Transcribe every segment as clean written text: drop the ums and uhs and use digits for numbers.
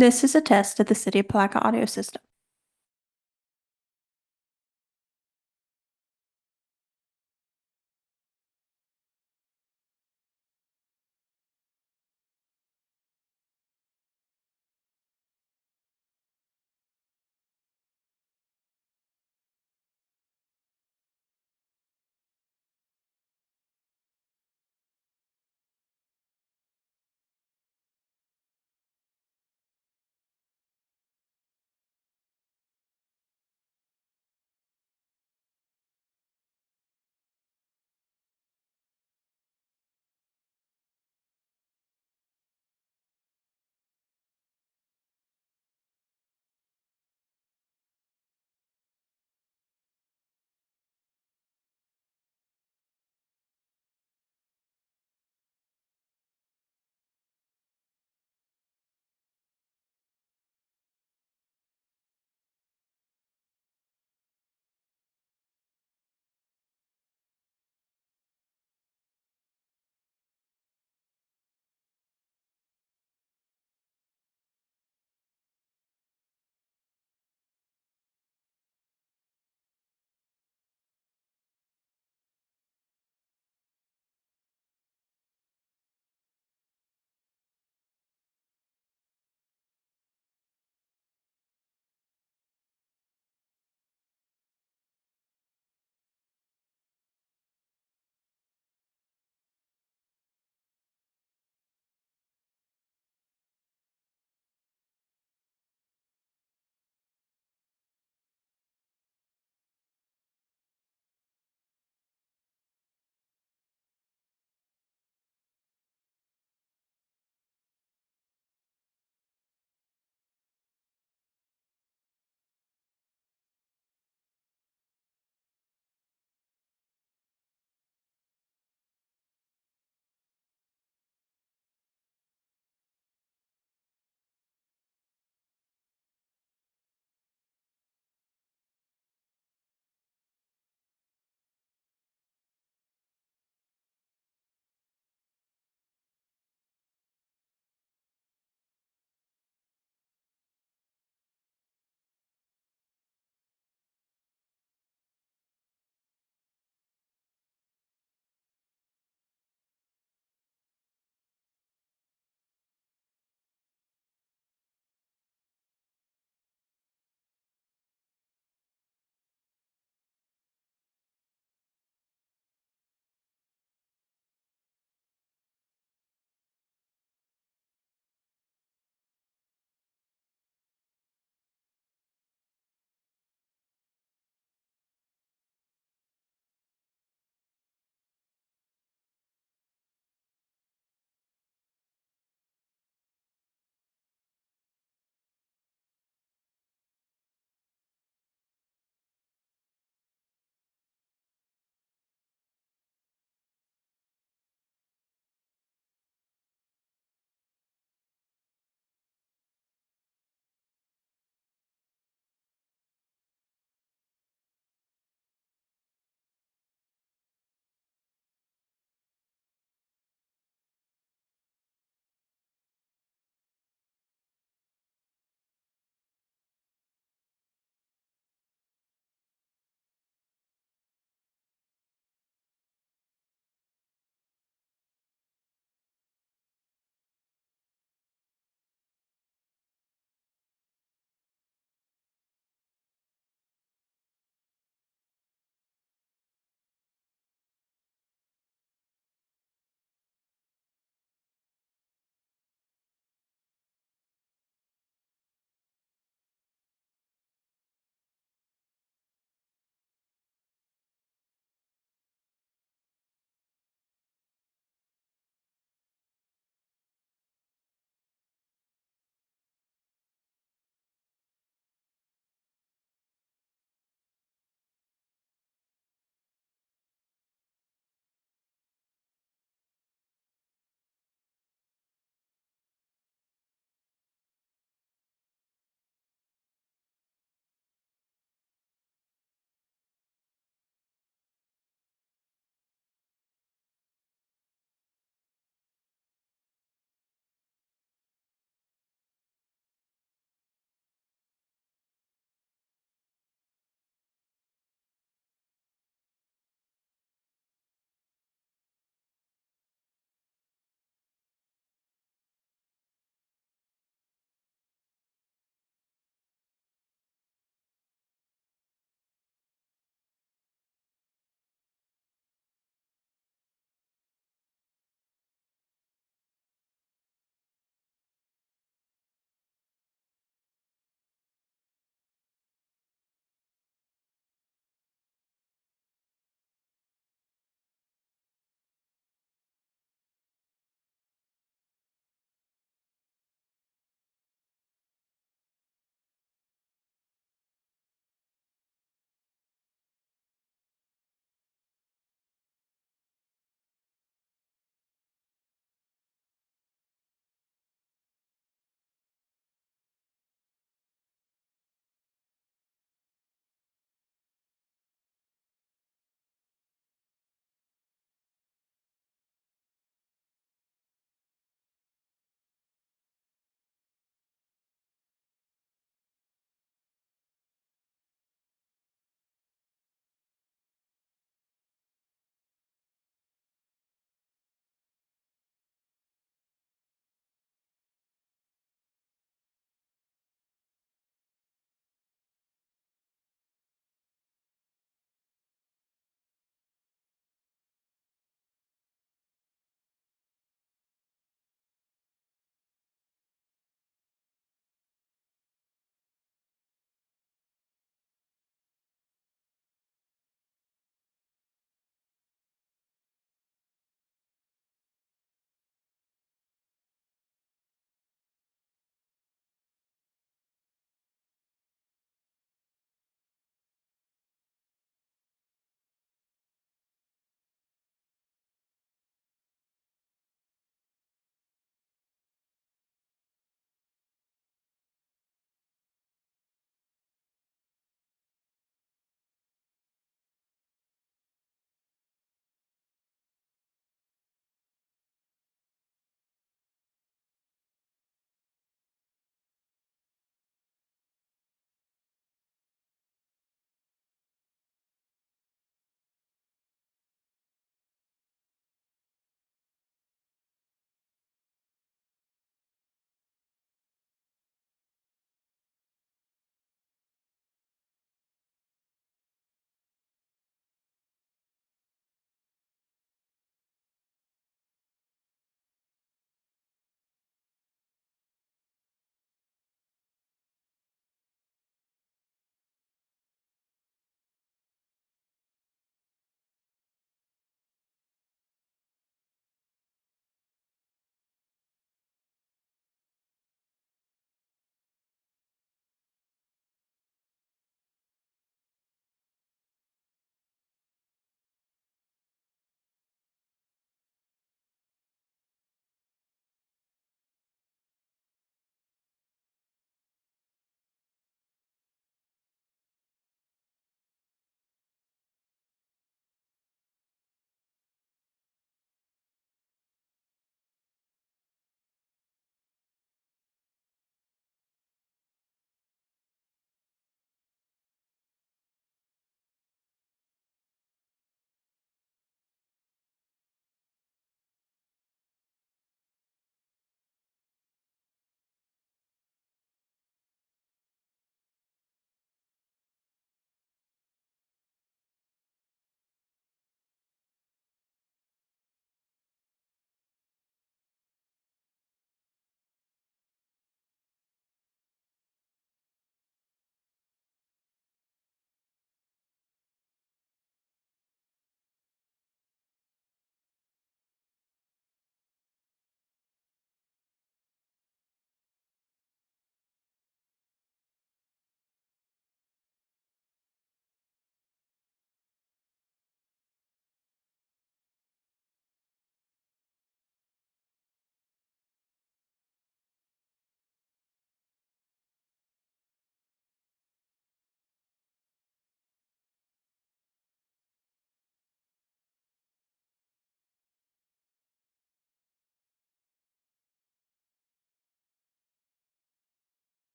This is a test of the City of Palatka audio system.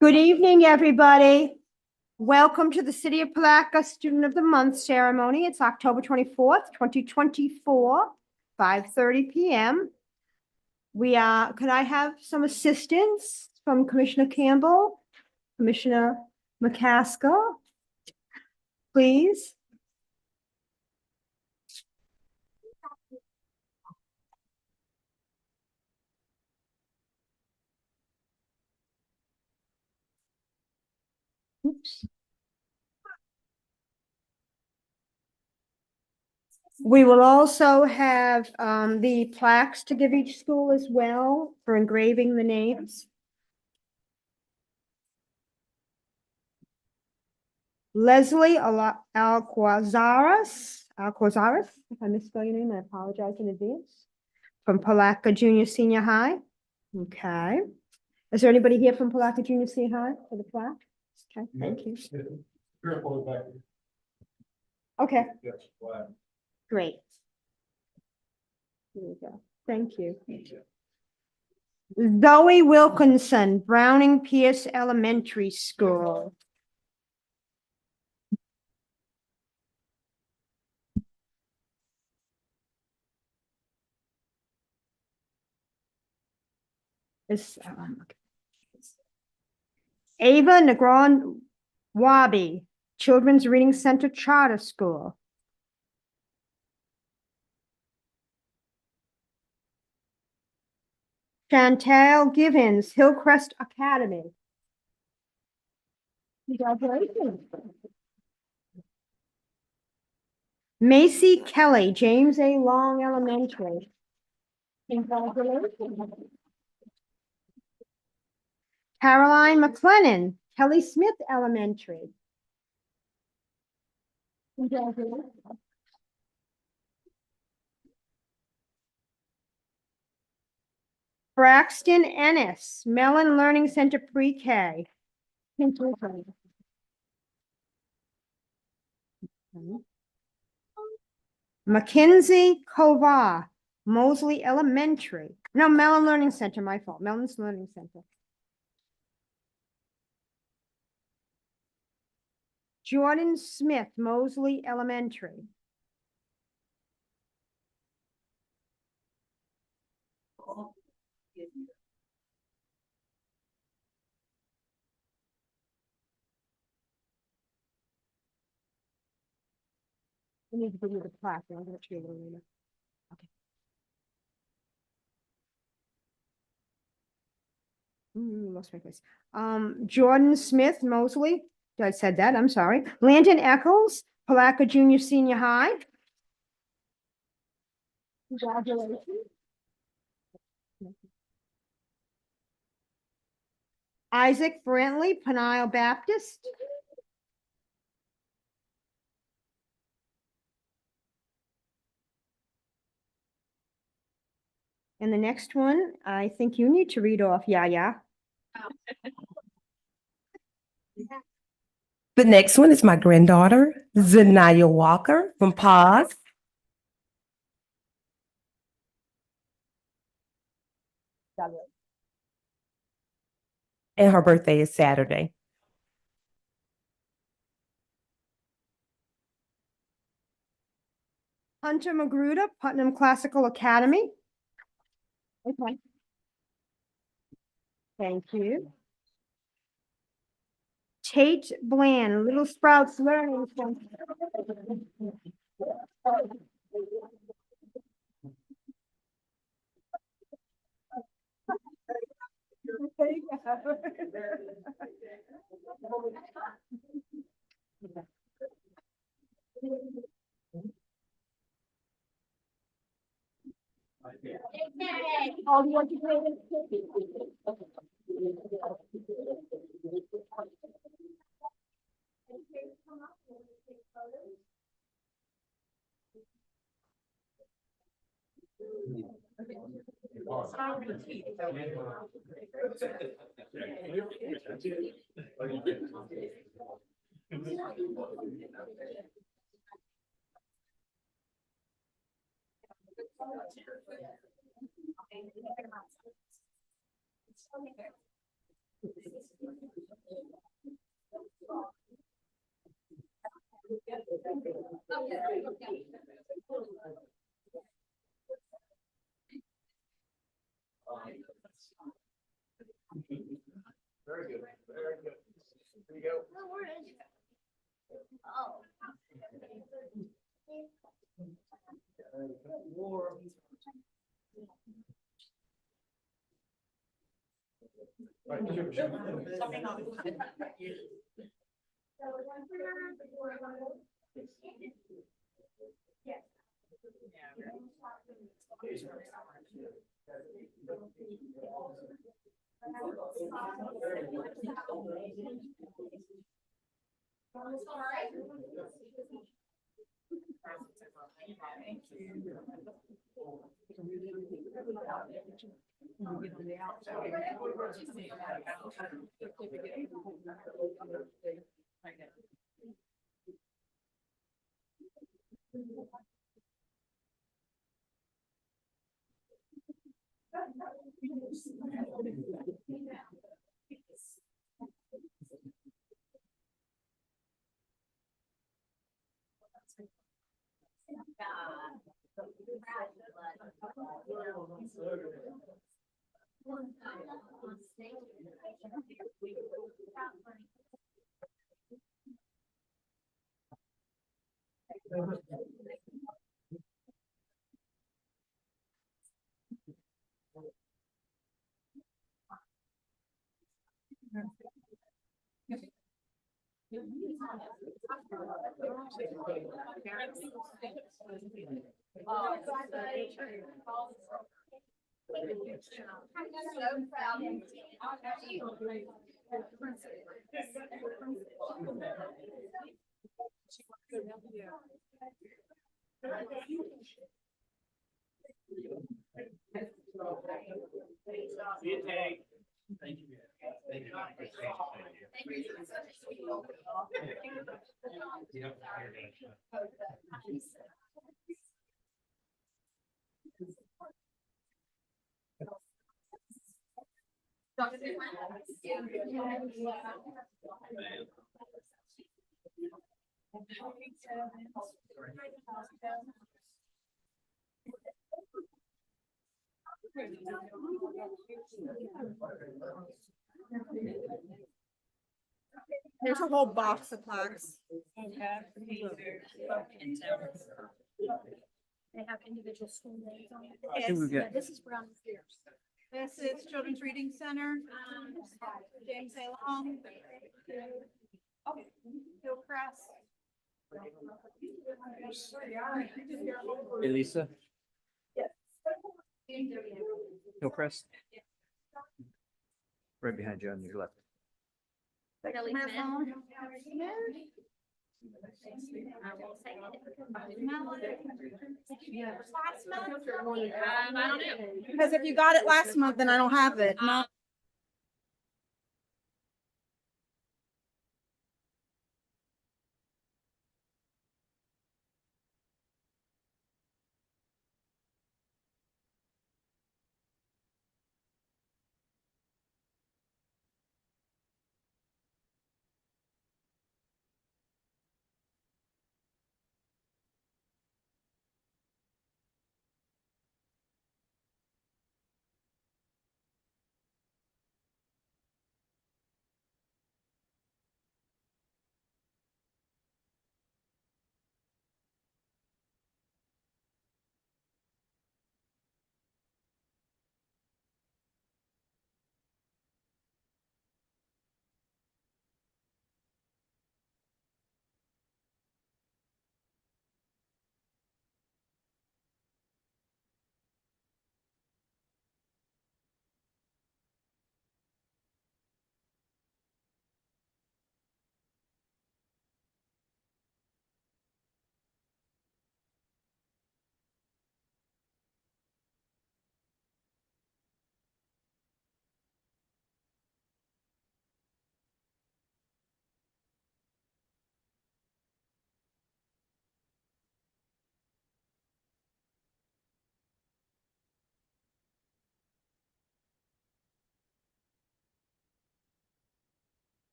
Good evening, everybody. Welcome to the City of Palatka Student of the Month ceremony. It's October 24th, 2024, 5:30 p.m. Could I have some assistance from Commissioner Campbell, Commissioner McCaskill, please? Oops. We will also have the plaques to give each school as well for engraving the names. Leslie Alquazares, if I misspell your name, I apologize in advance. From Palatka Junior Senior High. Okay. Is there anybody here from Palatka Junior Senior High for the plaque? Okay, thank you. Okay, great. Here we go. Thank you. Zoe Wilkinson, Browning Pierce Elementary School. Okay. Ava Negron Wabi, Children's Reading Center Charter School. Chantal Givens, Hillcrest Academy. Congratulations. Macy Kelly, James A. Long Elementary. Congratulations. Caroline McLennan, Kelly Smith Elementary. Congratulations. Braxton Ennis, Mellon Learning Center Pre-K. Mackenzie Kovar, Mosley Elementary. No, Mellon Learning Center, my fault. Mellon's Learning Center. Jordan Smith, Mosley Elementary. I need to give you the plaque. I'll give it to you later. Okay. Lost my place. Jordan Smith, Mosley. I said that, I'm sorry. Landon Eccles, Palatka Junior Senior High. Congratulations. Isaac Brantley, Peniel Baptist. And the next one, I think you need to read off, Yaya. The next one is my granddaughter, Zanaya Walker from Paz. And her birthday is Saturday. Hunter Magruder, Putnam Classical Academy. Okay. Thank you. Tate Bland, Little Sprouts Learning Center. All the educators. Very good, very good. Here you go. Right, Thank you. Thank you. There's a whole box of plaques. They have individual school names on it. I think we've got- Yeah, this is Brown Spears. This is Children's Reading Center. James A. Long. Hillcrest. Elisa? Hillcrest? Right behind you on your left. Kelly Smith. Smith. I will say it. I don't know. Because if you got it last month, then I don't have it. No.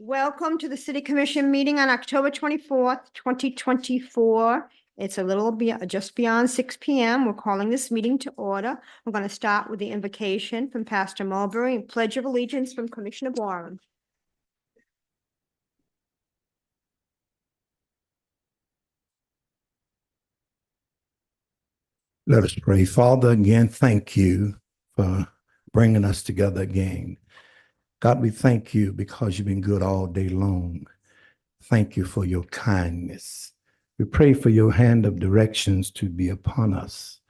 Welcome to the City Commission meeting on October 24th, 2024. It's a little just beyond 6 p.m. We're calling this meeting to order. We're going to start with the invocation from Pastor Mulberry and Pledge of Allegiance from Commissioner Warren. Let us pray. Father, again, thank you for bringing us together again. God, we thank you because you've been good all day long. Thank you for your kindness. We pray for your hand of directions to be upon us.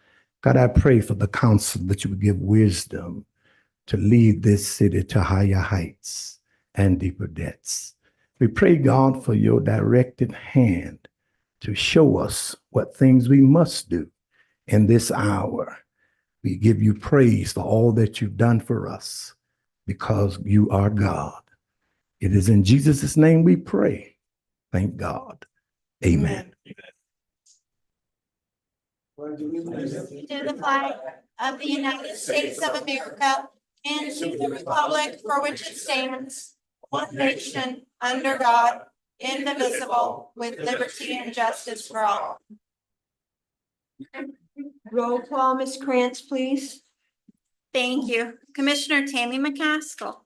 God, I pray for the counsel that you would give wisdom to lead this city to higher heights and deeper depths. We pray, God, for your directed hand to show us what things we must do in this hour. We give you praise for all that you've done for us because you are God. It is in Jesus' name we pray. Thank God. Amen. To the flag of the United States of America and to the republic for which it stands, one nation, under God, indivisible, with liberty and justice for all. Roll call, Ms. Krantz, please. Thank you. Commissioner Tammy McCaskill.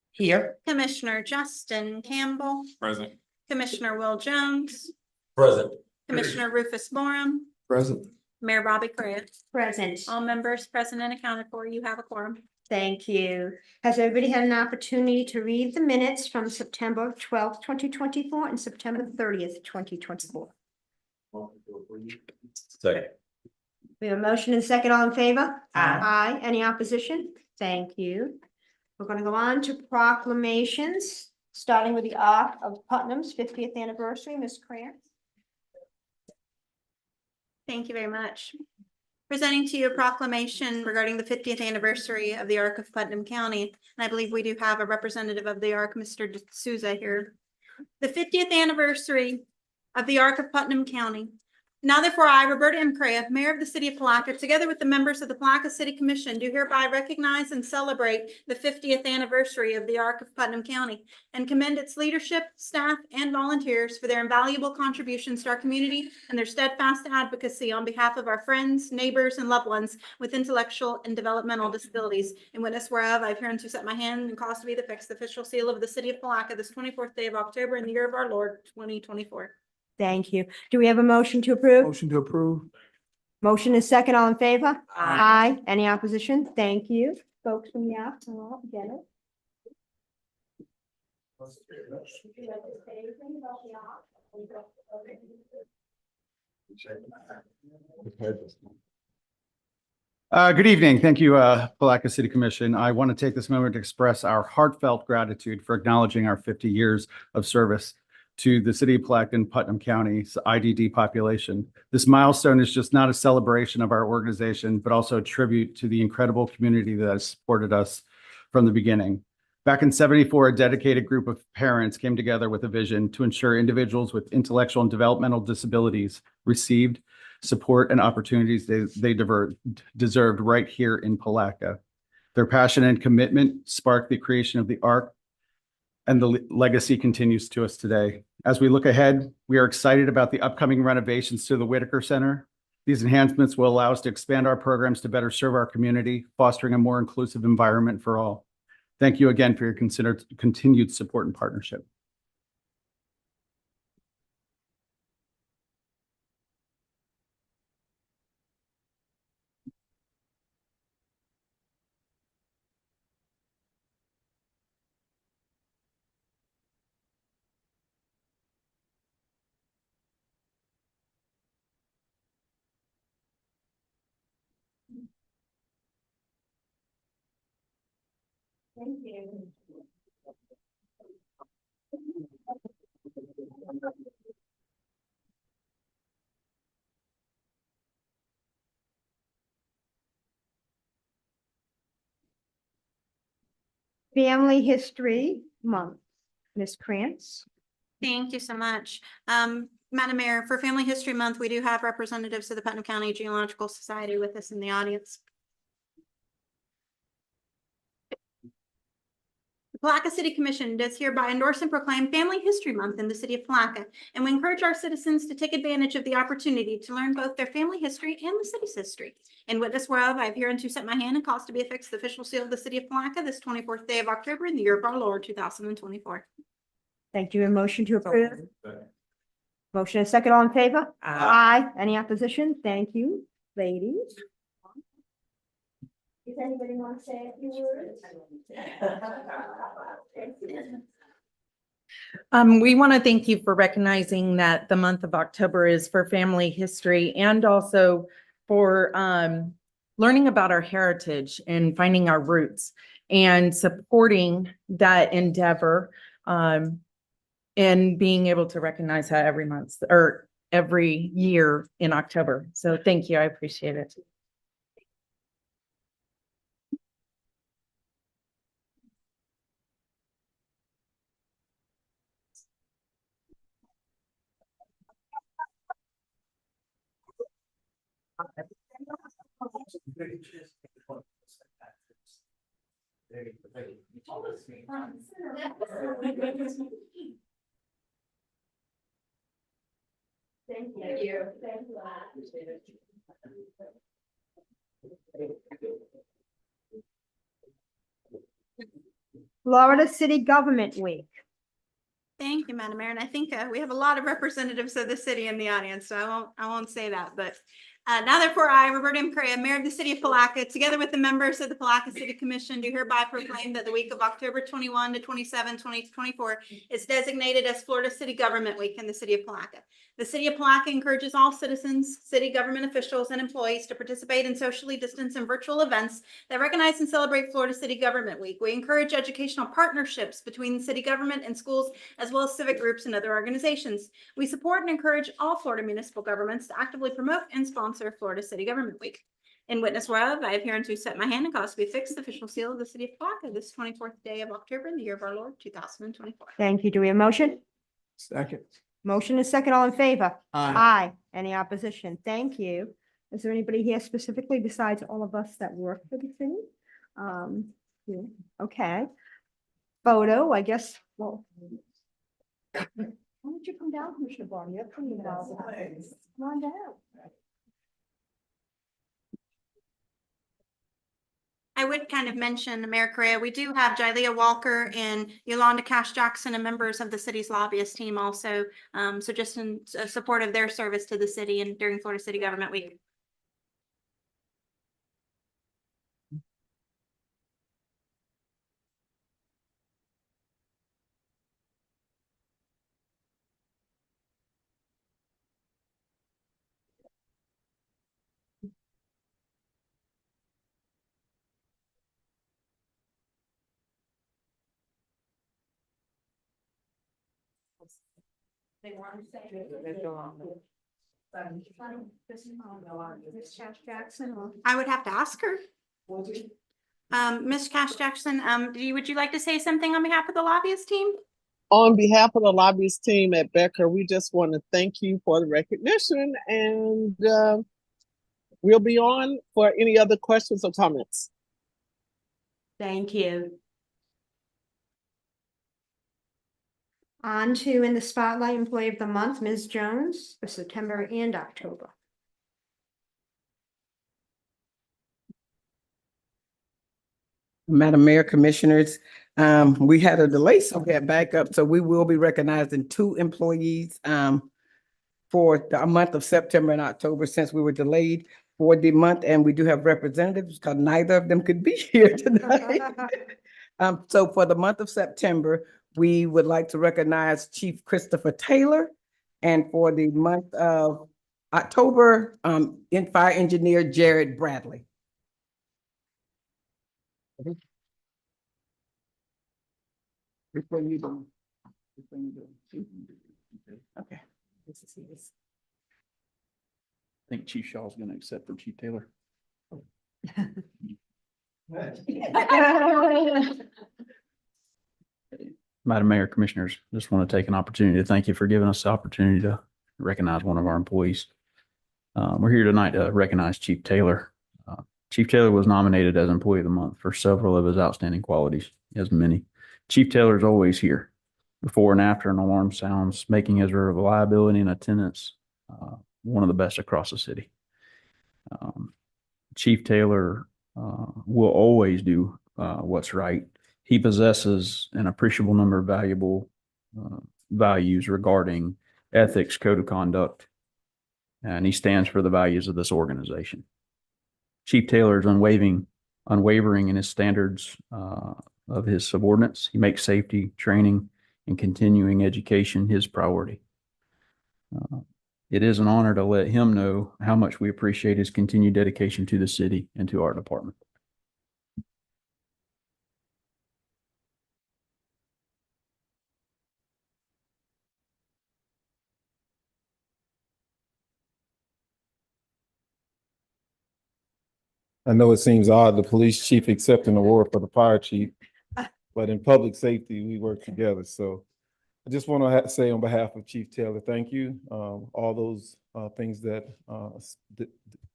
Here. Commissioner Justin Campbell. Present. Commissioner Will Jones. Present. Commissioner Rufus Morum. Present. Mayor Bobby Correa. Present. All members present and accounted for. You have a quorum. Thank you. Has everybody had an opportunity to read the minutes from September 12th, 2024 and September 30th, 2024? Second. We have a motion and second. All in favor? Aye. Aye. Any opposition? Thank you. We're going to go on to proclamations, starting with the Ark of Putnam's 50th anniversary. Ms. Krantz. Thank you very much. Presenting to you a proclamation regarding the 50th anniversary of the Ark of Putnam County. And I believe we do have a representative of the Ark, Mr. D'Souza here. The 50th anniversary of the Ark of Putnam County. Now therefore I, Roberta M. Correa, Mayor of the City of Palatka, together with the members of the Palatka City Commission, do hereby recognize and celebrate the 50th anniversary of the Ark of Putnam County and commend its leadership, staff, and volunteers for their invaluable contributions to our community and their steadfast advocacy on behalf of our friends, neighbors, and loved ones with intellectual and developmental disabilities. In witness whereof, I've hereunto set my hand and caused to be the official seal of the City of Palatka this 24th day of October in the year of our Lord, 2024. Thank you. Do we have a motion to approve? Motion to approve. Motion is second. All in favor? Aye. Any opposition? Thank you. Folks from the app, get it? Good evening. Thank you, Palatka City Commission. I want to take this moment to express our heartfelt gratitude for acknowledging our 50 years of service to the City of Palatka and Putnam County's IDD population. This milestone is just not a celebration of our organization, but also a tribute to the incredible community that has supported us from the beginning. Back in '74, a dedicated group of parents came together with a vision to ensure individuals with intellectual and developmental disabilities received support and opportunities they deserved right here in Palatka. Their passion and commitment sparked the creation of the Ark, and the legacy continues to us today. As we look ahead, we are excited about the upcoming renovations to the Whitaker Center. These enhancements will allow us to expand our programs to better serve our community, fostering a more inclusive environment for all. Thank you again for your continued support and partnership. Thank you. Family History Month. Ms. Krantz. Thank you so much. Madam Mayor, for Family History Month, we do have representatives of the Putnam County Genealogical Society with us in the audience. The Palatka City Commission does hereby endorse and proclaim Family History Month in the city of Palatka, and we encourage our citizens to take advantage of the opportunity to learn both their family history and the city's history. In witness whereof, I have hereunto set my hand and caused to be affixed the official seal of the city of Palatka this 24th day of October in the year of our Lord, 2024. Thank you. A motion to approve. Motion and second, all in favor? Aye. Any opposition? Thank you, ladies. Does anybody want to say a few words? We want to thank you for recognizing that the month of October is for family history and also for learning about our heritage and finding our roots and supporting that endeavor and being able to recognize that every month or every year in October. So thank you. I appreciate it. Thank you. Florida City Government Week. Thank you, Madam Mayor. And I think we have a lot of representatives of the city in the audience, so I won't say that. But now therefore, I, Roberta M. Correa, Mayor of the City of Palatka, together with the members of the Palatka City Commission, do hereby proclaim that the week of October 21 to 27, 2024 is designated as Florida City Government Week in the City of Palatka. The City of Palatka encourages all citizens, city government officials, and employees to participate in socially distanced and virtual events that recognize and celebrate Florida City Government Week. We encourage educational partnerships between city government and schools, as well as civic groups and other organizations. We support and encourage all Florida municipal governments to actively promote and sponsor Florida City Government Week. In witness whereof, I have hereunto set my hand and caused to be affixed the official seal of the City of Palatka this 24th day of October in the year of our Lord, 2024. Thank you. Do we have a motion? Second. Motion is second, all in favor? Aye. Aye. Any opposition? Thank you. Is there anybody here specifically besides all of us that work for the city? Yeah, okay. Photo, I guess, well. Why don't you come down, Commissioner Barr? You're pretty involved. Come on down. I would kind of mention, Mayor Correa, we do have Jylea Walker and Yolanda Cash Jackson and members of the city's lobbyist team also. So just in support of their service to the city and during Florida City Government Week. Ms. Cash Jackson or? I would have to ask her. Ms. Cash Jackson, would you like to say something on behalf of the lobbyist team? On behalf of the lobbyist team at Becker, we just want to thank you for the recognition, and we'll be on for any other questions or comments. Thank you. On to in the spotlight employee of the month, Ms. Jones, for September and October. Madam Mayor, Commissioners, we had a delay, so we had backup, so we will be recognizing 2 employees for the month of September and October since we were delayed for the month, and we do have representatives because neither of them could be here tonight. So for the month of September, we would like to recognize Chief Christopher Taylor, and for the month of October, Fire Engineer Jared Bradley. Before you do. Okay. I think Chief Shaw's going to accept for Chief Taylor. Madam Mayor, Commissioners, just want to take an opportunity to thank you for giving us the opportunity to recognize one of our employees. We're here tonight to recognize Chief Taylor. Chief Taylor was nominated as Employee of the Month for several of his outstanding qualities. He has many. Chief Taylor's always here before and after an alarm sounds, making his reliability and attendance one of the best across the city. Chief Taylor will always do what's right. He possesses an appreciable number of valuable values regarding ethics, code of conduct, and he stands for the values of this organization. Chief Taylor is unwavering in his standards of his subordinates. He makes safety, training, and continuing education his priority. It is an honor to let him know how much we appreciate his continued dedication to the city and to our department. I know it seems odd, the police chief accepting an award for the fire chief, but in public safety, we work together. So I just want to say on behalf of Chief Taylor, thank you. All those things that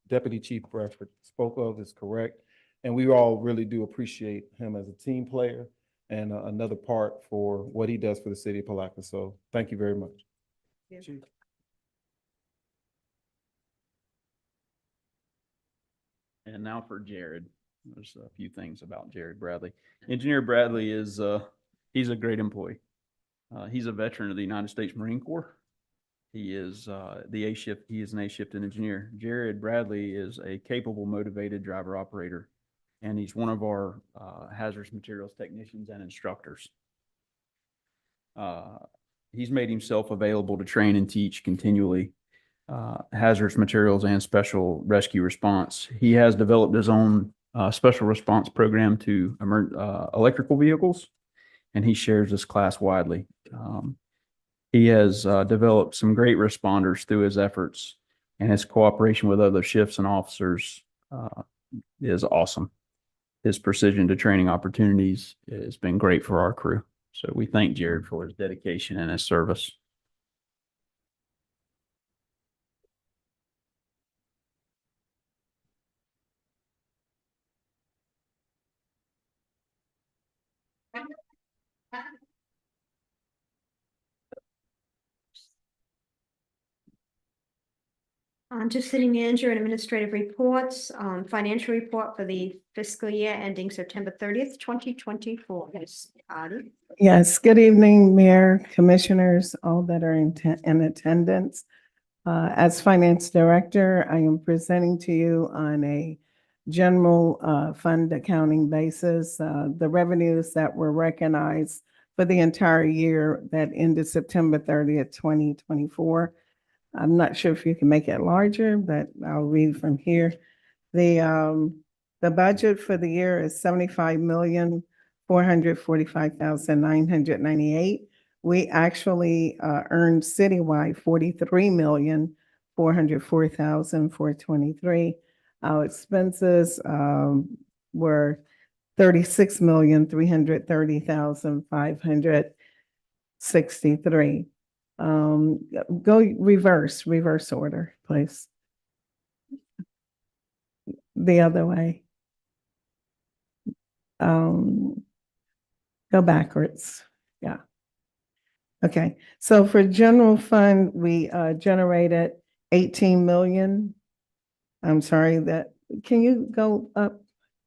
Deputy Chief Bradford spoke of is correct. And we all really do appreciate him as a team player and another part for what he does for the city of Palatka. So thank you very much. Chief. And now for Jared. There's a few things about Jared Bradley. Engineer Bradley is, he's a great employee. He's a veteran of the United States Marine Corps. He is the A shift. He is an A shifted engineer. Jared Bradley is a capable, motivated driver operator, and he's one of our hazardous materials technicians and instructors. He's made himself available to train and teach continually hazardous materials and special rescue response. He has developed his own special response program to electrical vehicles, and he shares this class widely. He has developed some great responders through his efforts, and his cooperation with other shifts and officers is awesome. His precision to training opportunities has been great for our crew. So we thank Jared for his dedication and his service. On to city manager and administrative reports, financial report for the fiscal year ending September 30th, 2024. Yes, Audie. Yes, good evening, Mayor, Commissioners, all that are in attendance. As Finance Director, I am presenting to you on a general fund accounting basis, the revenues that were recognized for the entire year that ended September 30th, 2024. I'm not sure if you can make it larger, but I'll read from here. The budget for the year is 75,445,998. We actually earned citywide 43,404,423. Our expenses were 36,330,563. Go reverse order, please. The other way. Go backwards. Yeah. Okay. So for general fund, we generated 18 million. I'm sorry that, can you go up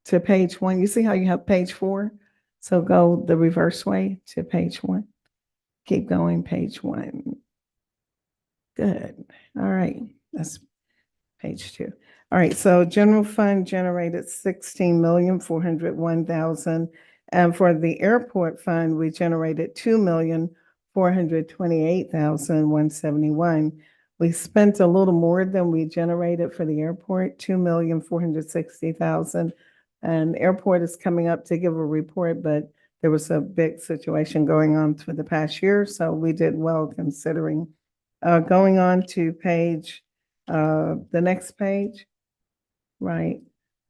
to page 1? You see how you have page 4? So go the reverse way to page 1. Keep going, page 1. Good. All right. That's page 2. All right. So general fund generated 16,401,000. And for the airport fund, we generated 2,428,171. We spent a little more than we generated for the airport, 2,460,000. And airport is coming up to give a report, but there was a big situation going on for the past year, so we did well considering. Going on to page, the next page, right?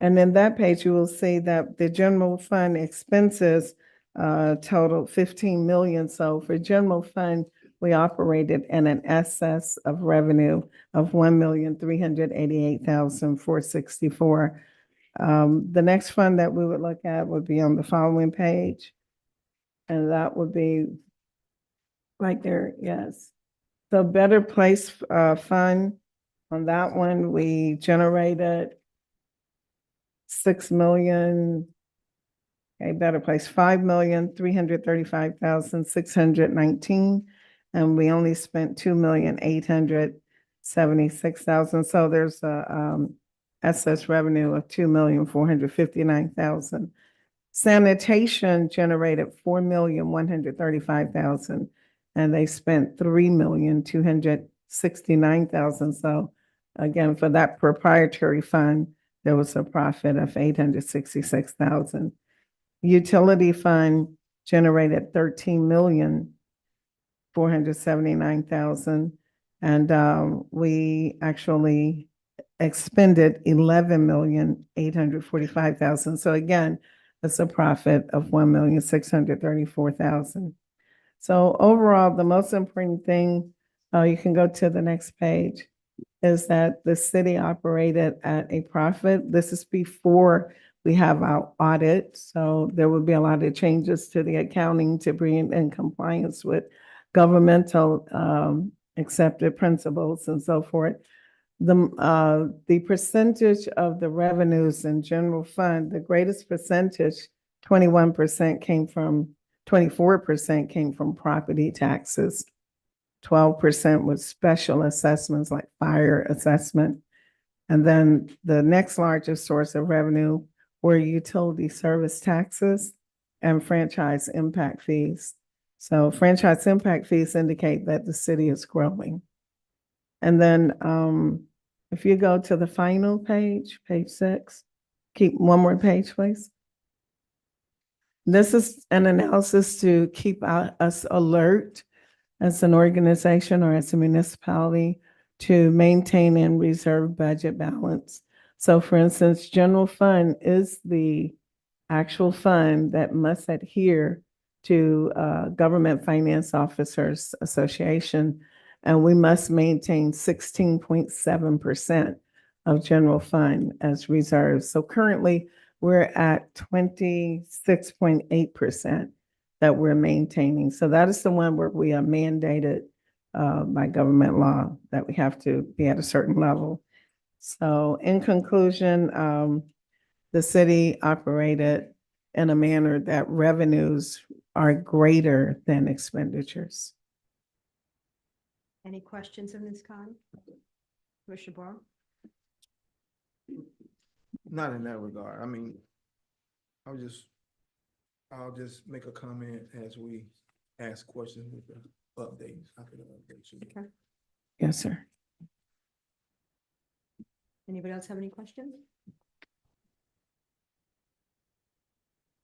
And then that page, you will see that the general fund expenses totaled 15 million. So for general fund, we operated in an excess of revenue of 1,388,464. The next fund that we would look at would be on the following page. And that would be right there, yes. The Better Place Fund, on that one, we generated 6 million. Okay, Better Place, 5,335,619, and we only spent 2,876,000. So there's a excess revenue of 2,459,000. Sanitation generated 4,135,000, and they spent 3,269,000. So again, for that proprietary fund, there was a profit of 866,000. Utility fund generated 13,479,000, and we actually expended 11,845,000. So again, it's a profit of 1,634,000. So overall, the most important thing, you can go to the next page, is that the city operated at a profit. This is before we have our audit. So there will be a lot of changes to the accounting to bring in compliance with governmental accepted principles and so forth. The percentage of the revenues in general fund, the greatest percentage, 24% came from property taxes. 12% was special assessments like fire assessment. And then the next largest source of revenue were utility service taxes and franchise impact fees. So franchise impact fees indicate that the city is growing. And then if you go to the final page, page 6, keep one more page, please. This is an analysis to keep us alert as an organization or as a municipality to maintain and reserve budget balance. So for instance, general fund is the actual fund that must adhere to Government Finance Officers Association, and we must maintain 16.7% of general fund as reserves. So currently, we're at 26.8% that we're maintaining. So that is the one where we are mandated by government law that we have to be at a certain level. So in conclusion, the city operated in a manner that revenues are greater than expenditures. Any questions of Ms. Khan? Commissioner Barr? Not in that regard. I mean, I'll just make a comment as we ask questions with the updates. I could update you. Okay. Yes, sir. Anybody else have any questions?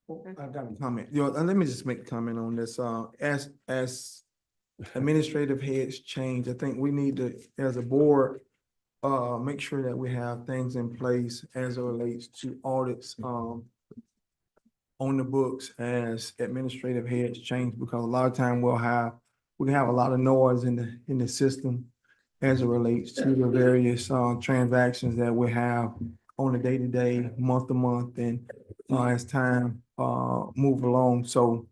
I've got a comment. Let me just make a comment on this. As administrative heads change, I think we need to, as a board, make sure that we have things in place as it relates to audits, on the books as administrative heads change, because a lot of time we can have a lot of noise in the system as it relates to the various transactions that we have on a day-to-day, month-to-month, and as time move along. So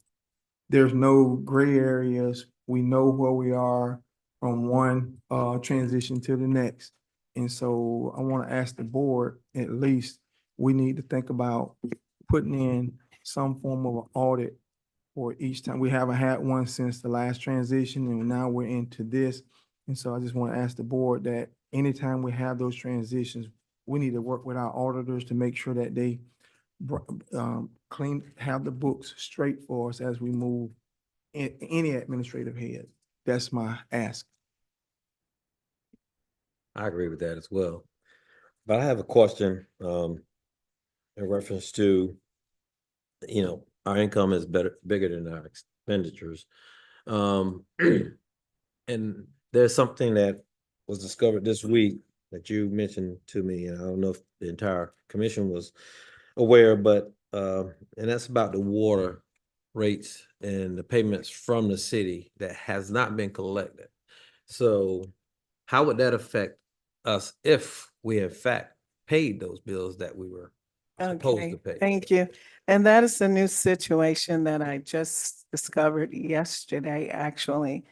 there's no gray areas. We know where we are from one transition to the next. And so I want to ask the board, at least, we need to think about putting in some form of an audit for each time. We haven't had one since the last transition, and now we're into this. And so I just want to ask the board that anytime we have those transitions, we need to work with our auditors to make sure that they have the books straight for us as we move in any administrative head. That's my ask. I agree with that as well. But I have a question in reference to, our income is bigger than our expenditures. And there's something that was discovered this week that you mentioned to me, and I don't know if the entire commission was aware, but and that's about the water rates and the payments from the city that has not been collected. So how would that affect us if we in fact paid those bills that we were supposed Okay, to pay. thank you. And that is a new situation that I just discovered yesterday, actually.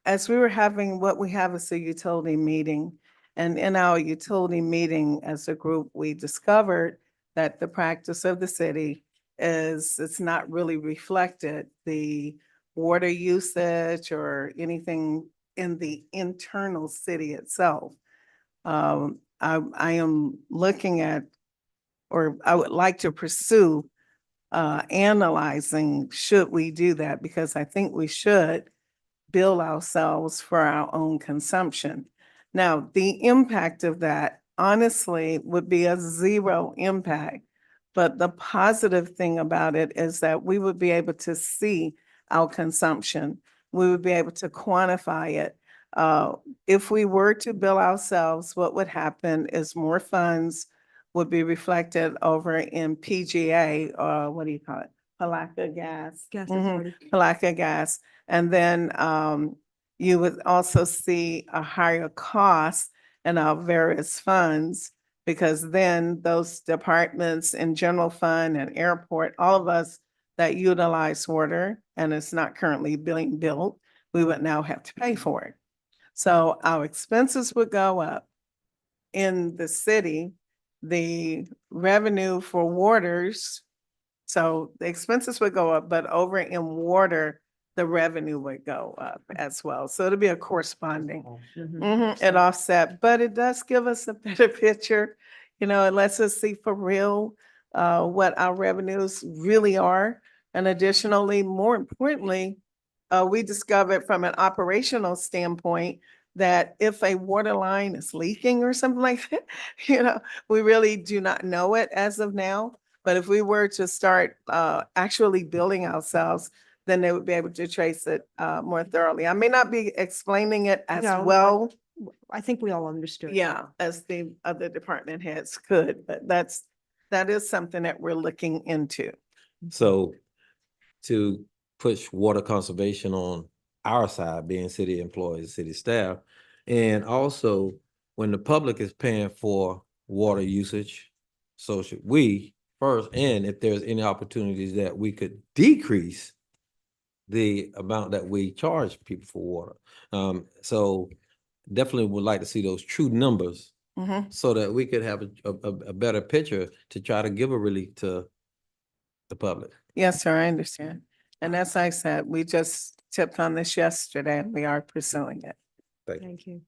As we were having, what we have is a utility meeting. And in our utility meeting as a group, we discovered that the practice of the city is, it's not really reflected, the water usage or anything in the internal city itself. I am looking at, or I would like to pursue analyzing, should we do that? Because I think we should bill ourselves for our own consumption. Now, the impact of that honestly would be a zero impact. But the positive thing about it is that we would be able to see our consumption. We would be able to quantify it. If we were to bill ourselves, what would happen is more funds would be reflected over in PGA, or what do you call it? Palatka gas. Gas Mhm, authority. Palatka gas. And then you would also see a higher cost in our various funds, because then those departments in general fund and airport, all of us that utilize water and it's not currently being built, we would now have to pay for it. So our expenses would go up in the city, the revenue for waters. So the expenses would go up, but over in water, the revenue would go up as well. So it'll be a corresponding. It offset, but it does give us a better picture. You know, it lets us see for real what our revenues really are. And additionally, more importantly, we discovered from an operational standpoint that if a water line is leaking or something like that, you know, we really do not know it as of now. But if we were to start actually building ourselves, then they would be able to trace it more thoroughly. I may not be explaining it as No, well, I think we all understood. yeah, as the other department heads could, but that is something that we're looking into. So to push water conservation on our side, being city employees, city staff, and also when the public is paying for water usage, so should we first, and if there's any opportunities that we could decrease the amount that we charge people for water. So definitely would like to see those true numbers Mhm. so that we could have a better picture to try to give a relief to the public. Yes, sir, I understand. And as I said, we just tipped on this yesterday and we are pursuing it. Thank you.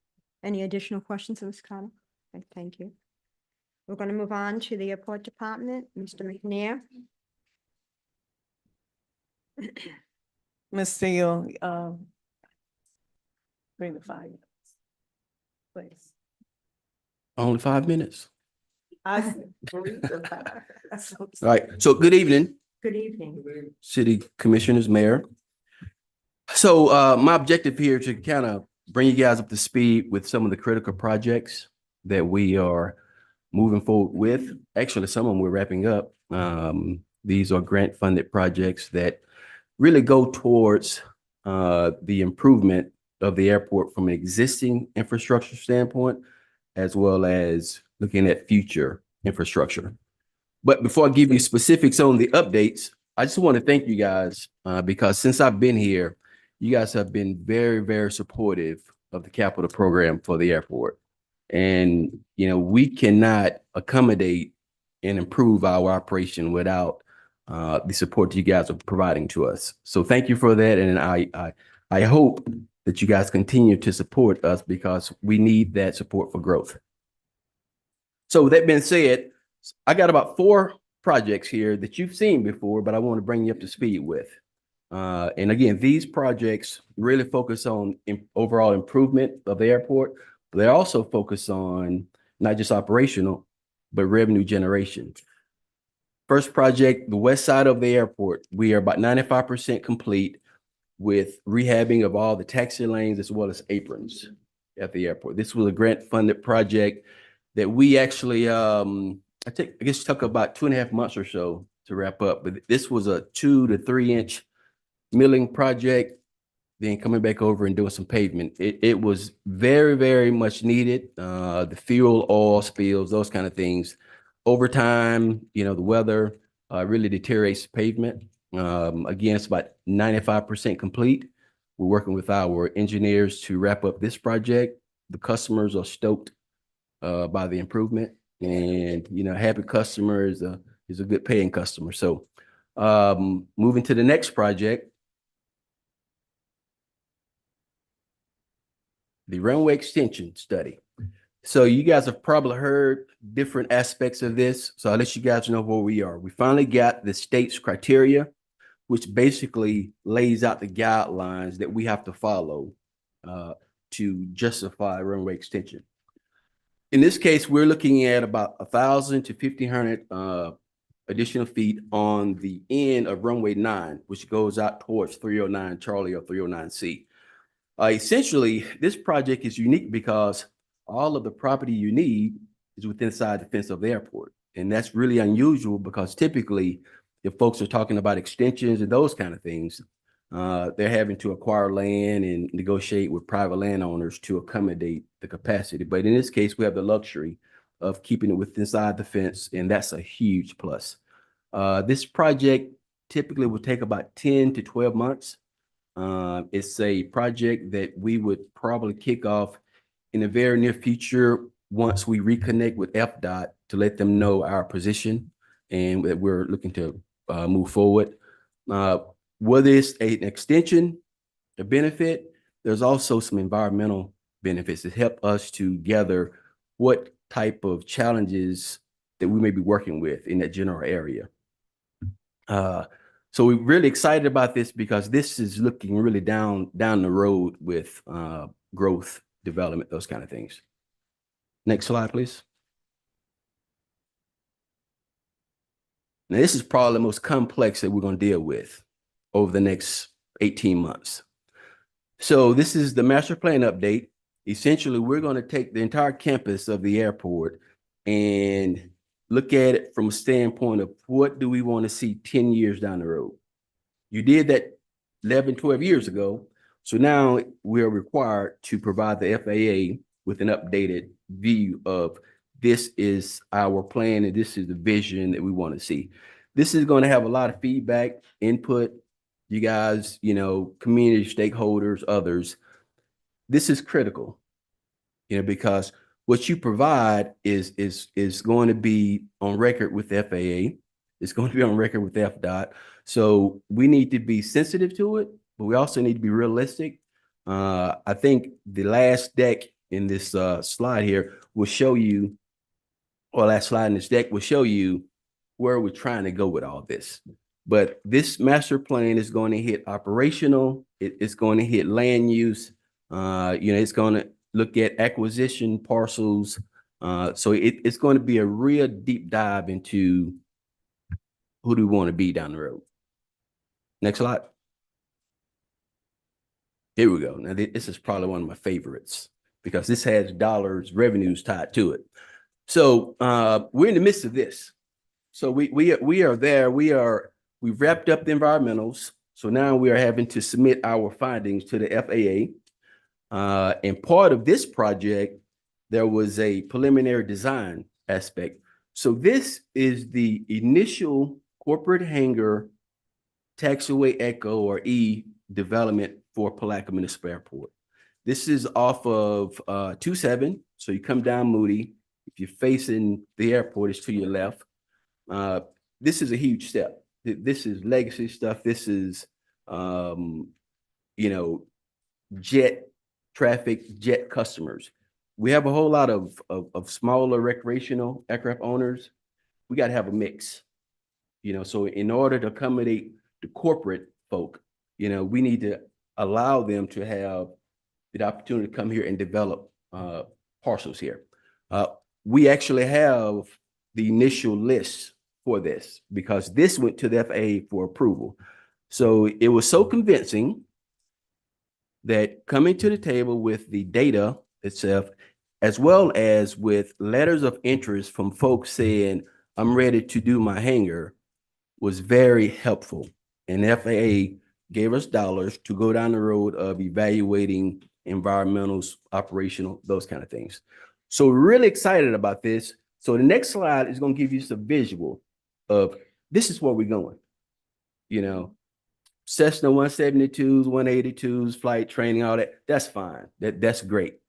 Any additional questions, Ms. Connor? Okay, thank you. We're going to move on to the airport department, Mr. McNair. Mr. Yule, 3 to 5 minutes. Please. Only 5 minutes. I said 3 to 5. All right. So good evening, Good evening. City Commissioners, Mayor. So my objective here to kind of bring you guys up to speed with some of the critical projects that we are moving forward with. Actually, some of them we're wrapping up. These are grant funded projects that really go towards the improvement of the airport from an existing infrastructure standpoint, as well as looking at future infrastructure. But before I give you specifics on the updates, I just want to thank you guys because since I've been here, you guys have been very, very supportive of the capital program for the airport. And, you know, we cannot accommodate and improve our operation without the support you guys are providing to us. So thank you for that. And I hope that you guys continue to support us because we need that support for growth. So with that being said, I got about 4 projects here that you've seen before, but I want to bring you up to speed with. And again, these projects really focus on overall improvement of the airport, but they also focus on not just operational, but revenue generation. First project, the west side of the airport, we are about 95% complete with rehabbing of all the taxi lanes as well as aprons at the airport. This was a grant funded project that we actually, I guess took about 2.5 months or so to wrap up, but this was a 2 to 3 inch milling project, then coming back over and doing some pavement. It was very, very much needed. The fuel, oil spills, those kind of things over time, the weather really deteriorates the pavement. Again, it's about 95% complete. We're working with our engineers to wrap up this project. The customers are stoked by the improvement, and happy customer is a good paying customer. So moving to the next project, the runway extension study. So you guys have probably heard different aspects of this. So I'll let you guys know where we are. We finally got the state's criteria, which basically lays out the guidelines that we have to follow to justify runway extension. In this case, we're looking at about 1,000 to 1,500 additional feet on the end of runway 9, which goes out towards 309 Charlie or 309C. Essentially, this project is unique because all of the property you need is within inside the fence of the airport. And that's really unusual because typically, if folks are talking about extensions and those kind of things, they're having to acquire land and negotiate with private landowners to accommodate the capacity. But in this case, we have the luxury of keeping it within inside the fence, and that's a huge plus. This project typically would take about 10 to 12 months. It's a project that we would probably kick off in the very near future once we reconnect with FDOT to let them know our position and that we're looking to move forward. Whether it's an extension, a benefit, there's also some environmental benefits that help us to gather what type of challenges that we may be working with in that general area. So we're really excited about this because this is looking really down the road with growth, development, those kind of things. Next slide, please. Now, this is probably the most complex that we're going to deal with over the next 18 months. So this is the master plan update. Essentially, we're going to take the entire campus of the airport and look at it from a standpoint of what do we want to see 10 years down the road. You did that 11, 12 years ago. So now we're required to provide the FAA with an updated view of this is our plan and this is the vision that we want to see. This is going to have a lot of feedback, input, you guys, community stakeholders, others. This is critical, because what you provide is going to be on record with the FAA. It's going to be on record with FDOT. So we need to be sensitive to it, but we also need to be realistic. I think the last deck in this slide here will show you, or last slide in this deck will show you where we're trying to go with all this. But this master plan is going to hit operational. It's going to hit land use. It's going to look at acquisition parcels. So it's going to be a real deep dive into who do we want to be down the road. Next slide. Here we go. Now, this is probably one of my favorites because this has dollars, revenues tied to it. So we're in the midst of this. So we are there. We've wrapped up the environmentals. So now we are having to submit our findings to the FAA. And part of this project, there was a preliminary design aspect. So this is the initial corporate hangar taxiway echo or E development for Palatka Municipal Airport. This is off of 27. So you come down Moody. If you're facing the airport, it's to your left. This is a huge step. This is legacy stuff. This is, jet traffic, jet customers. We have a whole lot of smaller recreational aircraft owners. We got to have a mix, so in order to accommodate the corporate folk, we need to allow them to have the opportunity to come here and develop parcels here. We actually have the initial list for this because this went to the FAA for approval. So it was so convincing that coming to the table with the data itself, as well as with letters of interest from folks saying, I'm ready to do my hangar, was very helpful. And the FAA gave us dollars to go down the road of evaluating environmentals, operational, those kind of things. So we're really excited about this. So the next slide is going to give you some visual of this is where we're going. You know, Cessna 172s, 182s, flight training, all that. That's fine. That's great.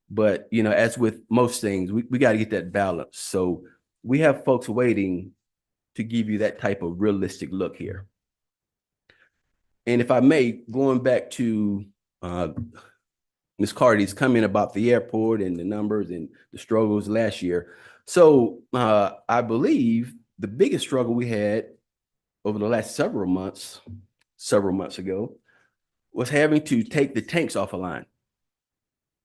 But, you know, as with most things, we got to get that balance. So we have folks waiting to give you that type of realistic look here. And if I may, going back to Ms. Carty's comment about the airport and the numbers and the struggles last year. So I believe the biggest struggle we had over the last several months ago, was having to take the tanks off a line.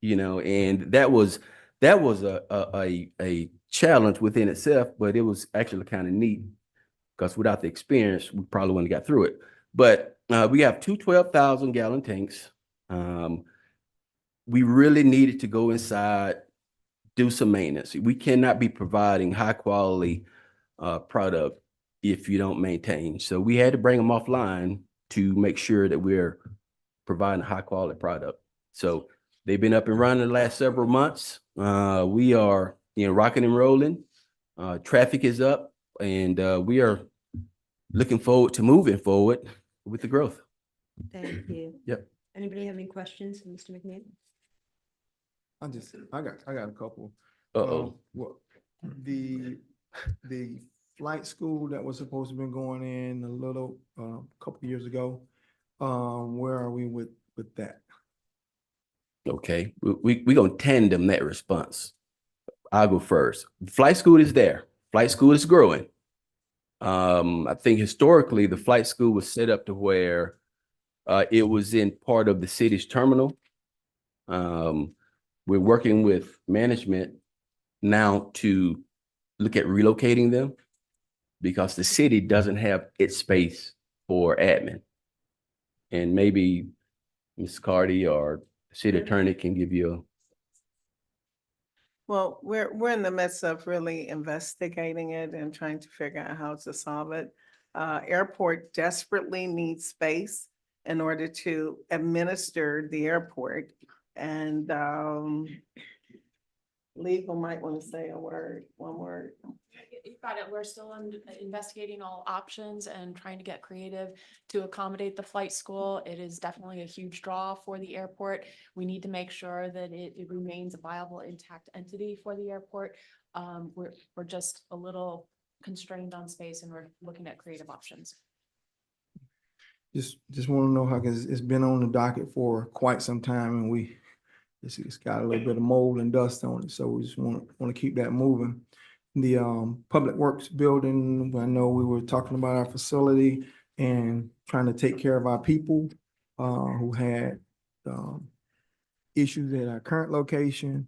You know, and that was a challenge within itself, but it was actually kind of neat because without the experience, we probably wouldn't have got through it. But we have two 12,000-gallon tanks. We really needed to go inside, do some maintenance. We cannot be providing high quality product if you don't maintain. So we had to bring them offline to make sure that we're providing a high quality product. So they've been up and running the last several months. We are, you know, rocking and rolling. Traffic is up, and we are looking forward to moving forward with the growth. Thank you. Yep. Anybody have any questions, Mr. McNeil? I got a couple. Uh-oh. Well, the flight school that was supposed to be going in a little, couple years ago, where are we with that? Okay, we gonna tandem that response. I'll go first. Flight school is there. Flight school is growing. I think historically the flight school was set up to where it was in part of the city's terminal. We're working with management now to look at relocating them because the city doesn't have its space for admin. And maybe Ms. Carty or the city attorney can give you Well, we're in the midst of really investigating it and trying to figure out how to solve it. Airport desperately needs space in order to administer the airport. And legal might want to say one word. You've got it. We're still investigating all options and trying to get creative to accommodate the flight school. It is definitely a huge draw for the airport. We need to make sure that it remains a viable, intact entity for the airport. We're just a little constrained on space and we're looking at creative options. Just want to know how, because it's been on the docket for quite some time, and it's got a little bit of mold and dust on it, so we just want to keep that moving. The Public Works building, I know we were talking about our facility and trying to take care of our people who had issues at our current location,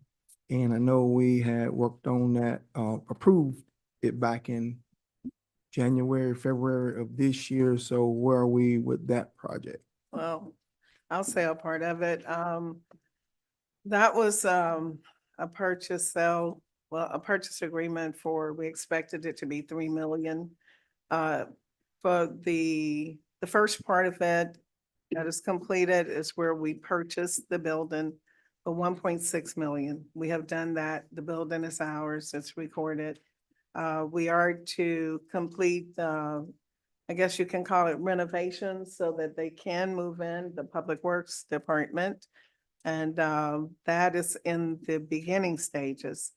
and I know we had worked on that, approved it back in January, February of this year. So where are we with that project? Well, I'll say a part of it. That was a purchase agreement we expected it to be 3 million. For the first part of it that is completed is where we purchased the building for 1.6 million. We have done that. The building is ours. It's recorded. We are to complete, I guess you can call it renovations so that they can move in the Public Works Department. And that is in the beginning stages.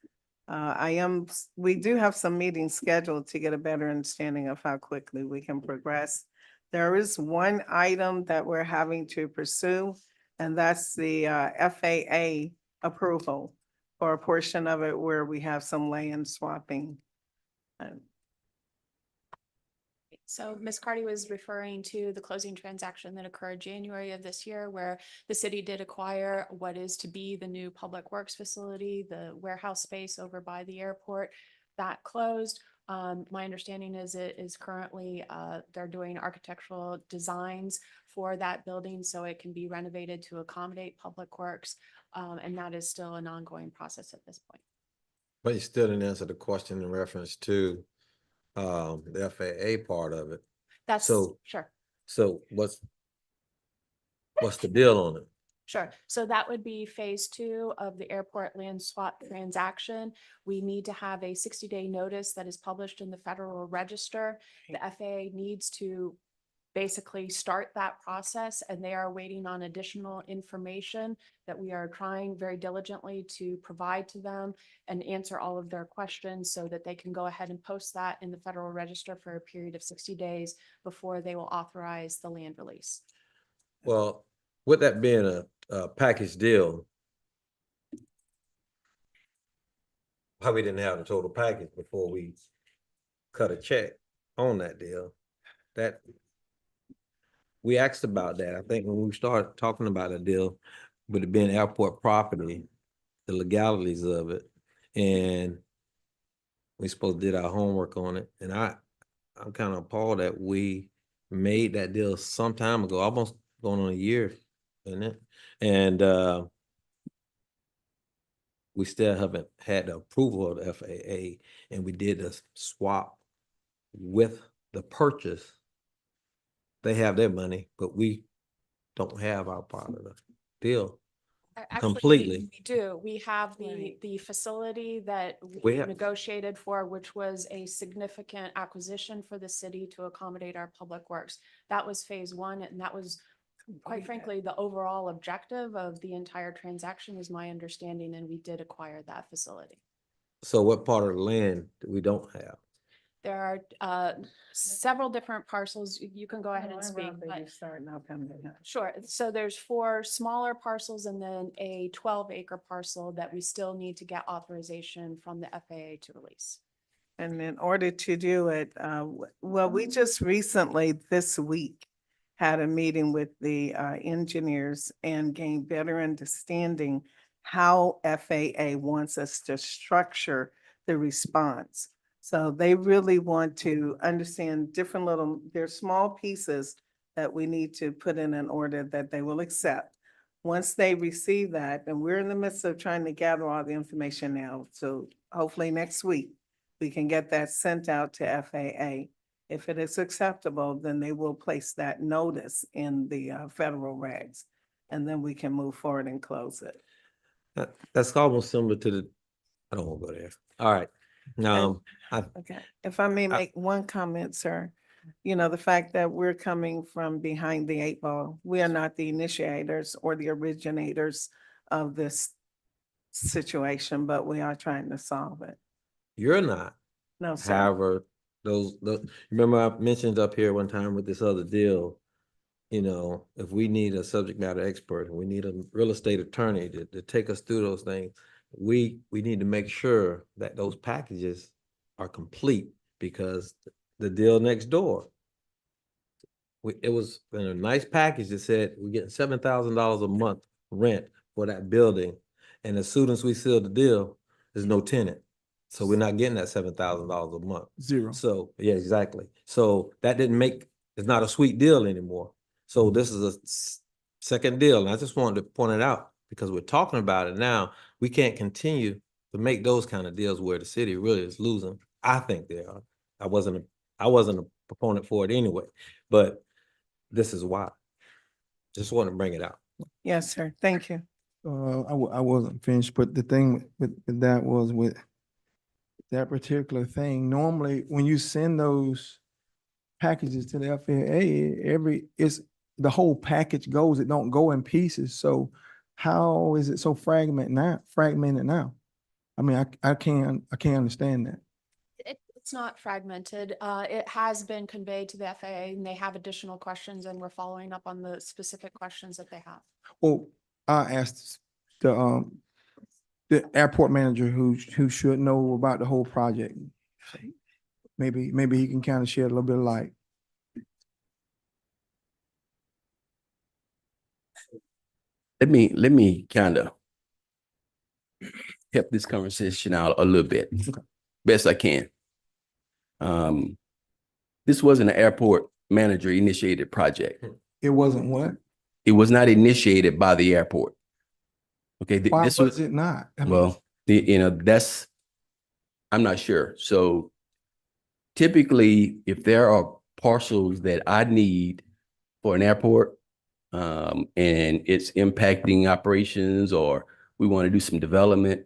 We do have some meetings scheduled to get a better understanding of how quickly we can progress. There is one item that we're having to pursue, and that's the FAA approval for a portion of it where we have some land swapping. So Ms. Carty was referring to the closing transaction that occurred January of this year, where the city did acquire what is to be the new Public Works facility, the warehouse space over by the airport. That closed. My understanding is it is currently, they're doing architectural designs for that building so it can be renovated to accommodate Public Works. And that is still an ongoing process at this point. But you still didn't answer the question in reference to the FAA part of it. That's So sure. So what's the deal on it? Sure. So that would be phase 2 of the airport land swap transaction. We need to have a 60-day notice that is published in the Federal Register. The FAA needs to basically start that process, and they are waiting on additional information that we are trying very diligently to provide to them and answer all of their questions so that they can go ahead and post that in the Federal Register for a period of 60 days before they will authorize the land release. Well, with that being a package deal, why we didn't have the total package before we cut a check on that deal? That we asked about that. I think when we started talking about a deal, with it being airport property, the legalities of it, and we supposed to did our homework on it. And I'm kind of appalled that we made that deal some time ago, almost going on a year, isn't it? And we still haven't had the approval of the FAA, and we did the swap with the purchase. They have their money, but we don't have our part of the deal. Actually, Completely. We do. We have Right. the facility that We we have- negotiated for, which was a significant acquisition for the city to accommodate our public works. That was phase 1, and that was, quite frankly, the overall objective of the entire transaction is my understanding, and we did acquire that facility. So what part of the land that we don't have? There are several different parcels. You can go ahead and speak, but Starting out coming in. sure. So there's 4 smaller parcels and then a 12-acre parcel that we still need to get authorization from the FAA to release. And in order to do it, well, we just recently, this week, had a meeting with the engineers and gained better understanding how FAA wants us to structure the response. So they really want to understand different there's small pieces that we need to put in an order that they will accept. Once they receive that, and we're in the midst of trying to gather all the information now, so hopefully next week, we can get that sent out to FAA. If it is acceptable, then they will place that notice in the federal regs, and then we can move forward and close it. That's almost similar to the, I don't want to go there. All right. Okay, if I may make one comment, sir. You know, the fact that we're coming from behind the 8 ball, we are not the initiators or the originators of this situation, but we are trying to solve it. You're not. No, sir. However, remember I mentioned up here one time with this other deal, you know, if we need a subject matter expert and we need a real estate attorney to take us through those things, we need to make sure that those packages are complete, because the deal next door, it was in a nice package that said we're getting $7,000 a month rent for that building. And as soon as we seal the deal, there's no tenant. So we're not getting that $7,000 a month. Zero. So, yeah, exactly. So that it's not a sweet deal anymore. So this is a second deal. And I just wanted to point it out because we're talking about it now. We can't continue to make those kind of deals where the city really is losing. I think they are. I wasn't a proponent for it anyway, but this is why. Just want to bring it out. Yes, sir. Thank you. I wasn't finished, but the thing with that was with that particular thing, normally when you send those packages to the FAA, the whole package goes, it don't go in pieces. So how is it so fragmented now? I mean, I can't understand that. It's not fragmented. It has been conveyed to the FAA and they have additional questions and we're following up on the specific questions that they have. Well, I asked the airport manager who should know about the whole project. Maybe he can kind of shed a little bit of light. Let me kind of help this conversation out a little bit, best I can. This wasn't an airport manager initiated project. It wasn't what? It was not initiated by the airport. Okay. Why was it not? I mean, Well, I'm not sure. So typically, if there are parcels that I need for an airport, and it's impacting operations, or we want to do some development,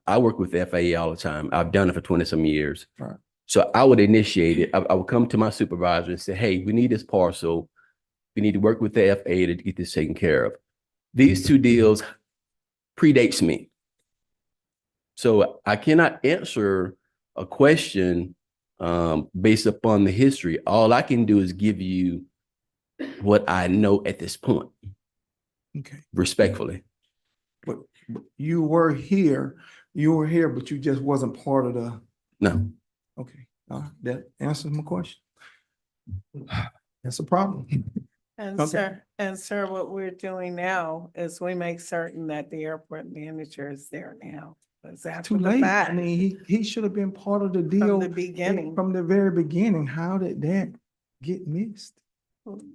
I work with the FAA all the time. I've done it for 20 some years. Right. So I would initiate it. I would come to my supervisor and say, hey, we need this parcel. We need to work with the FAA to get this taken care of. These two deals predates me. So I cannot answer a question based upon the history. All I can do is give you what I know at this point, Okay. respectfully. But you were here, but you just wasn't part of the, No. okay, that answers my question. That's a problem. And Okay. sir, what we're doing now is we make certain that the airport manager is there now. It's after Too the late. I fact, mean, he should have been part of the deal. from the beginning. From the very beginning. How did that get missed?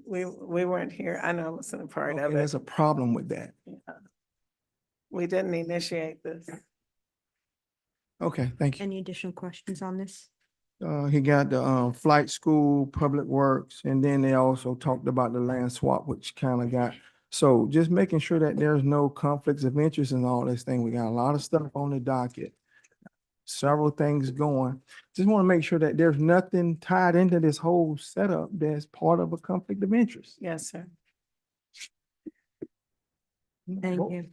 We weren't here. I know I wasn't a part Okay, of it. there's a problem with that. Yeah. We didn't initiate this. Okay, thank you. Any additional questions on this? He got the flight school, public works, and then they also talked about the land swap, which kind of got, so just making sure that there's no conflicts of interest in all this thing. We got a lot of stuff on the docket. Several things going. Just want to make sure that there's nothing tied into this whole setup that's part of a conflict of interest. Yes, sir. Thank you.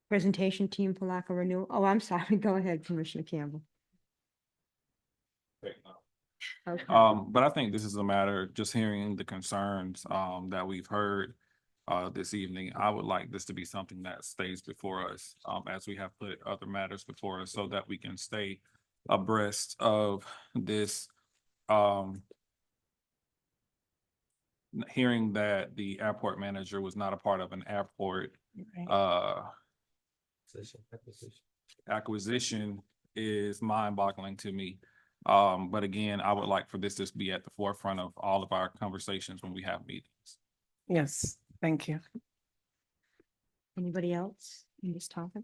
Presentation team Palatka renewal. Oh, I'm sorry. Go ahead, Commissioner Campbell. Okay. But I think this is a matter, just hearing the concerns that we've heard this evening. I would like this to be something that stays before us as we have put other matters before us, so that we can stay abreast of this. Hearing that the airport manager was not a part of an airport acquisition is mind-boggling to me. But again, I would like for this to be at the forefront of all of our conversations when we have meetings. Yes, thank you. Anybody else in this topic?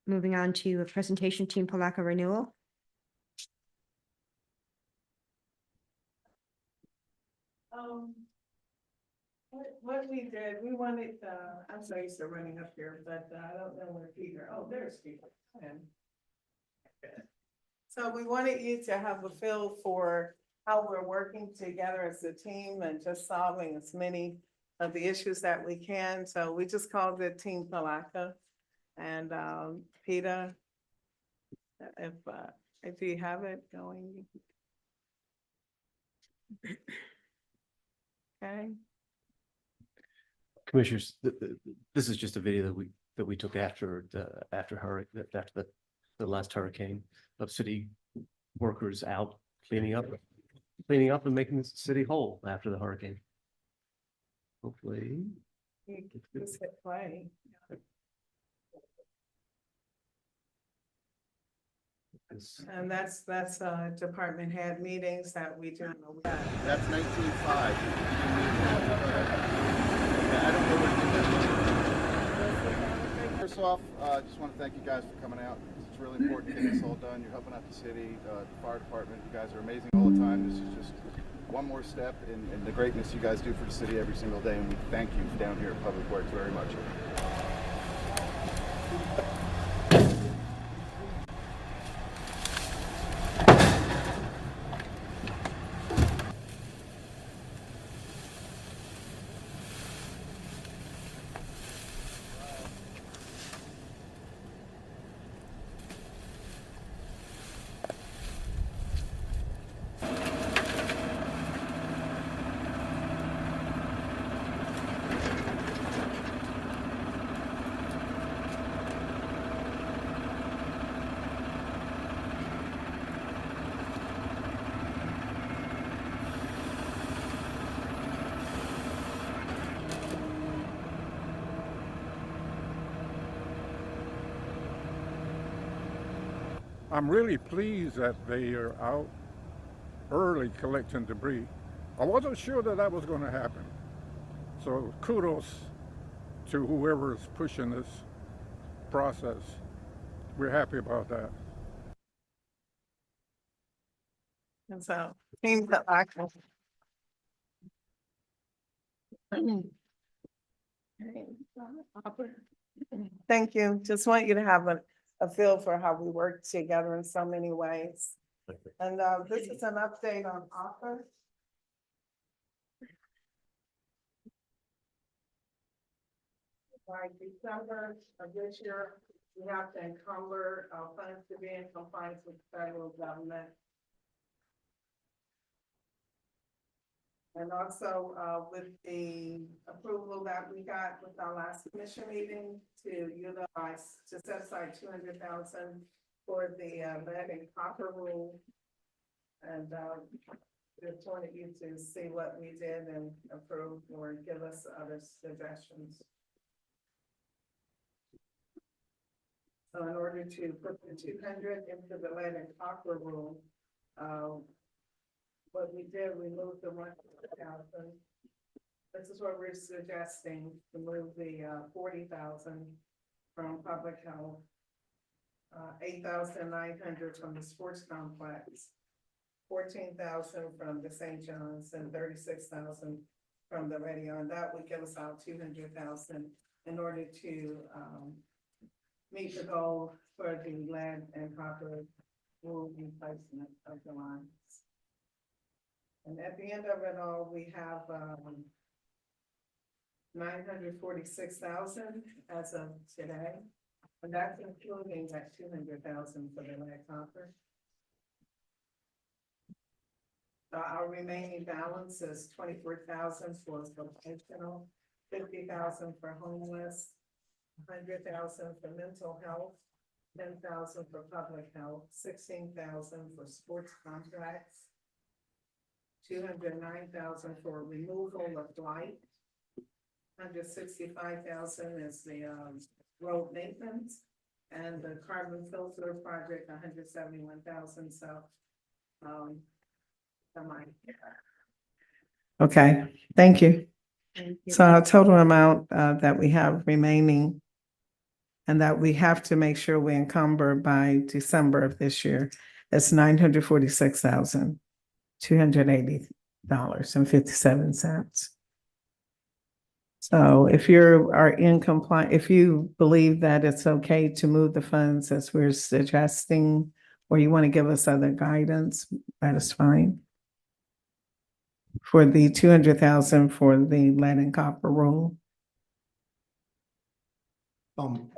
Moving on to a presentation team Palatka renewal. What we did, we wanted, I'm so used to running up here, but I don't know where Peter, oh, there's Peter. So we wanted you to have a feel for how we're working together as a team and just solving as many of the issues that we can. So we just called it Team Palatka. And Peter, if you have it going. Okay. Commissioners, this is just a video that we took after the last hurricane, of city workers out cleaning up and making the city whole after the hurricane. Hopefully. You can just hit play. And that's department head meetings that we do. That's 19.5. First off, I just want to thank you guys for coming out. It's really important to get this all done. You're helping out the city, the fire department. You guys are amazing all the time. This is just one more step in the greatness you guys do for the city every single day, and we thank you down here at Public Works very much. I'm really pleased that they are out early collecting debris. I wasn't sure that was going to happen. So kudos to whoever is pushing this process. We're happy about that. And so, Team Palatka. Thank you. Just want you to have a feel for how we work together in so many ways. And this is an update on offer. By December of this year, we have to encumber funds to be in compliance with the federal government. And also with the approval that we got with our last commission meeting to utilize, to set aside 200,000 for the lead and copper rule. And just wanted you to see what we did and approve or give us other suggestions. So in order to put the 200 into the lead and copper rule, what we did, we moved the 100,000. This is what we're suggesting, to move the 40,000 from public health, 8,900 from the sports complex, 14,000 from the St. John's, and 36,000 from the radio. And that would give us out 200,000 in order to meet the goal for the lead and copper rule replacement of the lines. And at the end of it all, we have 946,000 as of today, and that's including that 200,000 for the lead copper. So our remaining balance is 24,000 for vocational, 50,000 for homeless, 100,000 for mental health, 10,000 for public health, 16,000 for sports contracts, 209,000 for removal of blight, 165,000 is the road maintenance, and the carbon filter project, 171,000. So, okay, thank you. So our total amount that we have remaining and that we have to make sure we encumber by December of this year is $946,280.57. So if you are in compliance, if you believe that it's okay to move the funds as we're suggesting, or you want to give us other guidance, that is fine. For the 200,000 for the lead and copper rule. I'm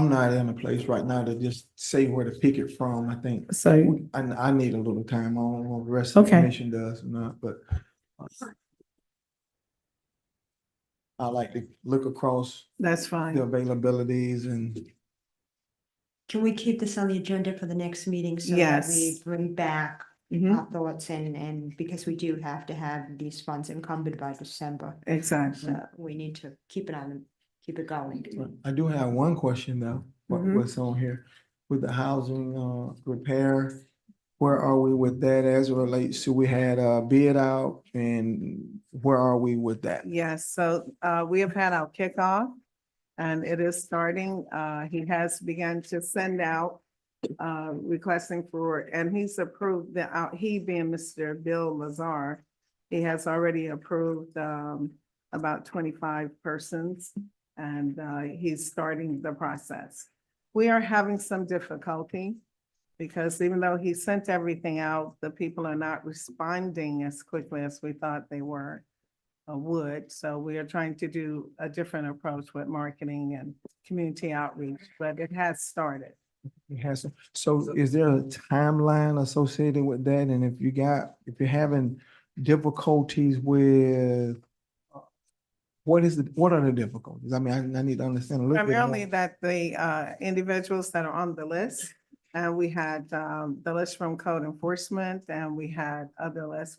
not in a place right now to just say where to pick it from. I think So, I need a little time. I don't know if the rest of the Okay. commission does or not, but I like to look across that's the fine. availabilities and Can we keep this on the agenda for the next meeting so that Yes. we bring back Mhm. our thoughts and because we do have to have these funds encumbered by December. Exactly. So we need to keep it going. I do have one question though, Mhm. what's on here with the housing repair? Where are we with that as it relates to, we had a bid out and where are we with that? Yes, so we have had our kickoff and it is starting. He has begun to send out requesting for, and he's approved the, he being Mr. Bill Lazar, he has already approved about 25 persons and he's starting the process. We are having some difficulty because even though he sent everything out, the people are not responding as quickly as we thought they were. Would. So we are trying to do a different approach with marketing and community outreach, but it has started. It has, so is there a timeline associated with that? And if you're having difficulties with, what are the difficulties? I mean, I need to understand a little bit Primarily more. that the individuals that are on the list, and we had the list from code enforcement and we had other lists.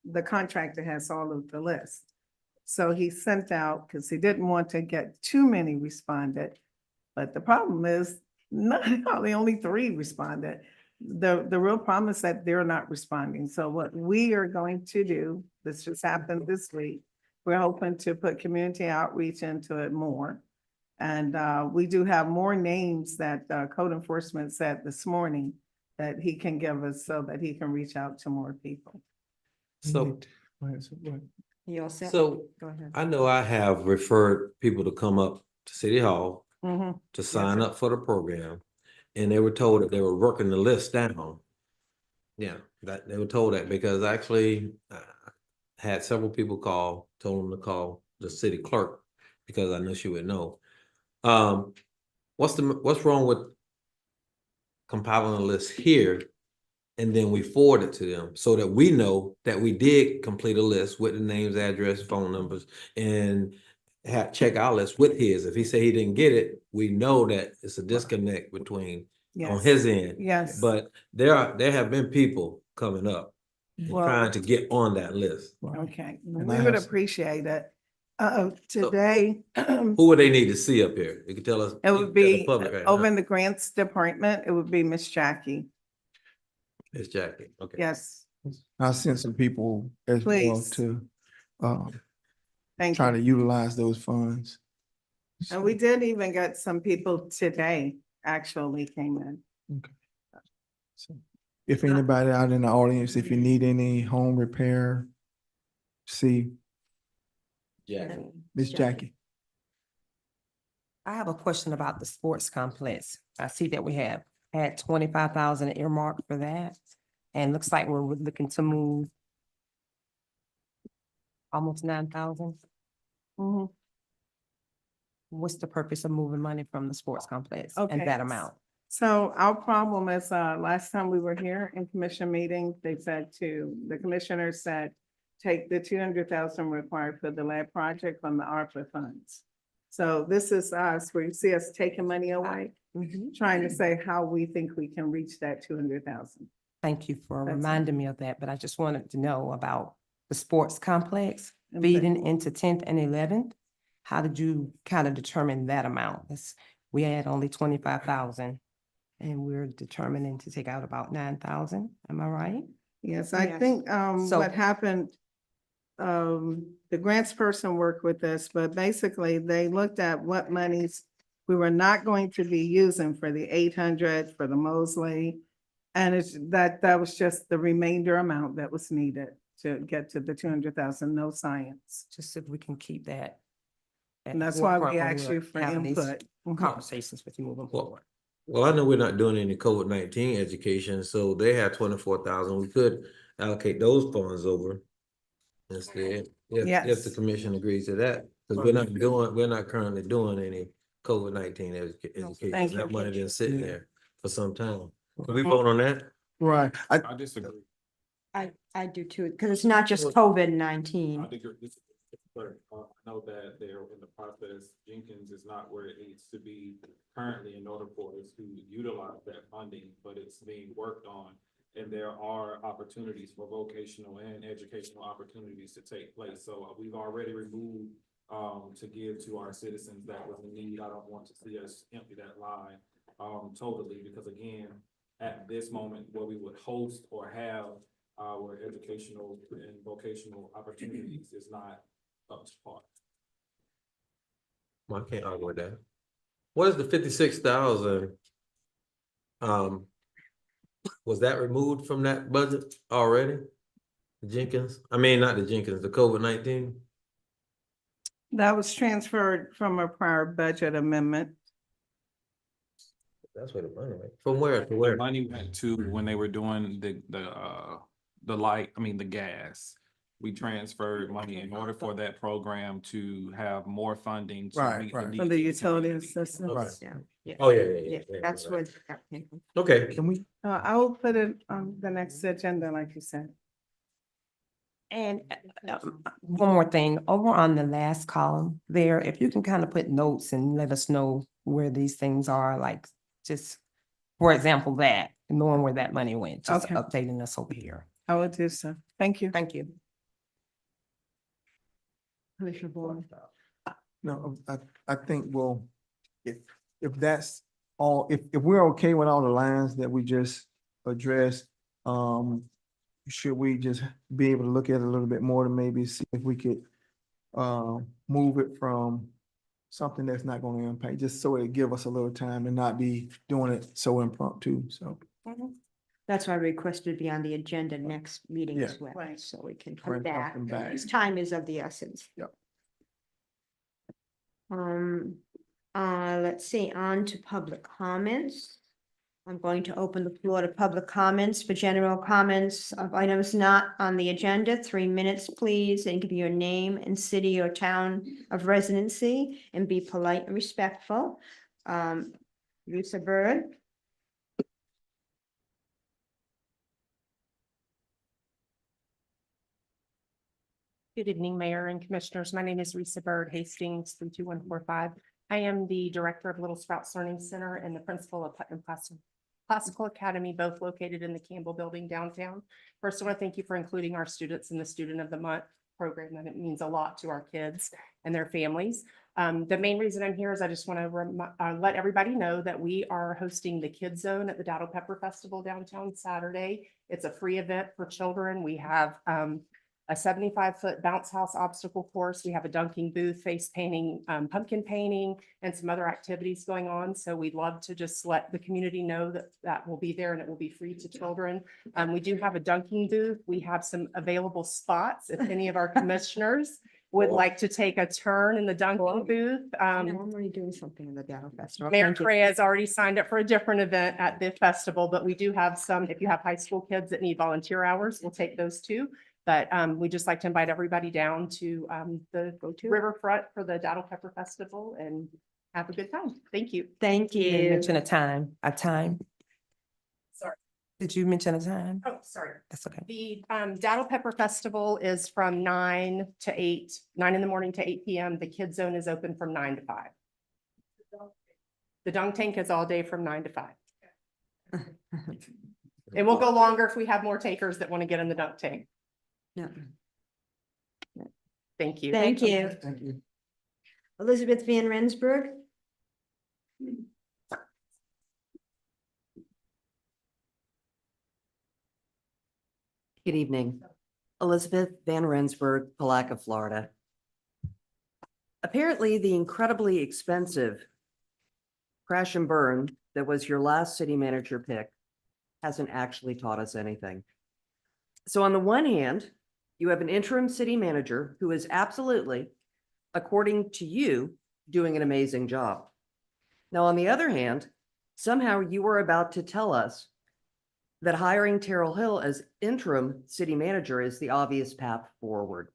The contractor has all of the lists. So he sent out, because he didn't want to get too many responded. But the problem is, only 3 responded. The real problem is that they're not responding. So what we are going to do, this just happened this week, we're hoping to put community outreach into it more. And we do have more names that code enforcement said this morning that he can give us so that he can reach out to more people. So, You all set? so Go ahead. I know I have referred people to come up to City Hall Mhm. to sign up for the program. And they were told that they were working the list down. Yeah, that they were told that because actually had several people call, told them to call the city clerk because I knew she would know. What's wrong with compiling a list here and then we forward it to them so that we know that we did complete a list with the names, address, phone numbers, and check our list with his. If he said he didn't get it, we know that it's a disconnect between on Yes. his end. Yes. But there have been people coming up and Well- trying to get on that list. Okay, And we I would have- appreciate it. Today, Who would they need to see up here? You can tell us. it would tell the be public right over now. in the grants department, it would be Miss Jackie. Miss Jackie. Okay. Yes, I sent some people as well Please. to thank try you. to utilize those funds. And we did even get some people today actually came in. So if anybody out in the audience, if you need any home repair, see Jackie. Miss Jackie. I have a question about the sports complex. I see that we have had 25,000 earmarked for that. And looks like we're looking to move almost 9,000. Mhm. What's the purpose of moving money from the sports complex Okay. and that amount? So our problem is, last time we were here in commission meeting, they said the commissioners said, take the 200,000 required for the lab project from the ARPA funds. So this is us, where you see us taking money away, trying to say how we think we can reach that 200,000. Thank you for That's it. reminding me of that, but I just wanted to know about the sports complex Okay. feeding into 10th and 11th. How did you kind of determine that amount? We had only 25,000 and we're determining to take out about 9,000. Am I right? Yes, I Yes. think, So- what happened, the grants person worked with us, but basically they looked at what monies we were not going to be using for the 800, for the Mosley. And that was just the remainder amount that was needed to get to the 200,000, no science. Just if we can keep that. at And the that's why we forefront when asked we're you for having these input. Mhm. Conversations with you moving forward. Well, I know we're not doing any COVID-19 education, so they have 24,000. We could allocate those funds over instead, if the Yes. commission agrees to that. Because we're not currently doing any COVID-19 education. Thank you. That money been sitting there for some time. Can we Mhm. vote on that? Right. I disagree. I do too, because it's not just COVID-19. I think this is clear. I know that they're in the process. Jenkins is not where it needs to be currently in order for us to utilize that funding, but it's being worked on. And there are opportunities for vocational and educational opportunities to take place. So we've already removed to give to our citizens that was in need. I don't want to see us empty that line totally, because again, at this moment, where we would host or have our educational and vocational opportunities is not up to par. Well, I can't argue with that. What is the 56,000? Was that removed from that budget already? Jenkins, I mean, not the Jenkins, the COVID-19? That was transferred from a prior budget amendment. That's where the money went. From where to The where? money went to when they were doing the light, I mean, the gas. We transferred money in order for that program to have more funding. To Right, meet the right. needs For the of utility community. assistance. Right. Yeah. Oh, yeah. Yeah, that's right. what that came from. Okay. Can we, I will put it on the next agenda, like you said. And one more thing, over on the last column there, if you can kind of put notes and let us know where these things are, like just, for example, that, knowing where that money went, just Okay. updating us over here. I will do so. Thank you. Thank you. Commissioner Boyle. no, I think, well, if that's all, if we're okay with all the lines that we just addressed, should we just be able to look at it a little bit more to maybe see if we could move it from something that's not going to impact, just so it give us a little time and not be doing it so impromptu, so. That's why I requested to be on the agenda next meeting as Yeah. well, Right. so we can Bring come back. something back. Because time is of the essence. Yep. Let's see, on to public comments. I'm going to open the floor to public comments. For general comments of items not on the agenda, 3 minutes, please, and give your name and city or town of residency and be polite and respectful. Lisa Bird. Good evening, Mayor and Commissioners. My name is Risa Bird Hastings, 32145. I am the Director of Little Sprouts Learning Center and the Principal of Putnam Classical Academy, both located in the Campbell Building downtown. First, I want to thank you for including our students in the Student of the Month program, and it means a lot to our kids and their families. The main reason I'm here is I just want to let everybody know that we are hosting the Kids Zone at the Datto Pepper Festival downtown Saturday. It's a free event for children. We have a 75-foot bounce house obstacle course. We have a dunking booth, face painting, pumpkin painting, and some other activities going on. So we'd love to just let the community know that that will be there and it will be free to children. We do have a dunking booth. We have some available spots if any of our commissioners would like to take a turn in the dunking booth. I'm already doing something in the Datto Festival. Mayor Thank you. Correa has already signed up for a different event at the festival, but we do have some, if you have high school kids that need volunteer hours, we'll take those too. But we just like to invite everybody down to the riverfront for the Datto Pepper Festival and have a good time. Thank you. Thank You didn't you. mention a time. Sorry. Did you mention a time? Oh, sorry. That's okay. The Datto Pepper Festival is from 9 in the morning to 8 p.m. The Kids Zone is open from 9 to 5. The dunk tank is all day from 9 to 5. It will go longer if we have more takers that want to get in the dunk tank. Yeah. Thank you. Thank you. Thank you. Elizabeth Van Rensburg. Good evening. Elizabeth Van Rensburg, Palatka, Florida. Apparently, the incredibly expensive crash and burn that was your last city manager pick hasn't actually taught us anything. So on the one hand, you have an interim city manager who is absolutely, according to you, doing an amazing job. Now, on the other hand, somehow you are about to tell us that hiring Terrell Hill as interim city manager is the obvious path forward.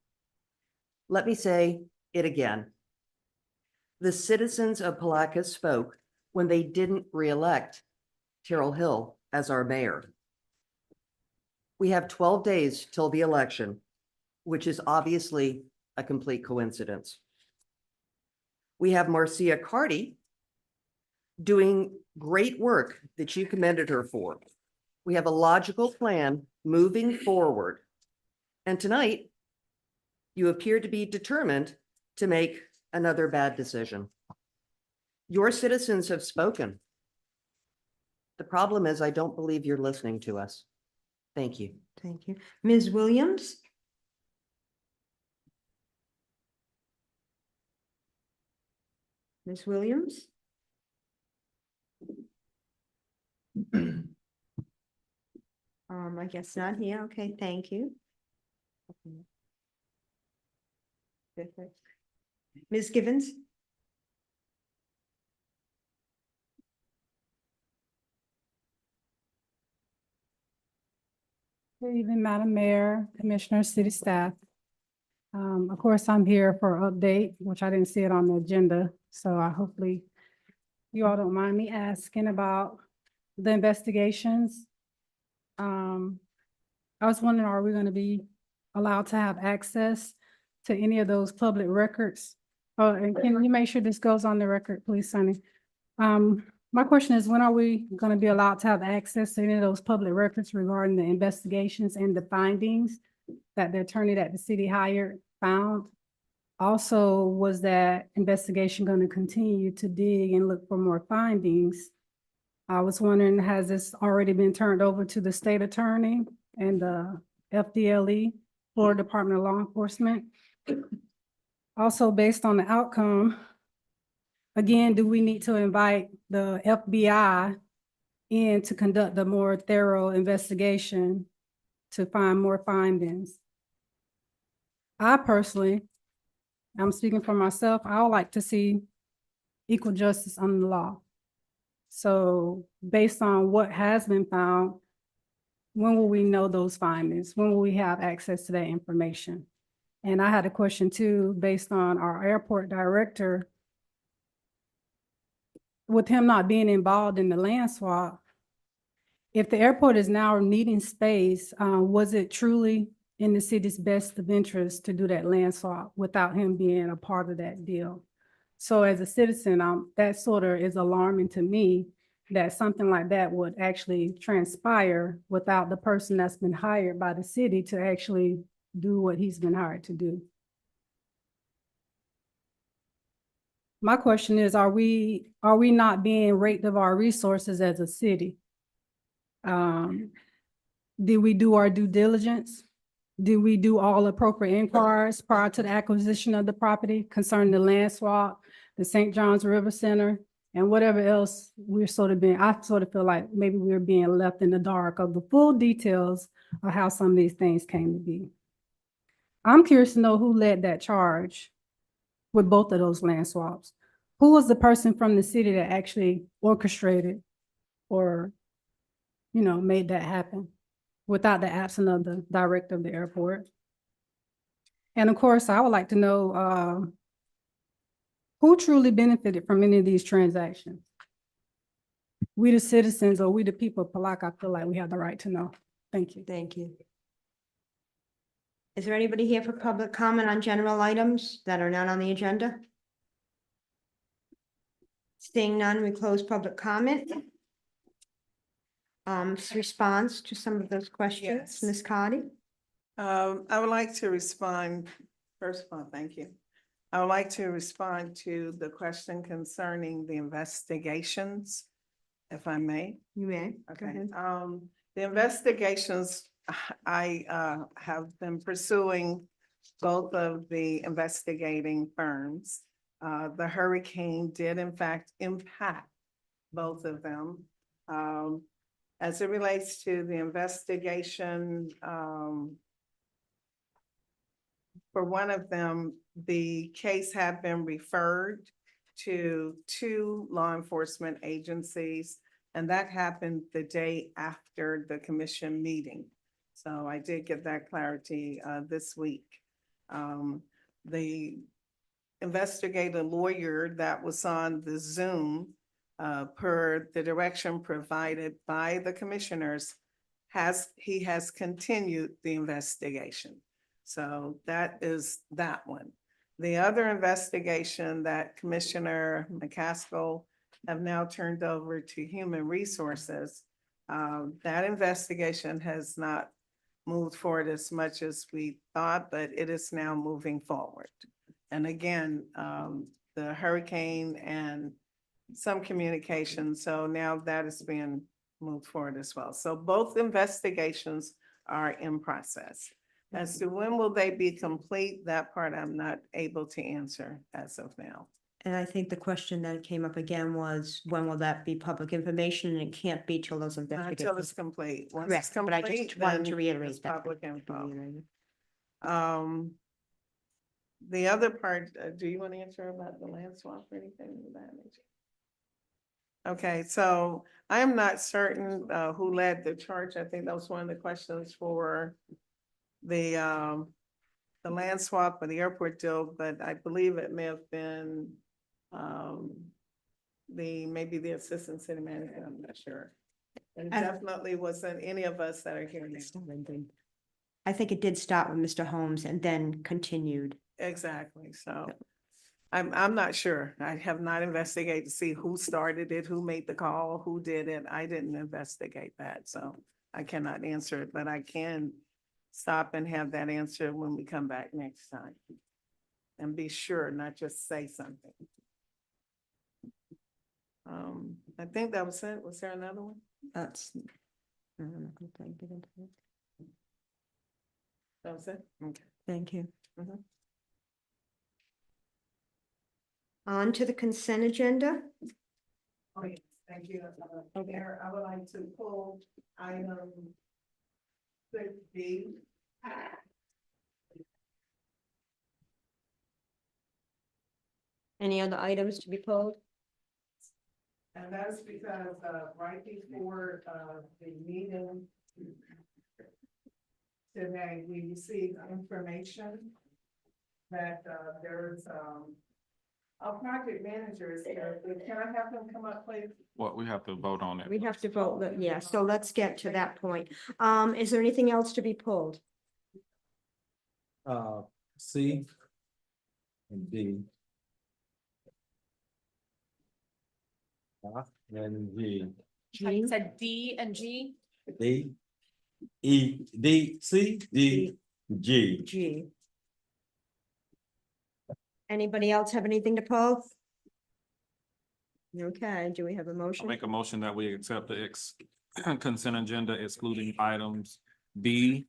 Let me say it again. The citizens of Palatka spoke when they didn't reelect Terrell Hill as our mayor. We have 12 days till the election, which is obviously a complete coincidence. We have Marcia Carty doing great work that you commended her for. We have a logical plan moving forward. And tonight, you appear to be determined to make another bad decision. Your citizens have spoken. The problem is, I don't believe you're listening to us. Thank you. Thank you. Ms. Williams? Ms. Williams? I guess not here. Okay, thank you. Ms. Givens? Good evening, Madam Mayor, Commissioners, City Staff. Of course, I'm here for an update, which I didn't see it on the agenda, so I hopefully you all don't mind me asking about the investigations. I was wondering, are we going to be allowed to have access to any of those public records? Oh, and can you make sure this goes on the record, please, Sonny? My question is, when are we going to be allowed to have access to any of those public records regarding the investigations and the findings that the attorney that the city hired found? Also, was that investigation going to continue to dig and look for more findings? I was wondering, has this already been turned over to the state attorney and the FDLE, Florida Department of Law Enforcement? Also, based on the outcome, again, do we need to invite the FBI in to conduct a more thorough investigation to find more findings. I personally, I'm speaking for myself, I would like to see equal justice under the law. So based on what has been found, when will we know those findings? When will we have access to that information? And I had a question too, based on our airport director. With him not being involved in the land swap, if the airport is now needing space, was it truly in the city's best of interest to do that land swap without him being a part of that deal? So as a citizen, that sort of is alarming to me, that something like that would actually transpire without the person that's been hired by the city to actually do what he's been hired to do. My question is, are we not being raped of our resources as a city? Did we do our due diligence? Did we do all appropriate inquiries prior to the acquisition of the property concerning the land swap, the St. John's River Center, and whatever else I sort of feel like maybe we're being left in the dark of the full details of how some of these things came to be. I'm curious to know who led that charge with both of those land swaps. Who was the person from the city that actually orchestrated or, made that happen without the absence of the director of the airport? And of course, I would like to know who truly benefited from any of these transactions? We the citizens or we the people of Palatka, I feel like we have the right to know. Thank you. Thank you. Is there anybody here for public comment on general items that are not on the agenda? Seeing none, we close public comment. Response to some of those questions, Yes. Ms. Cardy? I would like to respond, first of all, thank you. I would like to respond to the question concerning the investigations, if I may. You may. Go Okay, ahead. the investigations, I have been pursuing both of the investigating firms. The hurricane did in fact impact both of them. As it relates to the investigation, for one of them, the case had been referred to 2 law enforcement agencies, and that happened the day after the commission meeting. So I did get that clarity this week. The investigative lawyer that was on the Zoom, per the direction provided by the commissioners, he has continued the investigation. So that is that one. The other investigation that Commissioner McCaskill have now turned over to Human Resources, that investigation has not moved forward as much as we thought, but it is now moving forward. And again, the hurricane and some communication, so now that is being moved forward as well. So both investigations are in process. As to when will they be complete, that part I'm not able to answer as of now. And I think the question that came up again was, when will that be public information? And it can't be till those Until investigations. it's complete. Once Correct, it's but I complete, just wanted then to reiterate it's that. public info. The other part, do you want to answer about the land swap or anything of that nature? Okay, so I am not certain who led the charge. I think that was one of the questions for the land swap or the airport deal, but I believe it may have been maybe the assistant city manager, I'm not sure. And definitely wasn't any of us that are here now. I think it did start with Mr. Holmes and then continued. Exactly, so I'm not sure. I have not investigated to see who started it, who made the call, who did it. I didn't investigate that, so I cannot answer it, but I can stop and have that answer when we come back next time. And be sure, not just say something. I think that was it. Was there another one? That's. That was it? Okay. Thank you. Mhm. On to the consent agenda. Oh, yes. Thank you. Mayor, I would like to pull item 6B. Any other items to be pulled? And that's because, right before, the meeting today, we received information that, there's, our project managers here. Can I have them come up, please? Well, we have to vote on it. We have to vote, yeah, so let's get to that point. Is there anything else to be pulled? C and D. And G. I said D and G. D, E, D, C, D, G. G. Anybody else have anything to pull? Okay, do we have a I'll motion? make a motion that we accept the consent agenda excluding items B,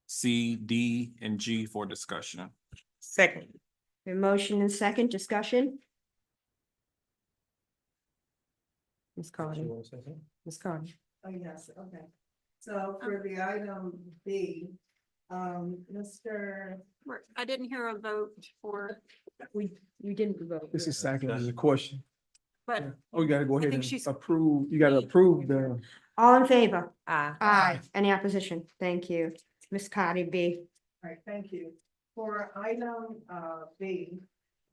C, D, and G for discussion. Second. A motion and second discussion? Ms. Carter. Ms. Carter. Oh, yes, okay. So for the item B, Mr. I didn't hear a vote for, We didn't vote. This is second, this is a question. but Oh, you gotta go I ahead think and she's- approve, you gotta approve the. All in favor? Aye. Aye. Any opposition? Thank you. Ms. Cardi B. All right, thank you. For item B,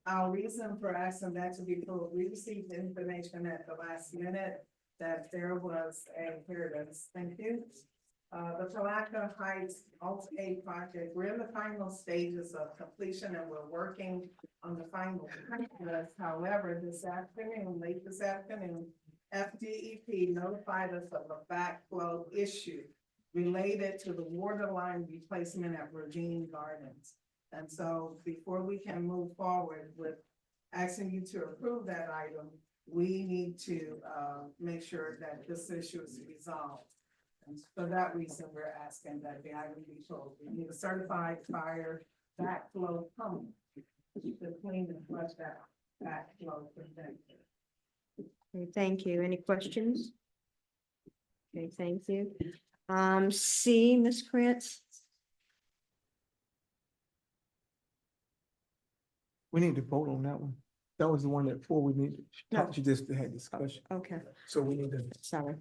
our reason for asking that to be pulled, we received information at the last minute that there was here it is, thank you. The Palatka Heights Alt A project, we're in the final stages of completion and we're working on the final. list. However, late this afternoon, FDEP notified us of a backflow issue related to the water line replacement at Ravine Gardens. And so before we can move forward with asking you to approve that item, we need to make sure that this issue is resolved. And for that reason, we're asking that the item be sold. We need a certified fire backflow pump to clean and flush that backflow protector. Okay, thank you. Any questions? Okay, thank you. C, Ms. Krantz? We need to vote on that one. That was the one that before we needed, No. she just had discussion, Okay, so we need to. sorry.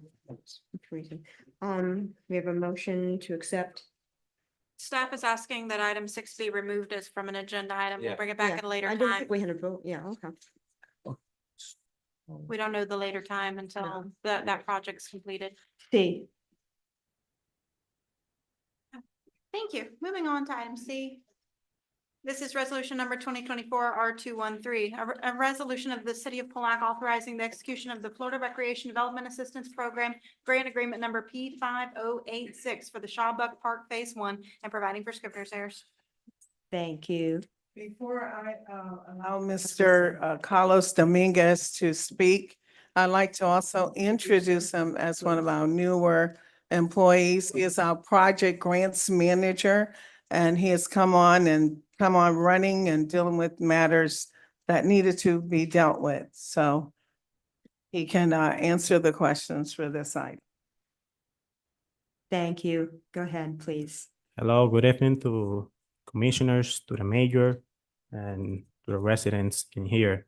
Reason. We have a motion to accept. staff is asking that item 6 be removed as from an agenda item. We'll Yeah. bring it back Yeah, at a later I didn't time. think we had a vote. Yeah, okay. We don't know the later time until that project's completed. C. Thank you. Moving on to item C. This is resolution number 2024 R213, a resolution of the city of Palatka authorizing the execution of the Florida Recreation Development Assistance Program grant agreement number P5086 for the Shawbuck Park Phase 1 and providing for scrivener's errors. Thank you. Before I allow Mr. Carlos Dominguez to speak, I'd like to also introduce him as one of our newer employees. He is our project grants manager, and he has come on running and dealing with matters that needed to be dealt with. So he can answer the questions for this item. Thank you. Go ahead, please. Hello, good evening to commissioners, to the mayor, and to the residents in here.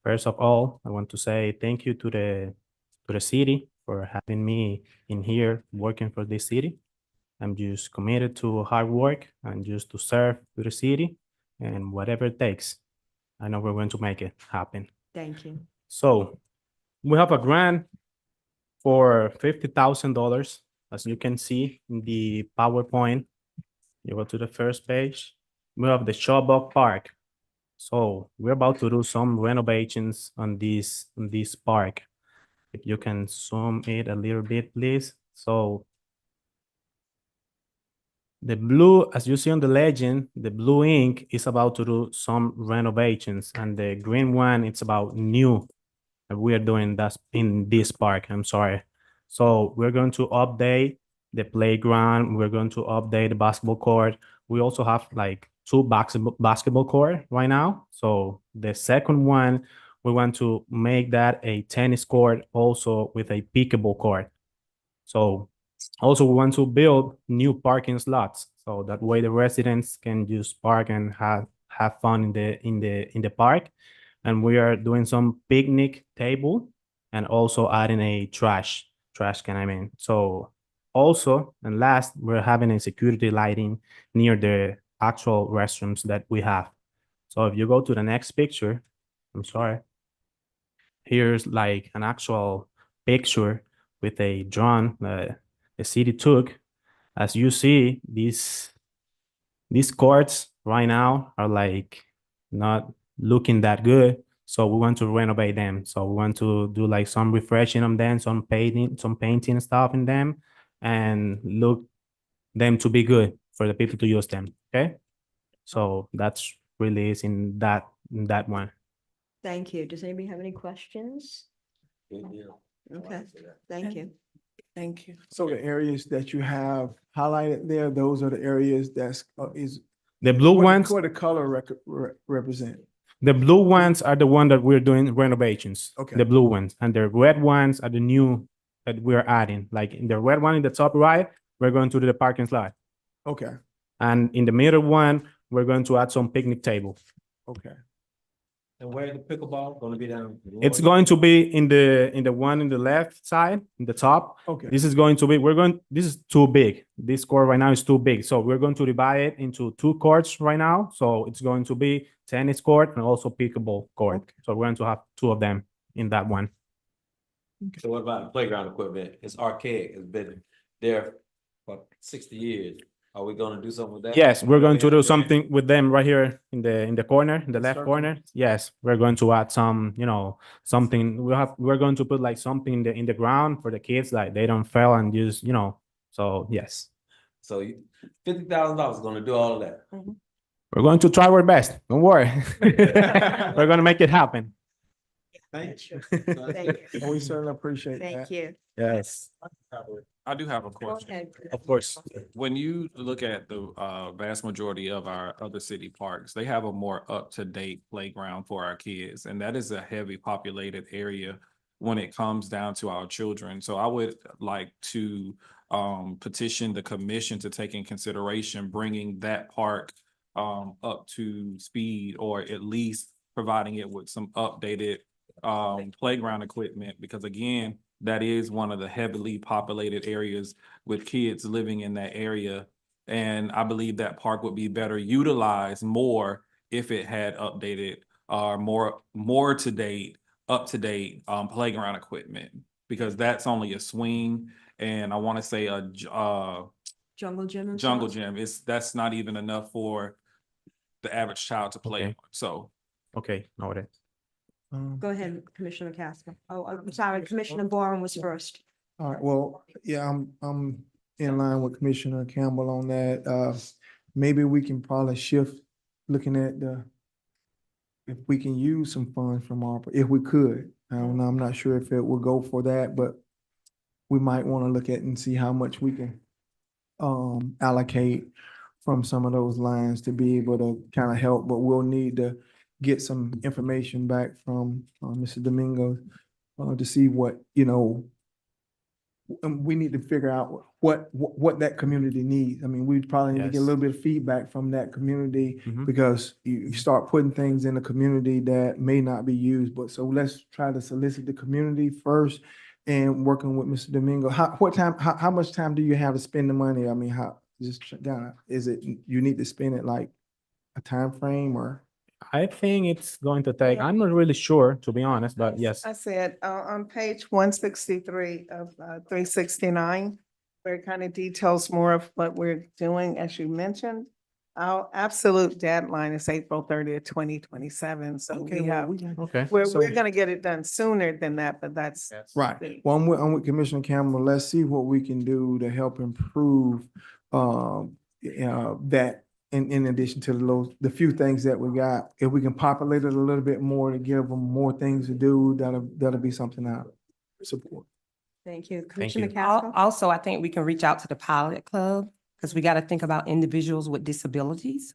First of all, I want to say thank you to the city for having me in here working for this city. I'm just committed to hard work and just to serve to the city and whatever it takes. I know we're going to make it happen. Thank you. So we have a grant for $50,000, as you can see in the PowerPoint. You go to the first page. We have the Shawbuck Park. So we're about to do some renovations on this park. If you can zoom it a little bit, please. So the blue, as you see on the legend, the blue ink is about to do some renovations, and the green one, it's about new. And we are doing that in this park. I'm sorry. So we're going to update the playground. We're going to update the basketball court. We also have like two basketball court right now. So the second one, we want to make that a tennis court also with a pickleball court. So also we want to build new parking slots. So that way the residents can just park and have fun in the park. And we are doing some picnic table and also adding a trash can, I mean. So also, and last, we're having a security lighting near the actual restrooms that we have. So if you go to the next picture, I'm sorry, here's like an actual picture with a drone that the city took. As you see, these courts right now are like not looking that good. So we want to renovate them. So we want to do like some refreshing on them, some painting stuff in them, and look them to be good for the people to use them. Okay. So that's really is in that one. Thank you. Does anybody have any questions? Okay, thank you. Thank you. So the areas that you have highlighted there, those are the areas that's is. The blue what ones, What the color represent? the blue ones are the one that we're doing renovations. Okay. The blue ones, and the red ones are the new that we're adding. Like in the red one in the top right, we're going to do the parking slot, Okay, and in the middle one, we're going to add some picnic table. okay. And where the pickleball gonna be down? It's going to be in the one in the left side, in the top. Okay. This is going to be, this is too big. This court right now is too big. So we're going to divide it into 2 courts right now. So it's going to be tennis court and also pickleball court. Okay. So we're going to have 2 of them in that one. So what about the playground equipment? It's archaic, it's been there for 60 years. Are we gonna do something with that? Yes, we're going to do Yeah. something with them right here in the corner, in the left circle. corner. Yes, we're going to add some, something. We're going to put like something in the ground for the kids, like they don't fall and just, so yes. So $50,000 is gonna do all of that. We're going to try our best. Don't worry. We're going to make it happen. Thank you. Thank you. We certainly appreciate that. Thank you. Yes, I do have a Go question. ahead. of course. When you look at the vast majority of our other city parks, they have a more up-to-date playground for our kids, and that is a heavy populated area when it comes down to our children. So I would like to petition the commission to take in consideration bringing that park up to speed, or at least providing it with some updated playground equipment, because again, that is one of the heavily populated areas with kids living in that area. And I believe that park would be better utilized more if it had updated or more up to date playground equipment, because that's only a swing, and I want to say a Jungle gym and jungle stuff? gym. That's not even enough for the average child to play Okay. on. So Okay, noted. Go ahead, Commissioner Casper. Oh, I'm sorry, Commissioner Boren was first. All right, well, yeah, I'm in line with Commissioner Campbell on that. Maybe we can probably shift, looking at if we can use some funds from ARPA, if we could. I don't know, I'm not sure if it will go for that, but we might want to look at and see how much we can allocate from some of those lines to be able to kind of help, but we'll need to get some information back from Mr. Domingo to see what, we need to figure out what that community needs. I mean, we probably need to get a Yes. little bit of feedback from that community Mhm. because you start putting things in the community that may not be used. But so let's try to solicit the community first and working with Mr. Domingo. How much time do you have to spend the money? I mean, is it, you need to spend it like a time frame or? I think it's going to take, I'm not really sure, to be honest, but yes. I said, on page 163 of 369, where it kind of details more of what we're doing, as you mentioned. Our absolute deadline is April 30th, 2027. So Okay, we well, have, Okay. we're gonna get it done sooner than that, but that's. Right. Well, I'm with Commissioner Campbell. Let's see what we can do to help improve that in addition to the few things that we got. If we can populate it a little bit more to give them more things to do, that'll be something I support. Thank you. Commissioner you. Casper? Also, I think we can reach out to the pilot club, because we got to think about individuals with disabilities.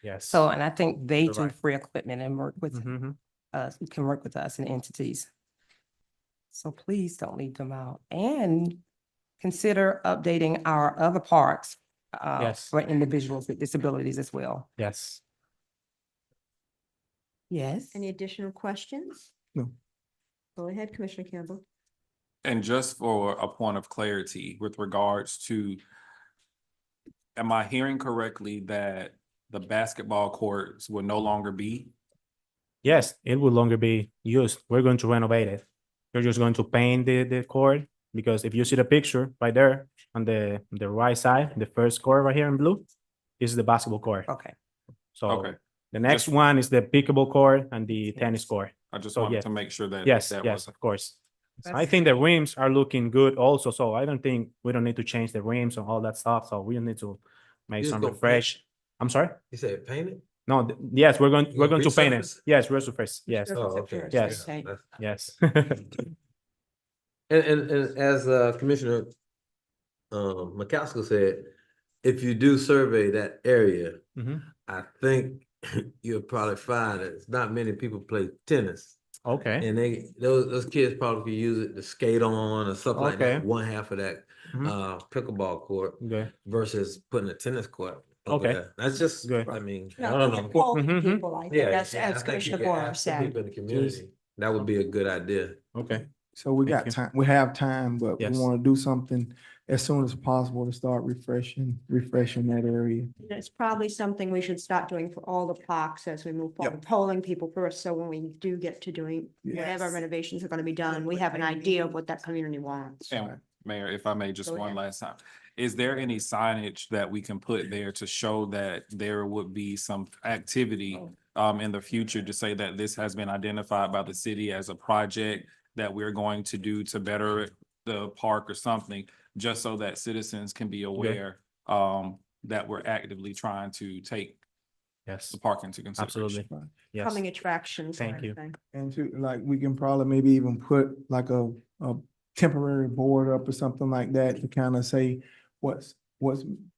Yes. So, and I think they You're do right. free equipment and work with them. Mhm. can work with us and entities. So please don't leave them out and consider updating our other parks Yes. for individuals with disabilities as well. Yes. Yes. Any additional questions? No. Go ahead, Commissioner Campbell. And just for a point of clarity with regards to, am I hearing correctly that the basketball courts will no longer be? Yes, it will longer be used. We're going to renovate it. We're just going to paint the court because if you see the picture right there on the right side, the first court right here in blue, this is the basketball court. Okay. So Okay. the next Just- one is the pickleball court and the tennis court. I just So, wanted yeah. to make sure that. Yes, that yes, was of course. I That's- think the rims are looking good also, so I don't think we don't need to change the rims and all that stuff. So we need to make You just some gonna refresh. I'm sorry? You said paint it? No, yes, we're going to paint it. resurface it? Yes, resurface. Yes, Oh, okay. yes, Okay. yes. And as Commissioner McCaskill said, if you do survey that area, Mhm. I think you'll probably find that it's not many people play tennis. Okay. And those kids probably could use it to skate on or something like that, Okay. one half of that Mhm. pickleball court Okay. versus putting a tennis court over Okay. there. That's just, Good. I mean, I No, don't know. quality Mhm. people, I think, as I think Commissioner you can Boyer ask the said. people in the community. That would be a good idea. Okay. So we Thank got you. time, we have time, but we Yes. want to do something as soon as possible to start refreshing that area. It's probably something we should start doing for all the parks as we move forward, polling people first, so when we do get to doing whatever Yes. renovations are gonna be done, we have an idea of what that community wants. And Mayor, if I may, just Go one ahead. last time. Is there any signage that we can put there to show that there would be some activity in the future to say that this has been identified by the city as a project that we're going to do to better the park or something, just so that citizens can be aware that we're actively trying to take Yes, the park into consideration? absolutely. Yes. Coming attractions. and Thank you. everything. And to, like, we can probably maybe even put like a temporary board up or something like that to kind of say what's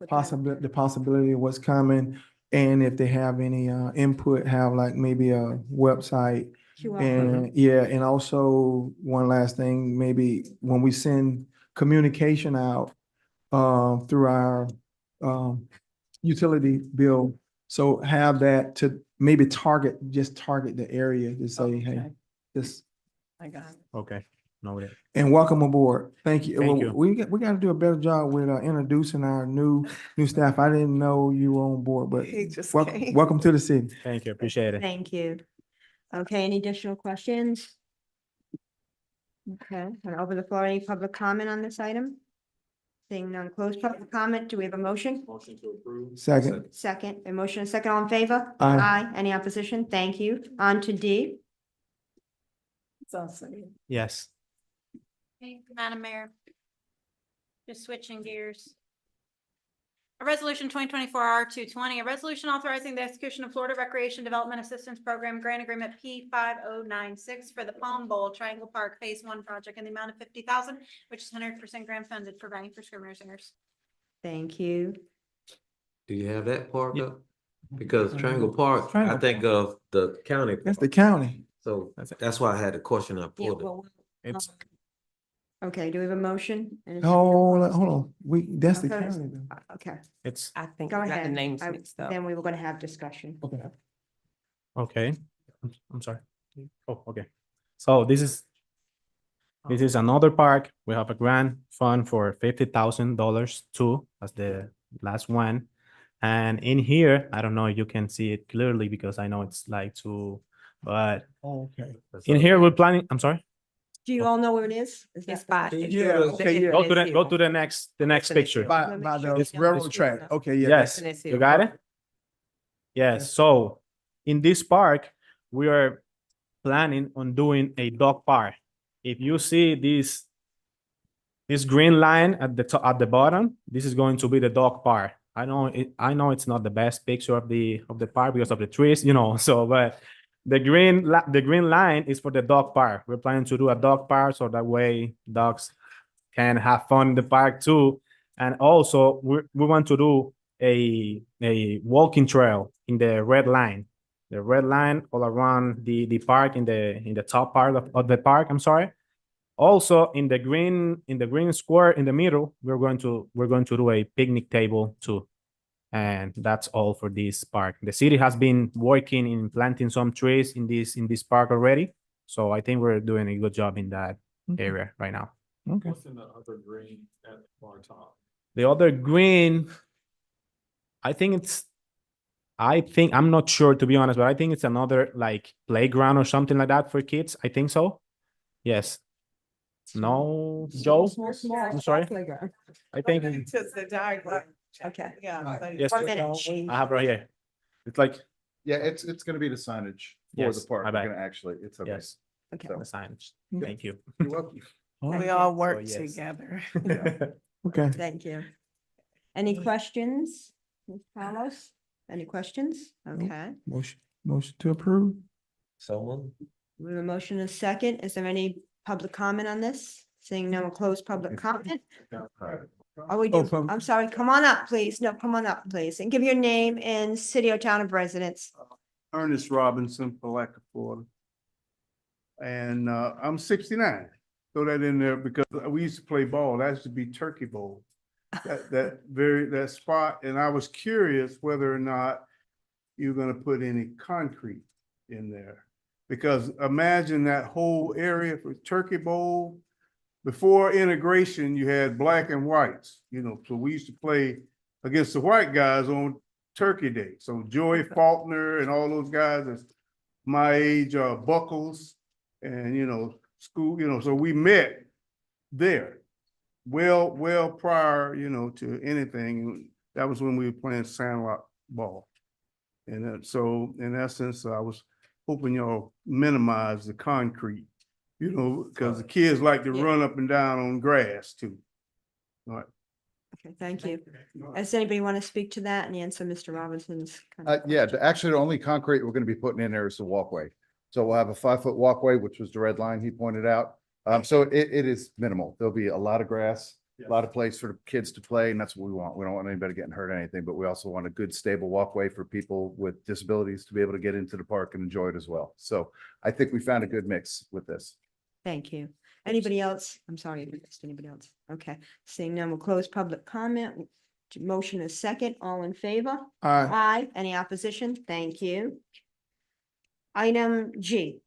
possible, the possibility of what's coming. And if they have any input, have like maybe a website. QR And yeah, and also one last thing, maybe when we send communication out through our utility bill, so have that to maybe target the area to say, hey, Okay. this, I got it. Okay. Noted. and welcome aboard. Thank you. Thank Well, you. we got to do a better job with introducing our new staff. I didn't know you were on board, but He just welcome, came. welcome to the city. Thank you. Appreciate it. Thank you. Okay, any additional questions? Okay, and over the floor, any public comment on this item? Seeing none, close public comment. Do we have a motion? Motion to approve. Second. Second, a motion and second, all in favor? Aye. Any opposition? Thank you. On to D. It's awesome. Yes. Hey, Madam Mayor. Just switching gears. A resolution 2024 R220, a resolution authorizing the execution of Florida Recreation Development Assistance Program Grant Agreement P5096 for the Palm Bowl Triangle Park Phase 1 project in the amount of $50,000, which is 100% grant funded, providing for scrimmers singers. Thank you. Do you have that park up? Because Triangle Park, I think of the county. That's the park. county. So that's why I had a question. I Yeah, pulled it. well, It's okay, do we have a motion? and a second? Hold on. That's the Okay. county though. Okay, it's I think go we got the ahead. names mixed up. Then we were gonna have discussion. Okay. okay. I'm sorry. Oh, okay. So this is another park. We have a grant fund for $50,000 too, as the last one. And in here, I don't know if you can see it clearly because I know it's like too, but Okay. in here we're planning, I'm sorry. Do you all know where it is? Is It's that- by. Yeah, okay, yeah. Go to the next picture. By the railroad track. Okay, yeah. Yes, Definitely. you got it? Yes, so in this park, we are planning on doing a dog park. If you see this green line at the top, at the bottom, this is going to be the dog park. I know it's not the best picture of the park because of the trees, so but the green line is for the dog park. We're planning to do a dog park so that way dogs can have fun in the park too. And also we want to do a walking trail in the red line. the red line all around the park in the top part of the park, I'm sorry. Also in the green square in the middle, we're going to do a picnic table too. And that's all for this park. The city has been working in planting some trees in this park already. So I think we're doing a good job in that area right now. Okay. What's in the other green at the far top? The other green, I'm not sure to be honest, but I think it's another like playground or something like that for kids. I think so. Yes. No, Joe? I'm sorry. I think. Just the diagram. Okay. Yeah. so- Yes, I have right here. It's like, Yeah, it's gonna be the signage for Yes, the park. my We're bad. gonna actually, it's okay. yes, Okay. the signage. Okay. Thank you. You're welcome. We all work yes. together. Okay. Thank you. Any questions? Ms. Carlos? Any questions? Okay. Motion to approve? Someone? We have a motion and a second. Is there any public comment on this? Seeing no one close public comment? Oh, we do. I'm sorry. Come on up, please. No, come on up, please. And give your name and city or town of residence. Ernest Robinson, Palatka, Florida. And I'm 69. Throw that in there because we used to play ball. That used to be Turkey Bowl. That spot. And I was curious whether or not you're gonna put any concrete in there. Because imagine that whole area for Turkey Bowl. Before integration, you had black and whites, so we used to play against the white guys on Turkey Day. So Joey Faulkner and all those guys that's my age, Buckles and, school, so we met there. Well prior, to anything. That was when we were playing sandlot ball. And so in essence, I was hoping y'all minimize the concrete. Because the kids like to run up and down on grass too. All right. Okay, thank you. Does anybody want to speak to that and answer Mr. Robinson's? Yeah, actually, the only concrete we're gonna be putting in there is the walkway. So we'll have a 5-foot walkway, which was the red line he pointed out. So it is minimal. There'll be a lot of grass, a lot of place for the kids to play, and that's what we want. We don't want anybody getting hurt or anything, but we also want a good, stable walkway for people with disabilities to be able to get into the park and enjoy it as well. So I think we found a good mix with this. Thank you. Anybody else? I'm sorry, if I missed anybody else. Okay, seeing none, we'll close public comment. Motion is second. All in favor? Aye. Aye. Any opposition? Thank you. Item G.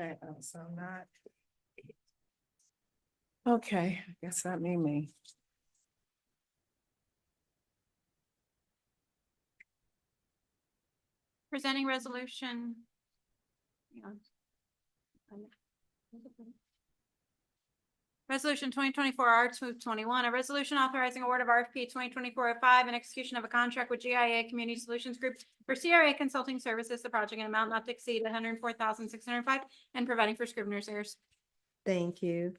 Okay, so not. Okay, I guess that made me. Presenting resolution. hang on. Resolution 2024-R21, a resolution authorizing award of RFP 2024-05 and execution of a contract with GIA Community Solutions Group for CRA consulting services, the project in amount not to exceed 104,605 and providing for scrivener's errors. Thank you.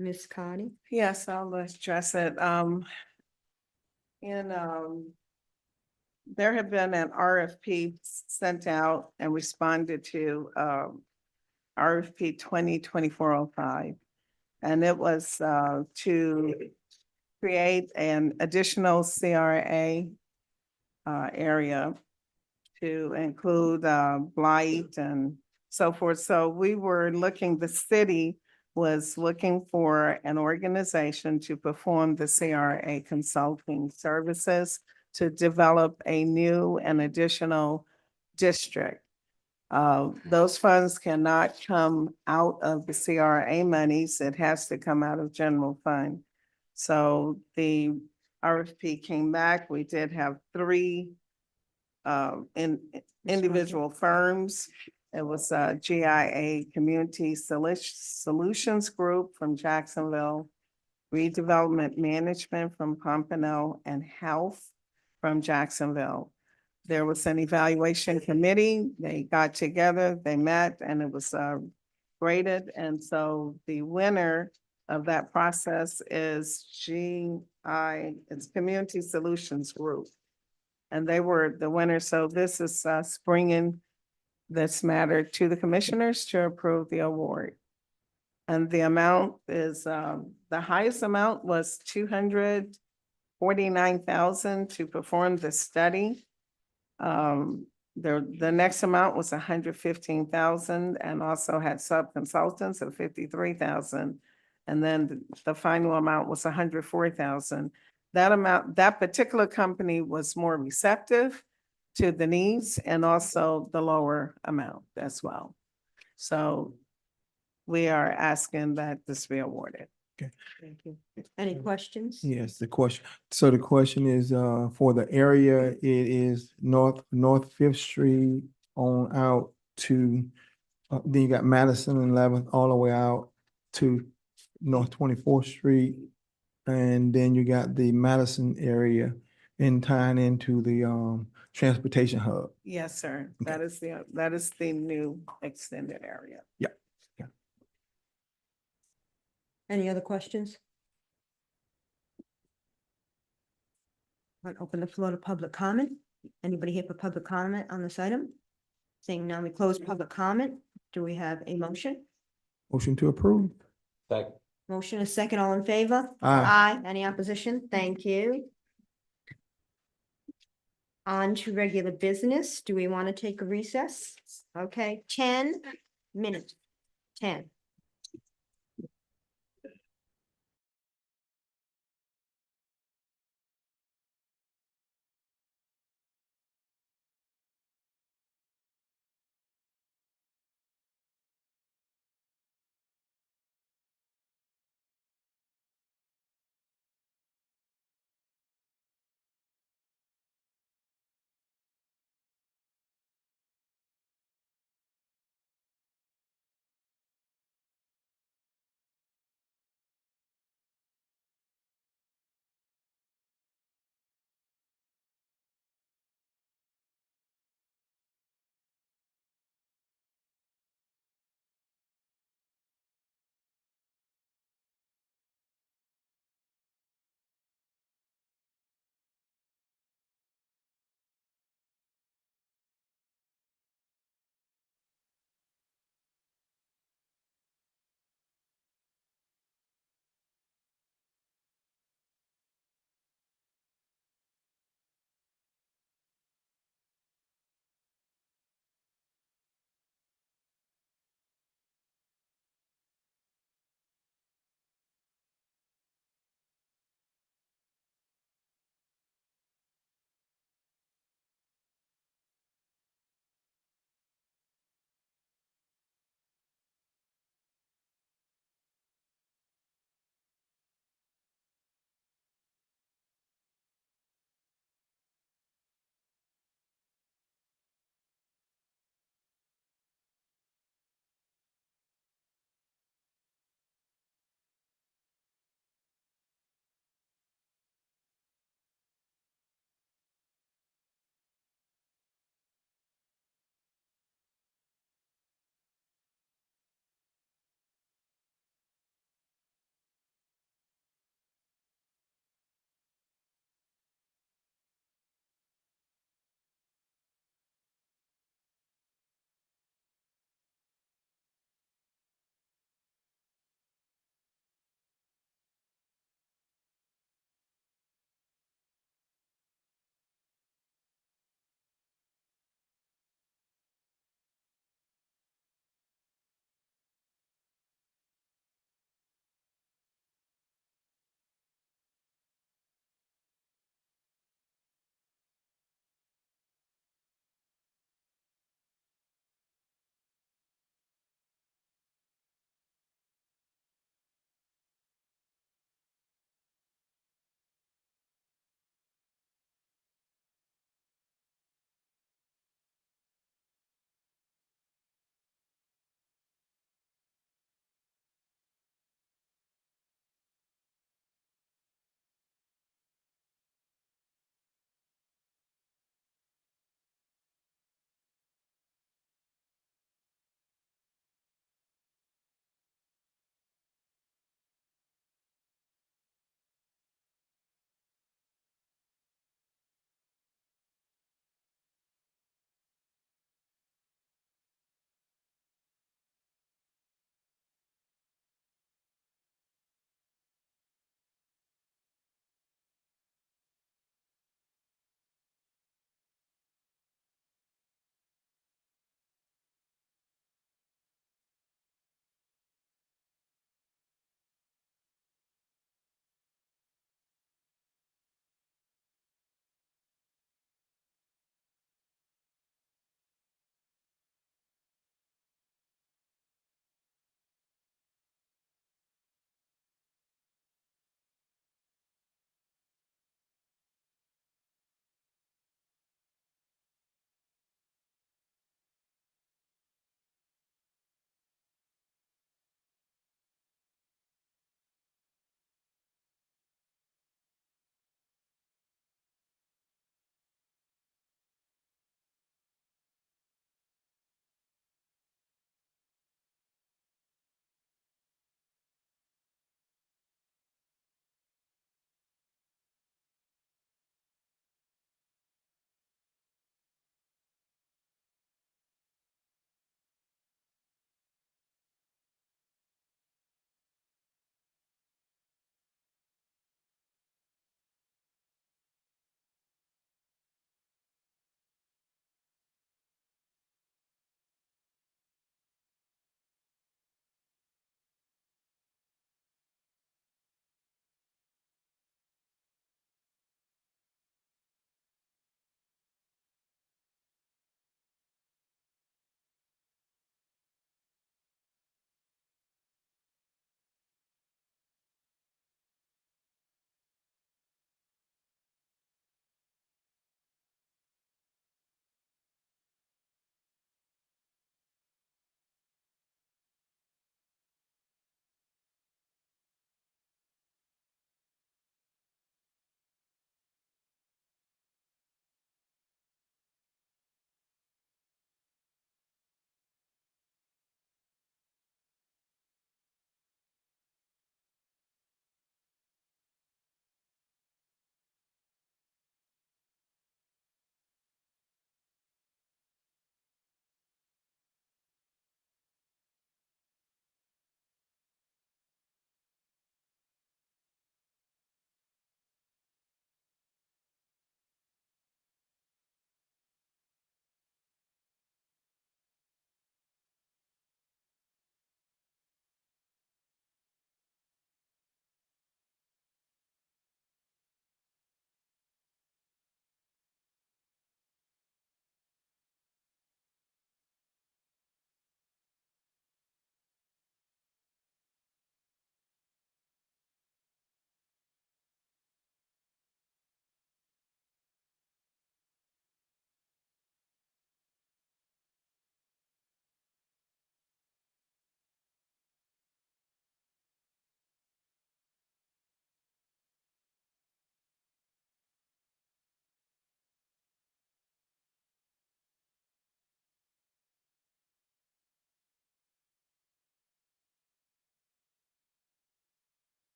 Ms. Carney? Yes, I'll address it. There have been an RFP sent out and responded to, RFP 2024-05. And it was, to create an additional CRA, area to include, blight and so forth. So we were looking, the city was looking for an organization to perform the CRA consulting services to develop a new and additional district. Those funds cannot come out of the CRA monies. It has to come out of general fund. So the RFP came back. We did have 3 individual firms. It was GIA Community Solutions Group from Jacksonville, Redevelopment Management from Pompano, and Health from Jacksonville. There was an evaluation committee. They got together, they met, and it was graded. And so the winner of that process is it's Community Solutions Group. And they were the winner. So this is bringing this matter to the commissioners to approve the award. And the amount is, the highest amount was $49,000 to perform the study. The next amount was $115,000 and also had sub-consultants of $53,000. And then the final amount was $104,000. That amount, that particular company was more receptive to the needs and also the lower amount as well. So we are asking that this be awarded. Thank you. Any questions? Yes, the question, so the question is, for the area, it is North Fifth Street on out to, then you got Madison and 11th all the way out to North 24th Street. And then you got the Madison area and tying into the, transportation hub. Yes, sir. That is the new extended area. Yeah. Any other questions? I'll open the floor to public comment. Anybody here for public comment on this item? Seeing none, we close public comment. Do we have a motion? Motion to approve. Second. Motion is second, all in favor? Aye. Any opposition? Thank you. On to regular business. Do we want to take a recess? Okay, 10 minutes. 10.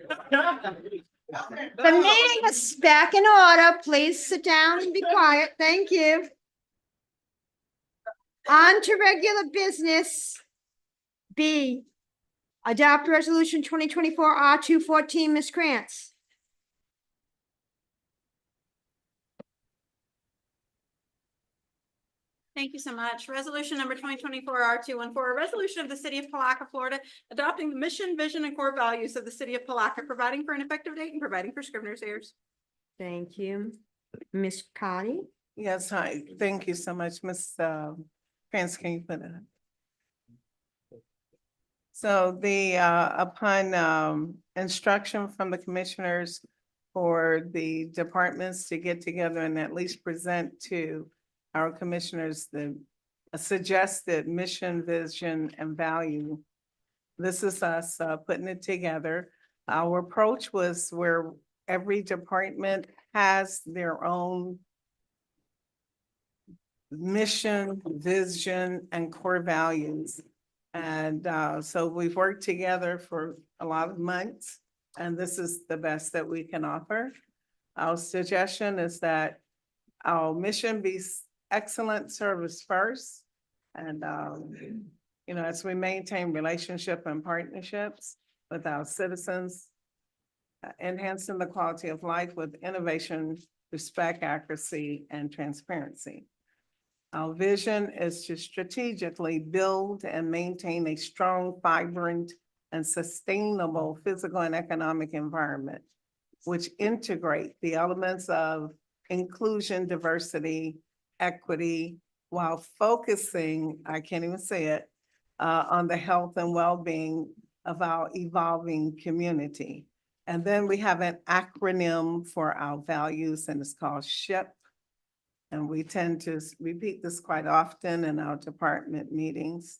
The meeting is back in order. Please sit down and be quiet. Thank you. On to regular business. B, adopt resolution 2024 R214, Ms. Krantz. Thank you so much. Resolution number 2024 R214, a resolution of the city of Palatka, Florida, adopting the mission, vision, and core values of the city of Palatka, providing for an effective date and providing for scrivener's errors. Thank you. Ms. Connie? Yes, hi. Thank you so much, Ms. Krantz, can you put it up? So the, upon instruction from the commissioners for the departments to get together and at least present to our commissioners the suggested mission, vision, and value. This is us putting it together. Our approach was where every department has their own mission, vision, and core values. And so we've worked together for a lot of months, and this is the best that we can offer. Our suggestion is that our mission be excellent service first. And, you know, as we maintain relationship and partnerships with our citizens, enhancing the quality of life with innovation, respect, accuracy, and transparency. Our vision is to strategically build and maintain a strong, vibrant, and sustainable physical and economic environment, which integrate the elements of inclusion, diversity, equity, while focusing, I can't even say it, on the health and well-being of our evolving community. And then we have an acronym for our values, and it's called SHIP. And we tend to repeat this quite often in our department meetings.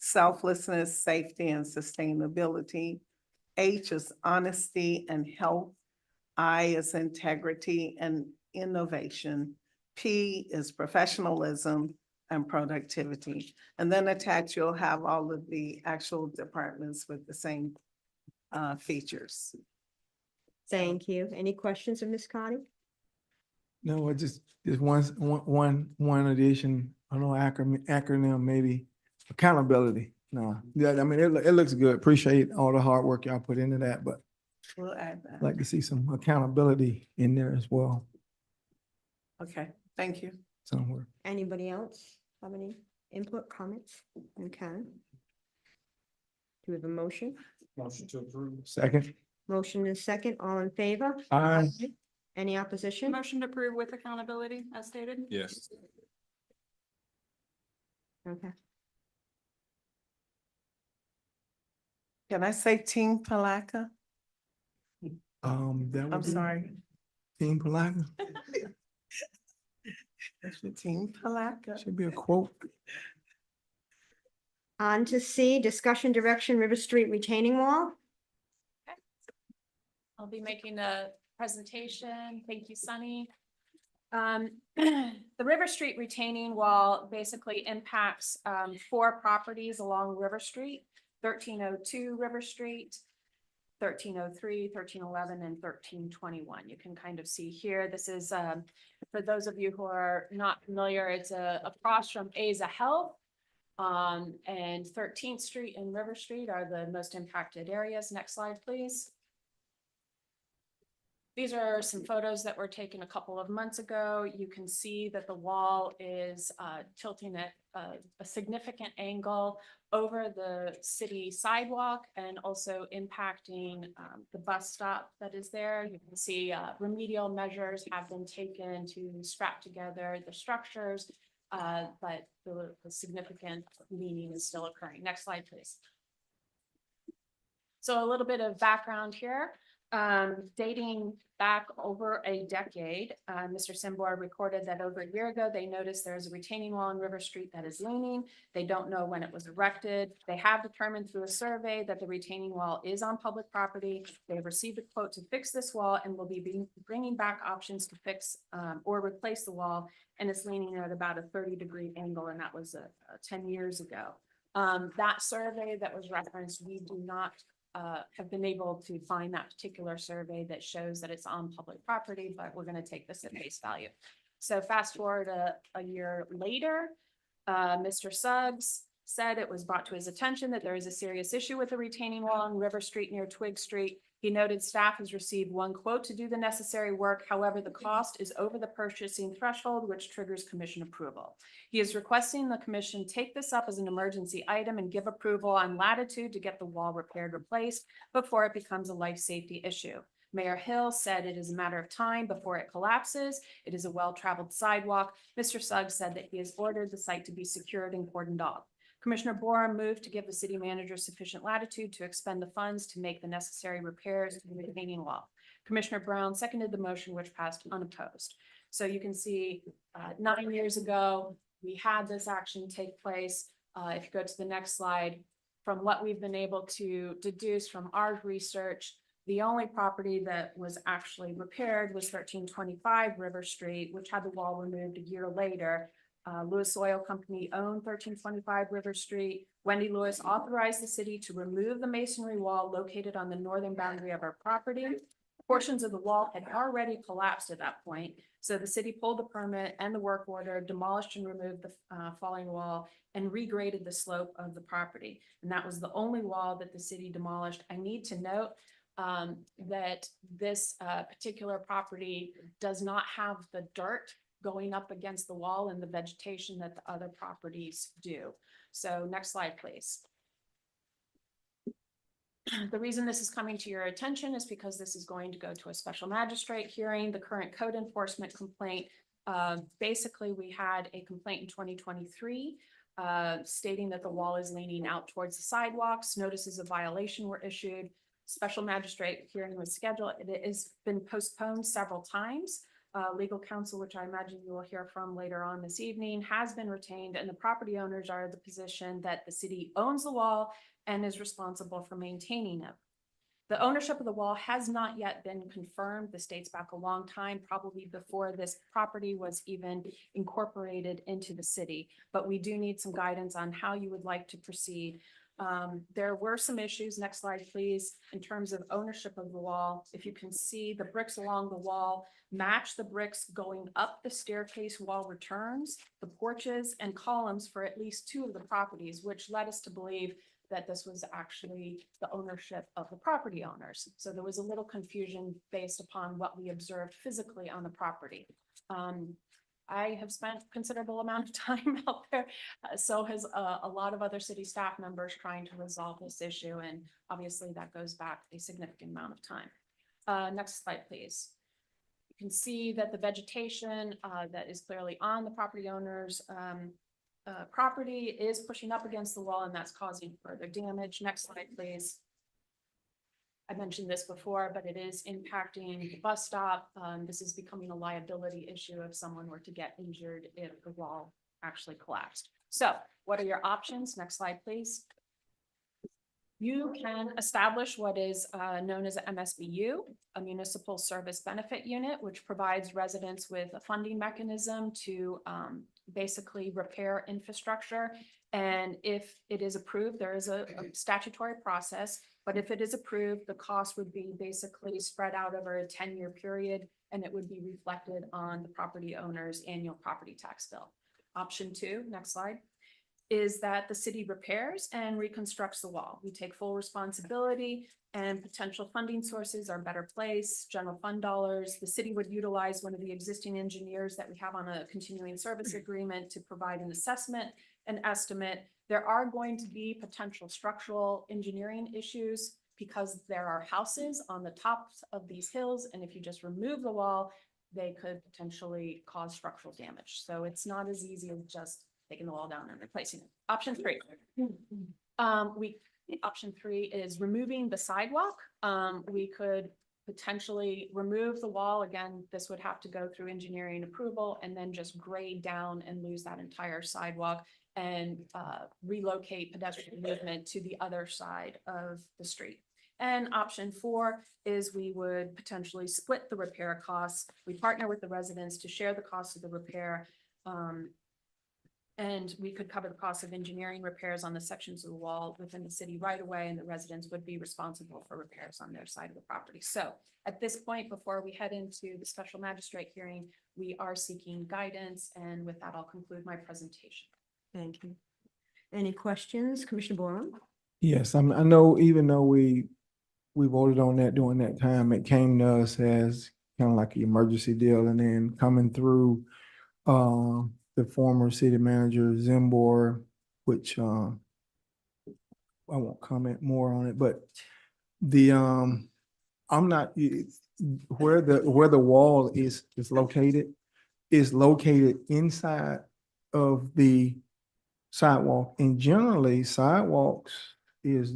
Selflessness, safety, and sustainability. H is honesty and health. I is integrity and innovation. P is professionalism and productivity. And then attached, you'll have all of the actual departments with the same features. Thank you. Any questions of Ms. Connie? No, I just one addition, I don't know, acronym maybe, accountability. No, yeah, I mean, it looks good. Appreciate all the hard work y'all put into that, but We'll add that. I'd like to see some accountability in there as well Okay, thank you. somewhere. Anybody else have any input, comments? Okay. Do we have a motion? Motion to approve. Second. Motion is second. All in favor? Aye. Any opposition? Motion to approve with accountability as stated? Yes. Okay. Can I say Team Palatka? That would I'm be sorry. Team Palatka. Team Palatka. Should be a quote. On to C, discussion direction, River Street retaining wall. I'll be making a presentation. Thank you, Sunny. The River Street retaining wall basically impacts 4 properties along River Street: 1302 River Street, 1303, 1311, and 1321. You can kind of see here. This is, for those of you who are not familiar, it's across from Aza Health. And 13th Street and River Street are the most impacted areas. Next slide, please. These are some photos that were taken a couple of months ago. You can see that the wall is tilting at a significant angle over the city sidewalk and also impacting the bus stop that is there. You can see remedial measures have been taken to strap together the structures, but the significant leaning is still occurring. Next slide, please. So a little bit of background here. Dating back over a decade, Mr. Simbor recorded that over a year ago, they noticed there's a retaining wall on River Street that is leaning. They don't know when it was erected. They have determined through a survey that the retaining wall is on public property. They have received a quote to fix this wall and will be bringing back options to fix or replace the wall. And it's leaning at about a 30-degree angle, and that was 10 years ago. That survey that was referenced, we do not have been able to find that particular survey that shows that it's on public property, but we're gonna take this at face value. So fast forward a year later, Mr. Suggs said it was brought to his attention that there is a serious issue with the retaining wall on River Street near Twig Street. He noted staff has received one quote to do the necessary work. However, the cost is over the purchasing threshold, which triggers commission approval. He is requesting the commission take this up as an emergency item and give approval on latitude to get the wall repaired, replaced before it becomes a life safety issue. Mayor Hill said it is a matter of time before it collapses. It is a well-traveled sidewalk. Mr. Suggs said that he has ordered the site to be secured and cordoned off. Commissioner Borum moved to give the city manager sufficient latitude to expend the funds to make the necessary repairs to the retaining wall. Commissioner Brown seconded the motion, which passed unopposed. So you can see 9 years ago, we had this action take place. If you go to the next slide, from what we've been able to deduce from our research, the only property that was actually repaired was 1325 River Street, which had the wall removed a year later. Lewis Oil Company owned 1325 River Street. Wendy Lewis authorized the city to remove the masonry wall located on the northern boundary of our property. Portions of the wall had already collapsed at that point. So the city pulled the permit and the work order, demolished and removed the falling wall, and regraded the slope of the property. And that was the only wall that the city demolished. I need to note that this particular property does not have the dirt going up against the wall and the vegetation that the other properties do. So next slide, please. The reason this is coming to your attention is because this is going to go to a special magistrate hearing. The current code enforcement complaint, basically we had a complaint in 2023 stating that the wall is leaning out towards the sidewalks. Notices of violation were issued. Special magistrate hearing was scheduled. It has been postponed several times. Legal counsel, which I imagine you will hear from later on this evening, has been retained, and the property owners are in the position that the city owns the wall and is responsible for maintaining it. The ownership of the wall has not yet been confirmed. This dates back a long time, probably before this property was even incorporated into the city, but we do need some guidance on how you would like to proceed. There were some issues, next slide please, in terms of ownership of the wall. If you can see, the bricks along the wall match the bricks going up the staircase wall returns, the porches and columns for at least 2 of the properties, which led us to believe that this was actually the ownership of the property owners. So there was a little confusion based upon what we observed physically on the property. I have spent considerable amount of time out there. So has a lot of other city staff members trying to resolve this issue. And obviously that goes back a significant amount of time. Next slide, please. You can see that the vegetation that is clearly on the property owners property is pushing up against the wall, and that's causing further damage. Next slide, please. I mentioned this before, but it is impacting the bus stop. This is becoming a liability issue if someone were to get injured if the wall actually collapsed. So what are your options? Next slide, please. You can establish what is known as a MSBU, a municipal service benefit unit, which provides residents with a funding mechanism to basically repair infrastructure. And if it is approved, there is a statutory process, but if it is approved, the cost would be basically spread out over a 10-year period, and it would be reflected on the property owner's annual property tax bill. Option 2, next slide, is that the city repairs and reconstructs the wall. We take full responsibility, and potential funding sources are better placed, general fund dollars. The city would utilize one of the existing engineers that we have on a continuing service agreement to provide an assessment and estimate. There are going to be potential structural engineering issues because there are houses on the tops of these hills, and if you just remove the wall, they could potentially cause structural damage. So it's not as easy as just taking the wall down and replacing it. Option 3. Option 3 is removing the sidewalk. We could potentially remove the wall. Again, this would have to go through engineering approval and then just grade down and lose that entire sidewalk and relocate pedestrian movement to the other side of the street. And option 4 is we would potentially split the repair costs. We partner with the residents to share the cost of the repair. And we could cover the cost of engineering repairs on the sections of the wall within the city right away, and the residents would be responsible for repairs on their side of the property. So at this point, before we head into the special magistrate hearing, we are seeking guidance, and with that, I'll conclude my presentation. Thank you. Any questions, Commissioner Boren? Yes, I know even though we voted on that during that time, it came to us as kind of like an emergency deal, and then coming through the former city manager Zimbor, which I won't comment more on it, but the I'm not where the wall is located inside of the sidewalk, and generally sidewalks is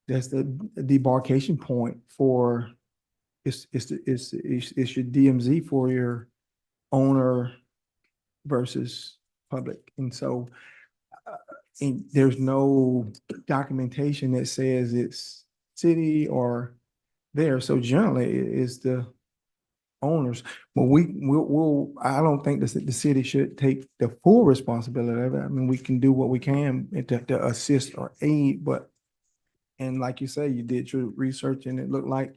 that's the debarkation point for it's your DMZ for your owner versus public. And so and there's no documentation that says it's city or there. So generally it's the owners. But we'll I don't think the city should take the full responsibility of it. I mean, we can do what we can to assist or aid, but and like you say, you did your research and it looked like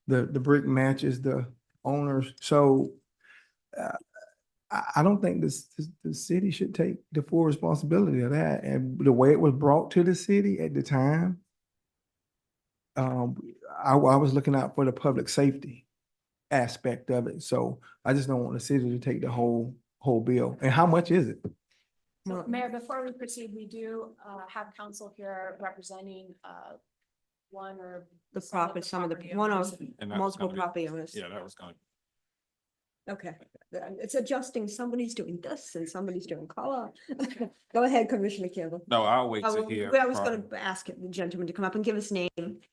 the brick matches the owners. So I don't think the city should take the full responsibility of that. And the way it was brought to the city at the time, I was looking out for the public safety aspect of it. So I just don't want the city to take the whole bill. And how much is it? So Mayor, before we proceed, we do have counsel here representing one or Some of the, one of And that was multiple gonna be- property owners. Yeah, that was going. Okay, it's adjusting, somebody's doing this and somebody's doing color. Go ahead, Commissioner Campbell. No, I'll wait to Oh, hear. I was gonna from- ask the gentleman to come up and give his name,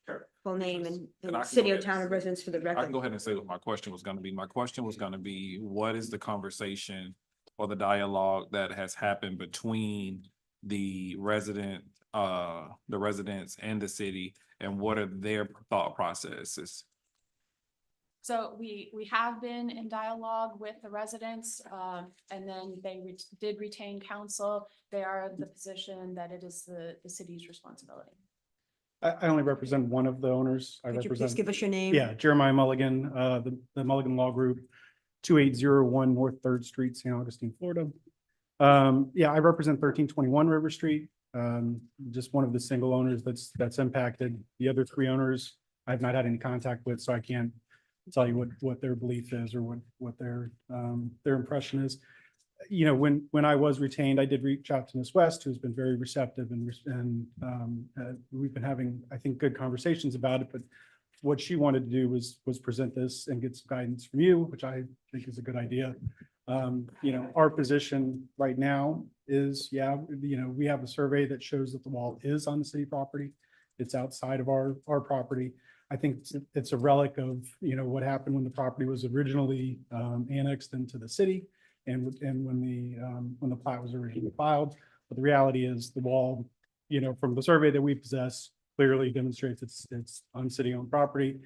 Sure. full name And I and can city go or ahead town and of say- residence for the I can record. go ahead and say what my question was gonna be. My question was gonna be, what is the conversation or the dialogue that has happened between the residents and the city, and what are their thought processes? So we have been in dialogue with the residents, and then they did retain counsel. They are of the position that it is the city's responsibility. I only represent one of the owners. I Could you please represent, give us your name? yeah, Jeremiah Mulligan, the Mulligan Law Group, 2801 North Third Street, St. Augustine, Florida. Yeah, I represent 1321 River Street. Just one of the single owners that's impacted. The other three owners I've not had any contact with, so I can't tell you what their belief is or what their impression is. You know, when I was retained, I did reach out to Ms. West, who's been very receptive and we've been having, I think, good conversations about it. But what she wanted to do was present this and get some guidance from you, which I think is a good idea. You know, our position right now is, yeah, you know, we have a survey that shows that the wall is on the city property. It's outside of our property. I think it's a relic of, you know, what happened when the property was originally annexed into the city and when the plat was originally filed. But the reality is the wall, you know, from the survey that we possess clearly demonstrates it's on city-owned property.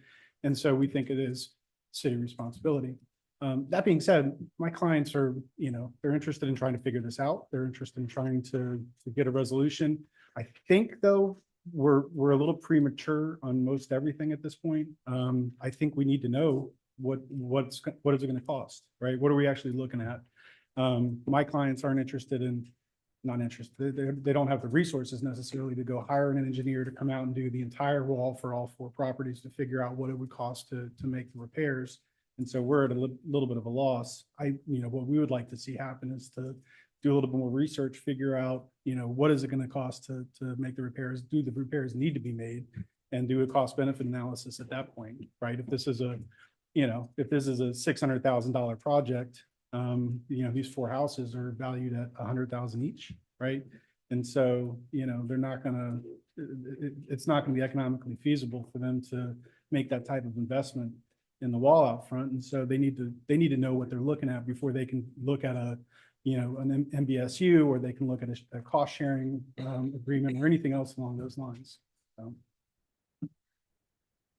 And so we think it is city responsibility. That being said, my clients are, you know, they're interested in trying to figure this out. They're interested in trying to get a resolution. I think, though, we're a little premature on most everything at this point. I think we need to know what is it going to cost, right? What are we actually looking at? My clients aren't interested in, not interested. They don't have the resources necessarily to go hire an engineer to come out and do the entire wall for all four properties to figure out what it would cost to make the repairs. And so we're at a little bit of a loss. You know, what we would like to see happen is to do a little bit more research, figure out, you know, what is it going to cost to make the repairs? Do the repairs need to be made? And do a cost benefit analysis at that point, right? If this is a, you know, if this is a $600,000 project, you know, these four houses are valued at $100,000 each, right? And so, you know, they're not gonna, it's not gonna be economically feasible for them to make that type of investment in the wall out front. And so they need to know what they're looking at before they can look at a, you know, an MBSU, or they can look at a cost sharing agreement or anything else along those lines. So.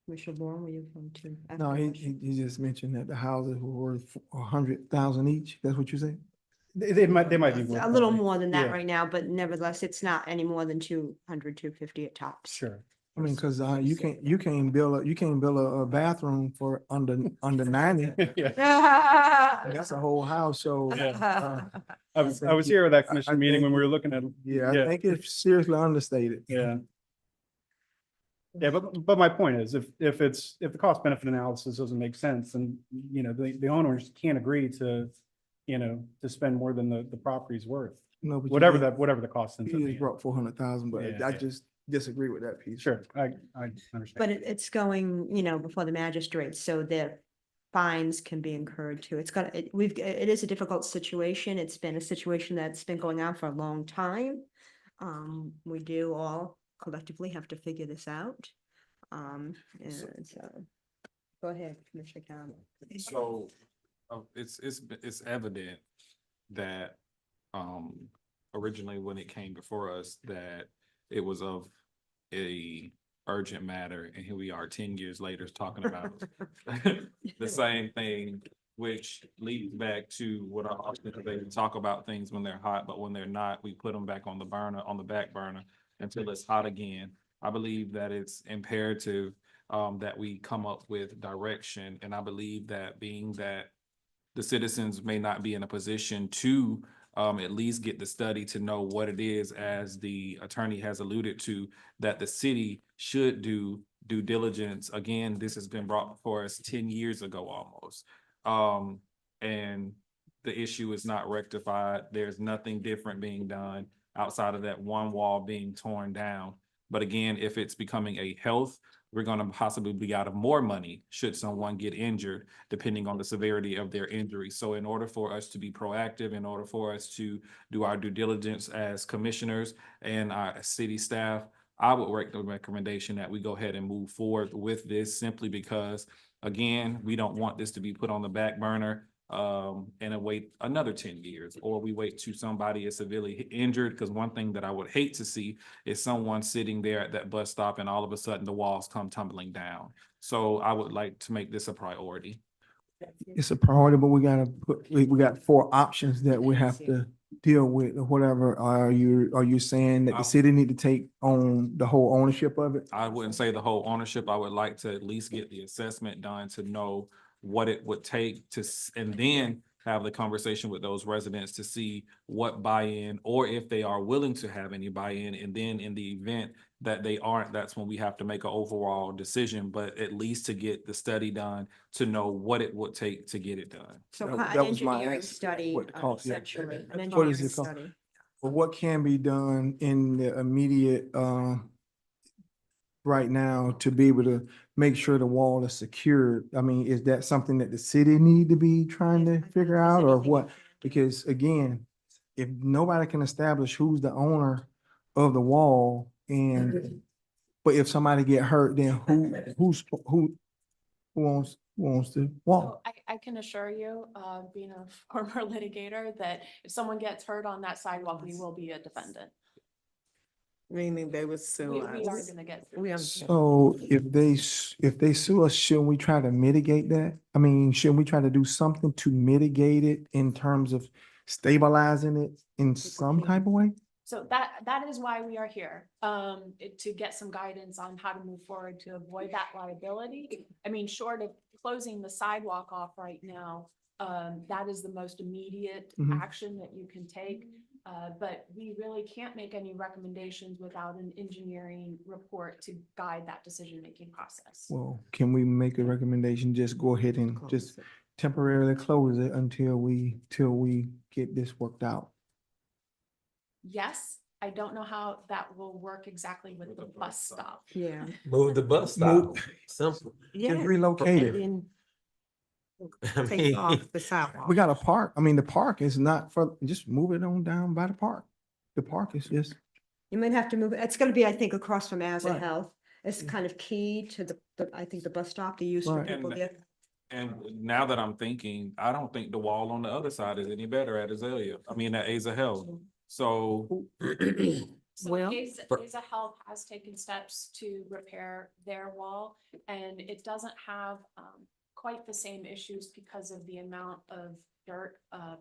Commissioner Bourne, were you going to? ask No, a he question? just mentioned that the houses were worth 100,000 each. That's what you said? They might be. A worth little more. more than that Yeah, right now, but nevertheless, it's not any more than 250 at tops. Sure. I mean, cause you can't build a bathroom for under 90. Yeah. That's a whole house, so. I was here at that commission meeting when we were looking at. Yeah, I think it's seriously understated. Yeah. Yeah, but my point is, if the cost benefit analysis doesn't make sense, and, you know, the owners can't agree to, you know, to spend more than the property's worth. No, but Whatever the cost ends up You being. just brought 400,000, but Yeah, I yeah. just disagree with that piece. Sure, I understand. But it's going, you know, before the magistrate, so that fines can be incurred too. It is a difficult situation. It's been a situation that's been going on for a long time. We do all collectively have to figure this out. And so, go ahead, Commissioner Cowan. So, it's evident that, originally when it came before us, that it was of a urgent matter, and here we are 10 years later talking about the same thing, which leads back to what I often say, we talk about things when they're hot, but when they're not, we put them back on the back burner until it's hot again. I believe that it's imperative that we come up with direction, and I believe that being that the citizens may not be in a position to at least get the study to know what it is, as the attorney has alluded to, that the city should do due diligence. Again, this has been brought before us 10 years ago almost. And the issue is not rectified. There's nothing different being done outside of that one wall being torn down. But again, if it's becoming a health, we're going to possibly be out of more money should someone get injured, depending on the severity of their injury. So in order for us to be proactive, in order for us to do our due diligence as commissioners and our city staff, I would make the recommendation that we go ahead and move forward with this, simply because, again, we don't want this to be put on the back burner and wait another 10 years, or we wait till somebody is severely injured. Because one thing that I would hate to see is someone sitting there at that bus stop and all of a sudden the walls come tumbling down. So I would like to make this a priority. It's a priority, but we got 4 options that we have to deal with or whatever. Are you saying that the city need to take on the whole ownership of it? I wouldn't say the whole ownership. I would like to at least get the assessment done to know what it would take to, and then have the conversation with those residents to see what buy-in, or if they are willing to have any buy-in. And then in the event that they aren't, that's when we have to make an overall decision, but at least to get the study done to know what it would take to get it done. So That an was my engineering ask. study, What the cost, yeah. essentially, an What engineering is it called? study. But what can be done in the immediate, right now to be able to make sure the wall is secured? I mean, is that something that the city need to be trying to figure out, or what? Because again, if nobody can establish who's the owner of the wall, but if somebody get hurt, then who owns the wall? So I can assure you, being a former litigator, that if someone gets hurt on that sidewalk, we will be a defendant. Meaning they would sue We are us. gonna get. So if they sue us, shouldn't we try to mitigate that? I mean, shouldn't we try to do something to mitigate it in terms of stabilizing it in some type of way? So that is why we are here, to get some guidance on how to move forward to avoid that liability. I mean, short of closing the sidewalk off right now, that is the most immediate Mhm. action that you can take. But we really can't make any recommendations without an engineering report to guide that decision-making process. Well, can we make a recommendation, just go ahead and just temporarily close it until we get this worked out? Yes, I don't know how that will work exactly with the bus stop. Yeah. Move the bus stop. Simple. Just relocate it. I Take mean, off the sidewalk. We got a park. I mean, the park is not for, just move it on down by the park. The park is just. You might have to move, it's gonna be, I think, across from Asa Right. Health. It's kind of key to I think the bus stop, the use for Right. people there. And now that I'm thinking, I don't think the wall on the other side is any better at Azalea. I mean, at Asa Health. So So Well- Asa Health has taken steps to repair their wall, and it doesn't have quite the same issues because of the amount of dirt,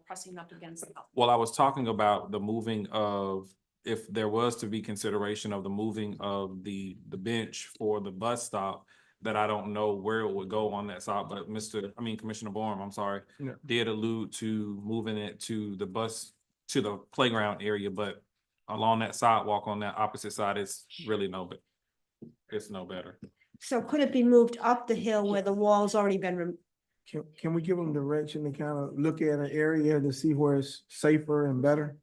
pressing up against the. Well, I was talking about the moving of, if there was to be consideration of the moving of the bench for the bus stop, that I don't know where it would go on that side, but Commissioner Borum, I'm sorry, Yeah. did allude to moving it to the bus, to the playground area, but along that sidewalk on that opposite side, it's really it's no better. So could it be moved up the hill where the wall's already been removed? Can we give them direction to kind of look at an area to see where it's safer and better?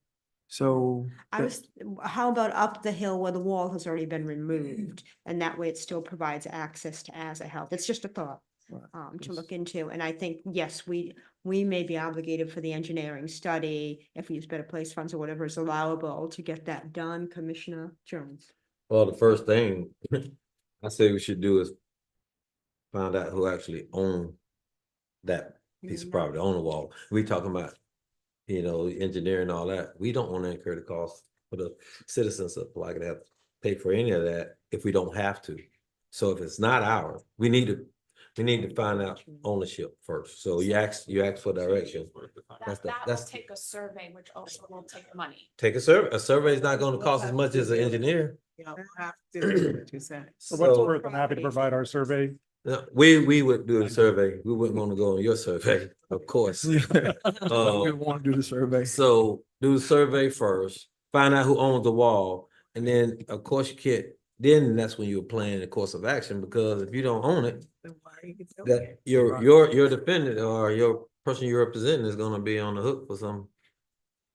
So. How about up the hill where the wall has already been removed? And that way it still provides access to Asa Health. It's just a thought to look into. And I think, yes, we may be obligated for the engineering study, if we use Better Place funds or whatever is allowable to get that done, Commissioner Jones. Well, the first thing I say we should do is find out who actually owned that piece of property on the wall. We talking about, engineering and all that. We don't want to incur the cost for the citizens of Palatka to have to pay for any of that if we don't have to. So if it's not ours, we need to find out ownership first. So you ask for direction. That will take a survey, which also will take money. Take a survey. A survey is not going to cost as much as an engineer. Yeah, what you said. For what it's worth, I'm happy to provide our survey. No, we would do the survey. We wouldn't want to go on your survey, of course. We want to do the survey. So do the survey first, find out who owns the wall, and then, of course, you can't, then that's when you're planning the course of action, because if you don't own it, that your defendant or your person you're representing is gonna be on the hook for some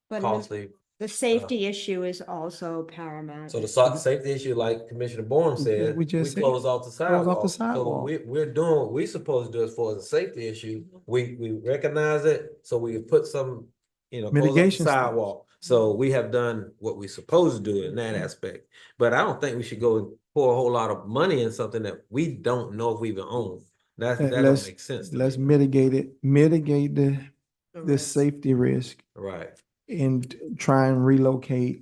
But costly. the safety issue is also paramount. So the safety issue, like Commissioner Bourne said, We we just said, close off the close off the sidewalk. So sidewalk. we're doing what we supposed to do as far as a safety issue. We recognize it, so we put some, close off the Mitigation steps. sidewalk. So we have done what we supposed to do in that aspect. But I don't think we should go and pour a whole lot of money in something that we don't know if we even own. That don't Let's, make sense to let's me. mitigate the safety risk Right. and try and relocate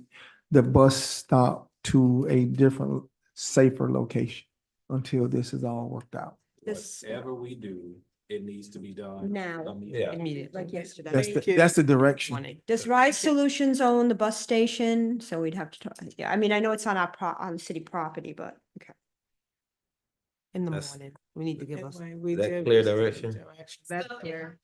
the bus stop to a different, safer location until this is all worked out. Whatever we do, it needs to be done. Now. Yeah. Immediately. Like yesterday. That's the direction. Does Rise Solutions own the bus station? So we'd have to talk, I know it's on on city property, but, okay. In the That's- morning, we need to give us. That clear direction? That's clear.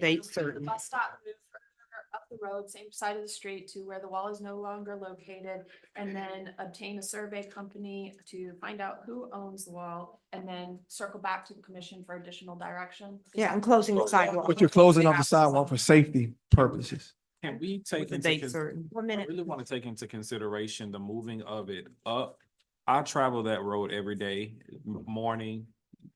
Date certain. Bus stop move further up the road, same side of the street to where the wall is no longer located, and then obtain a survey company to find out who owns the wall, and then circle back to the commission for additional direction. Yeah, I'm closing the sidewalk. But you're closing off the sidewalk for safety purposes. Can we take With a into date certain. 1 I minute. really want to take into consideration the moving of it up. I travel that road every day, morning,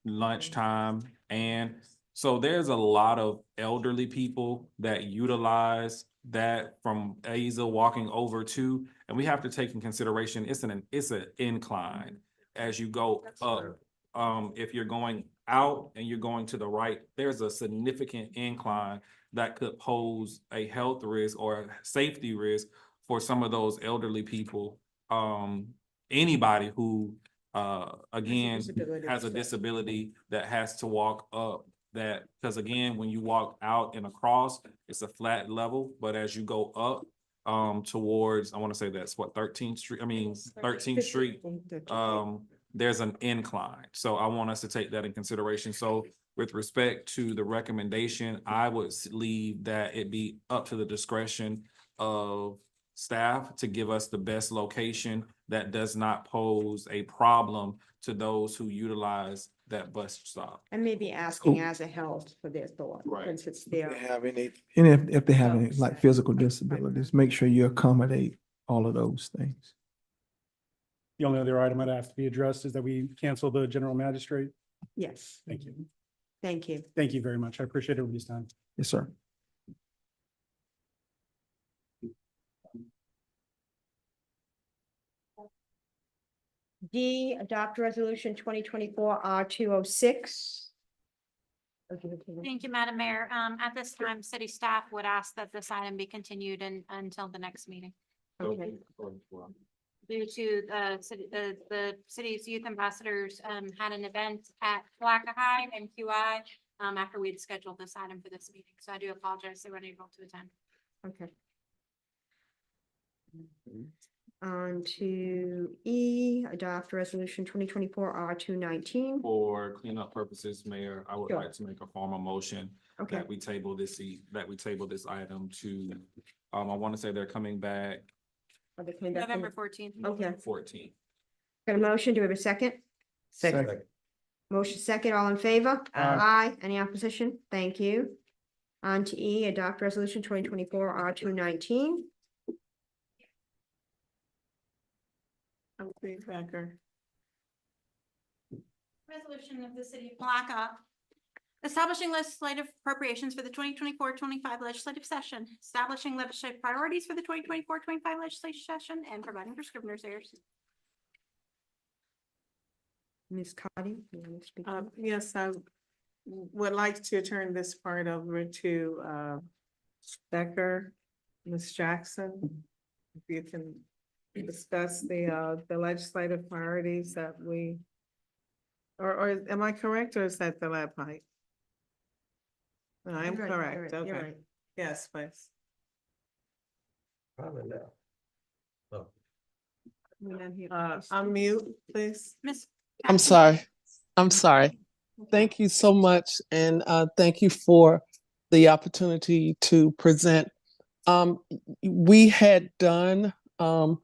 lunchtime, and so there's a lot of elderly people that utilize that from Aza walking over to, and we have to take in consideration, it's an incline as you go up. If you're going out and you're going to the right, there's a significant incline that could pose a health risk or a safety risk for some of those elderly people. Anybody who, again, has a disability that has to walk up that, because again, when you walk out and across, it's a flat level, but as you go up, towards, I want to say that's what, 13th Street, there's an incline. So I want us to take that in consideration. So with respect to the recommendation, I would leave that it be up to the discretion of staff to give us the best location that does not pose a problem to those who utilize that bus stop. And maybe asking as a health for their thought, Right. since it's If they there. have any, and if they have any like physical disabilities, make sure you accommodate all of those things. The only other item that has to be addressed is that we cancel the general magistrate. Yes, Thank you. thank you. Thank you very much. I appreciate everybody's time. Yes, sir. D, adopt resolution 2024 R206. Thank you, Madam Mayor. At this time, city staff would ask that this item be continued until the next meeting. Okay. Due to the city's youth ambassadors had an event at Palatka High and QI after we'd scheduled this item for this meeting. So I do apologize they weren't able to attend. Okay. On to E, adopt resolution 2024 R219. For cleanup purposes, Mayor, I would Sure. like to make a formal motion Okay. that we table this, item to, I want to say they're coming back Are they coming back from November the- 14th. Okay. November 14th. Got a motion, do we have a second? Second. Motion second, all in favor? Aye. Any opposition? Thank you. On to E, adopt resolution 2024 R219. Trustee Becker. Resolution of the city of Palatka establishing legislative appropriations for the 2024-25 legislative session, establishing legislative priorities for the 2024-25 legislative session, and providing for scrivener's errors. Ms. Cotty, you want to speak? Yes, I would like to turn this part over to Becker, Ms. Jackson. If you can discuss the legislative priorities that we, or am I correct, or is that the lead pipe? No, I'm You're right, correct, you're okay. right. Yes, please. Probably now. Unmute, please. Miss. I'm sorry. I'm sorry. Thank you so much, and thank you for the opportunity to present. We had done a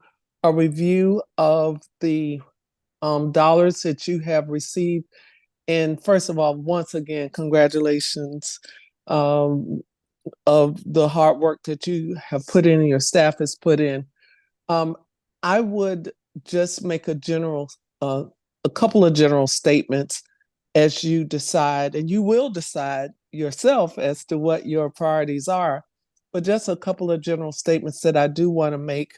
review of the dollars that you have received. And first of all, once again, congratulations of the hard work that you have put in and your staff has put in. I would just make a couple of general statements as you decide, and you will decide yourself as to what your priorities are. But just a couple of general statements that I do want to make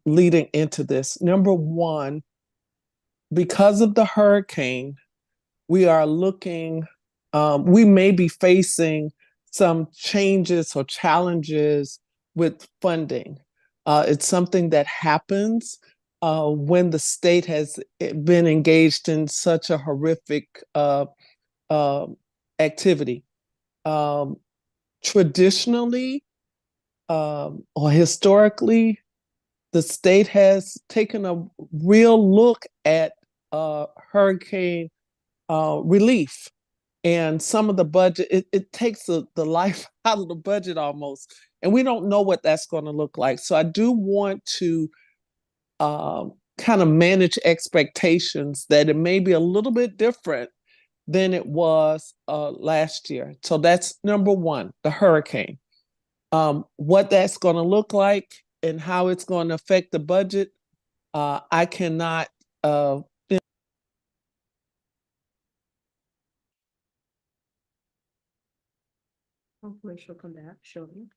leading into this. Number one, because of the hurricane, we are looking, we may be facing some changes or challenges with funding. It's something that happens when the state has been engaged in such a horrific activity. Traditionally or historically, the state has taken a real look at hurricane relief. And some of the budget, it takes the life out of the budget almost. And we don't know what that's going to look like. So I do want to kind of manage expectations that it may be a little bit different than it was last year. So that's number one, the hurricane. What that's going to look like and how it's going to affect the budget, I cannot Hopefully she'll come back, shortly.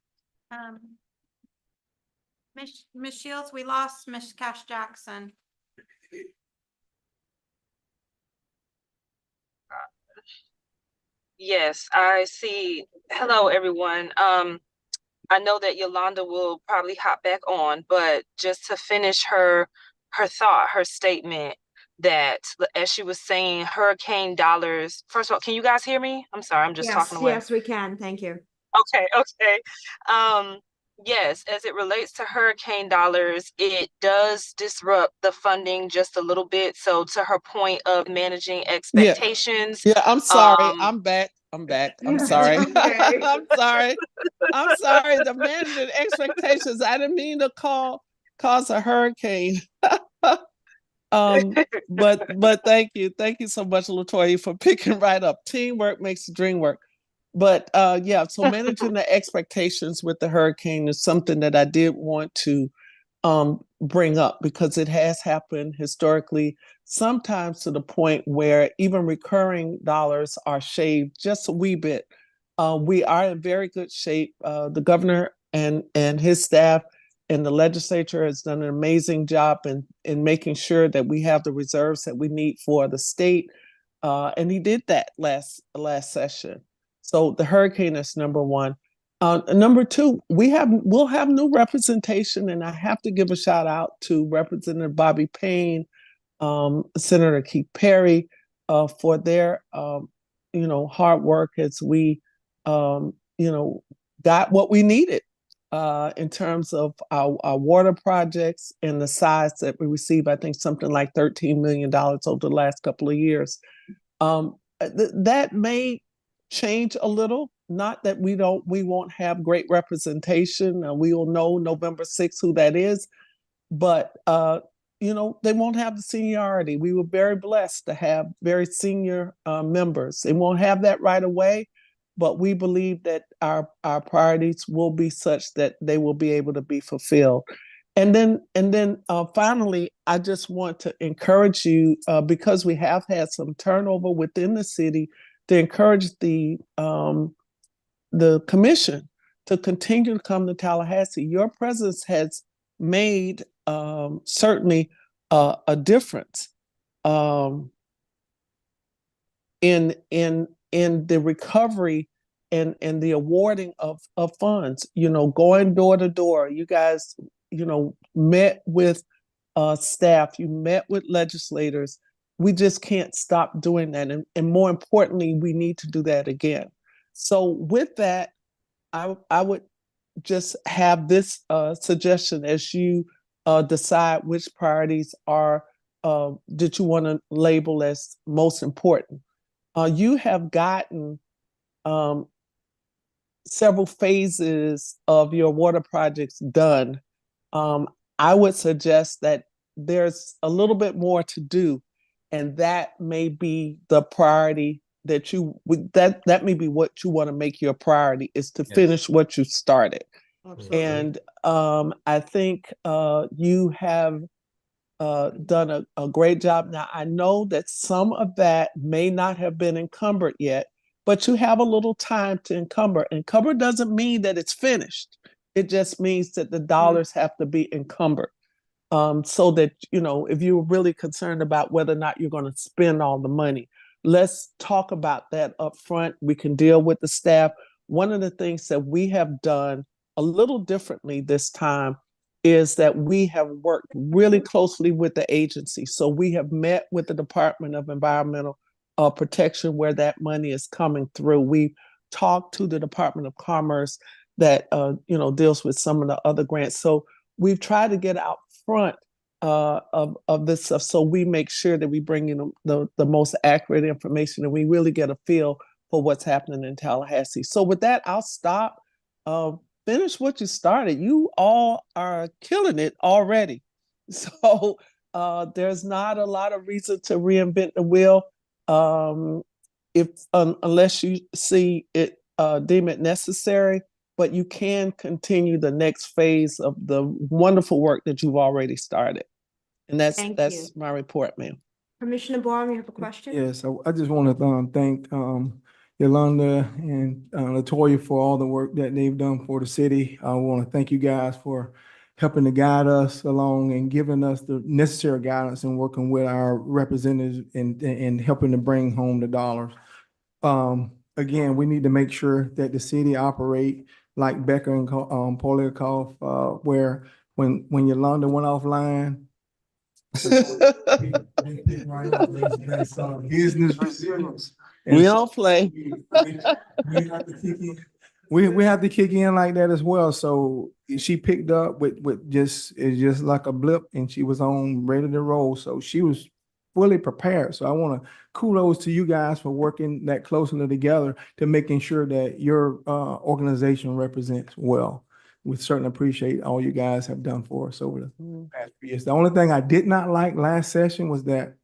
Ms. Shields, we lost Ms. Cash Jackson. Yes, I see. Hello, everyone. I know that Yolanda will probably hop back on, but just to finish her thought, her statement that as she was saying, hurricane dollars. First of all, can you guys hear me? I'm sorry, I'm just talking away. Yes, we can. Thank you. Okay. Yes, as it relates to hurricane dollars, it does disrupt the funding just a little bit. So to her point of managing expectations. Yeah, I'm sorry. I'm back. I'm sorry. Okay. I'm sorry. I'm sorry. The managing expectations. I didn't mean to cause a hurricane. But thank you. Thank you so much, LaToya, for picking right up. Teamwork makes the dream work. But yeah, so managing the expectations with the hurricane is something that I did want to bring up because it has happened historically, sometimes to the point where even recurring dollars are shaved just a wee bit. We are in very good shape. The governor and his staff and the legislature has done an amazing job in making sure that we have the reserves that we need for the state. And he did that last session. So the hurricane is number one. Number two, we'll have new representation, and I have to give a shout out to Representative Bobby Payne, Senator Keith Perry, for their hard work as we, got what we needed in terms of our water projects and the size that we received. I think something like $13 million over the last couple of years. That may change a little. Not that we won't have great representation. We will know November 6th who that is, but they won't have the seniority. We were very blessed to have very senior members. They won't have that right away, but we believe that our priorities will be such that they will be able to be fulfilled. And then finally, I just want to encourage you, because we have had some turnover within the city, to encourage the commission to continue to come to Tallahassee. Your presence has made certainly a difference in the recovery and the awarding of funds. Going door to door. You guys, met with staff. You met with legislators. We just can't stop doing that, and more importantly, we need to do that again. So with that, I would just have this suggestion as you decide which priorities are that you want to label as most important. You have gotten several phases of your water projects done. I would suggest that there's a little bit more to do, and that may be the priority that may be what you want to make your priority, is to finish what you started. Absolutely. And I think you have done a great job. Now, I know that some of that may not have been encumbered yet, but you have a little time to encumber. Encumber doesn't mean that it's finished. It just means that the dollars have to be encumbered. So that, if you're really concerned about whether or not you're going to spend all the money, let's talk about that up front. We can deal with the staff. One of the things that we have done a little differently this time is that we have worked really closely with the agency. So we have met with the Department of Environmental Protection where that money is coming through. We talked to the Department of Commerce that deals with some of the other grants. So we've tried to get out front of this stuff, so we make sure that we bring in the most accurate information and we really get a feel for what's happening in Tallahassee. So with that, I'll stop. Finish what you started. You all are killing it already. So there's not a lot of reason to reinvent the wheel unless you see it deem it necessary. But you can continue the next phase of the wonderful work that you've already started. And that's my report, ma'am. Commissioner Barham, you have a question? Yes, I just want to thank Yolanda and Latoya for all the work that they've done for the city. I want to thank you guys for helping to guide us along and giving us the necessary guidance and working with our representatives and helping to bring home the dollars. Again, we need to make sure that the city operate like Becker and Palatka, where when Yolanda went offline, business resilience. We don't play. We have to kick in. We have to kick in like that as well. So she picked up with just like a blip, and she was on ready to roll. So she was fully prepared. So I want to kudos to you guys for working that closely together to making sure that your organization represents well. We certainly appreciate all you guys have done for us over the past few years. The only thing I did not like last session was that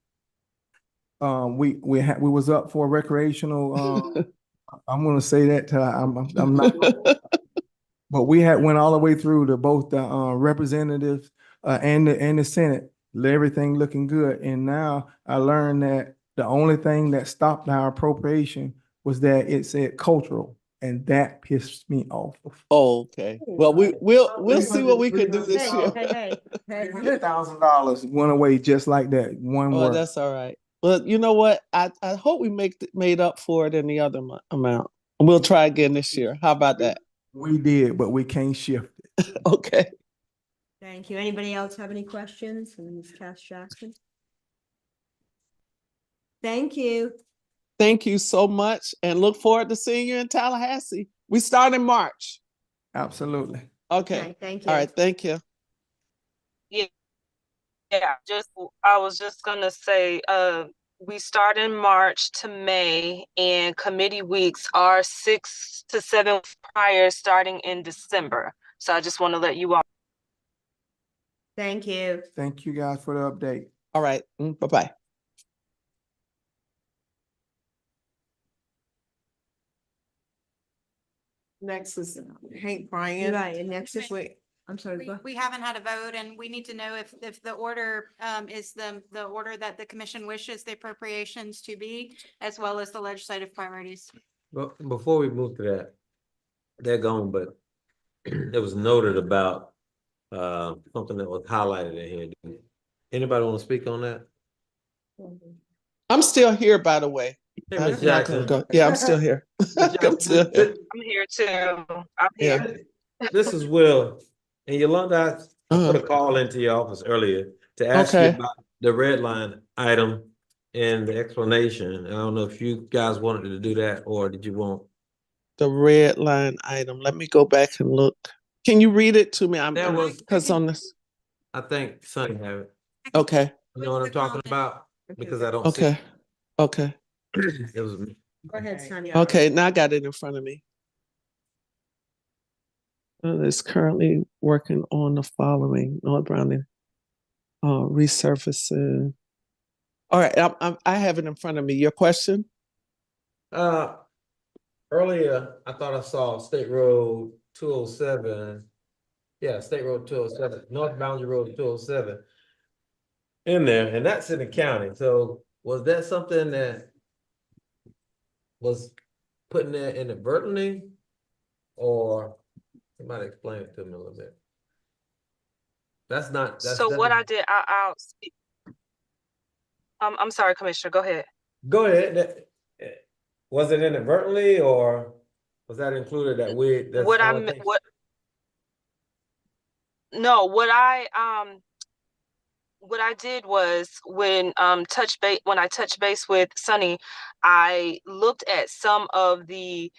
we was up for recreational. I'm going to say that till I'm not. But we went all the way through to both the representatives and the Senate. Everything looking good, and now I learned that the only thing that stopped our appropriation was that it said cultural, and that pissed me off. Oh, okay. Well, we'll see what we can do this year. $300,000 went away just like that. One Oh, word. that's all right. Well, you know what? I hope we made up for it in the other amount. We'll try again this year. How about that? We did, but we can't shift it. Okay. Thank you. Anybody else have any questions? Ms. Cass Jackson? Thank you. Thank you so much and look forward to seeing you in Tallahassee. We start in March. Absolutely. Okay. Thank All you. right. Thank you. Yeah, I was just gonna say, we start in March to May, and committee weeks are 6 to 7 prior, starting in December. So I just want to let you all. Thank you. Thank you guys for the update. All right. Bye-bye. Next is Hank Bryan. Right, and next is, Wait, I'm sorry, go. We haven't had a vote and we need to know if the order is the order that the commission wishes the appropriations to be, as well as the legislative priorities. Well, before we move to that, they're gone, but it was noted about something that was highlighted in here. Anybody want to speak on that? I'm still here, by the way. Hey, I'm Ms. not gonna Jackson. go. Yeah, I'm still here. I'm still here. I'm here too. I'm Yeah. here. This is Will. And Yolanda, I put a call into your office earlier to ask you Okay. about the red line item and the explanation. I don't know if you guys wanted to do that or did you want? The red line item. Let me go back and look. Can you read it to me? There was, Because on this. I think Sonny have it. Okay. You know what I'm talking about? Because I don't see. Okay. Okay. It was. Go ahead, Sonny. Okay. Now I got it in front of me. Is currently working on the following North Browning resurfacing. All right. I have it in front of me. Your question? Earlier, I thought I saw State Road 207. Yeah, State Road 207, North Boundary Road 207 in there, and that's in the county. So was that something that was put in there inadvertently? Or somebody explain it to me a little bit. That's not, that's. So what I did, I'll speak. I'm sorry, Commissioner, go ahead. Go ahead. Was it inadvertently or was that included that we, that's What allocation? No, what I did was when I touched base with Sunny, I looked at some of the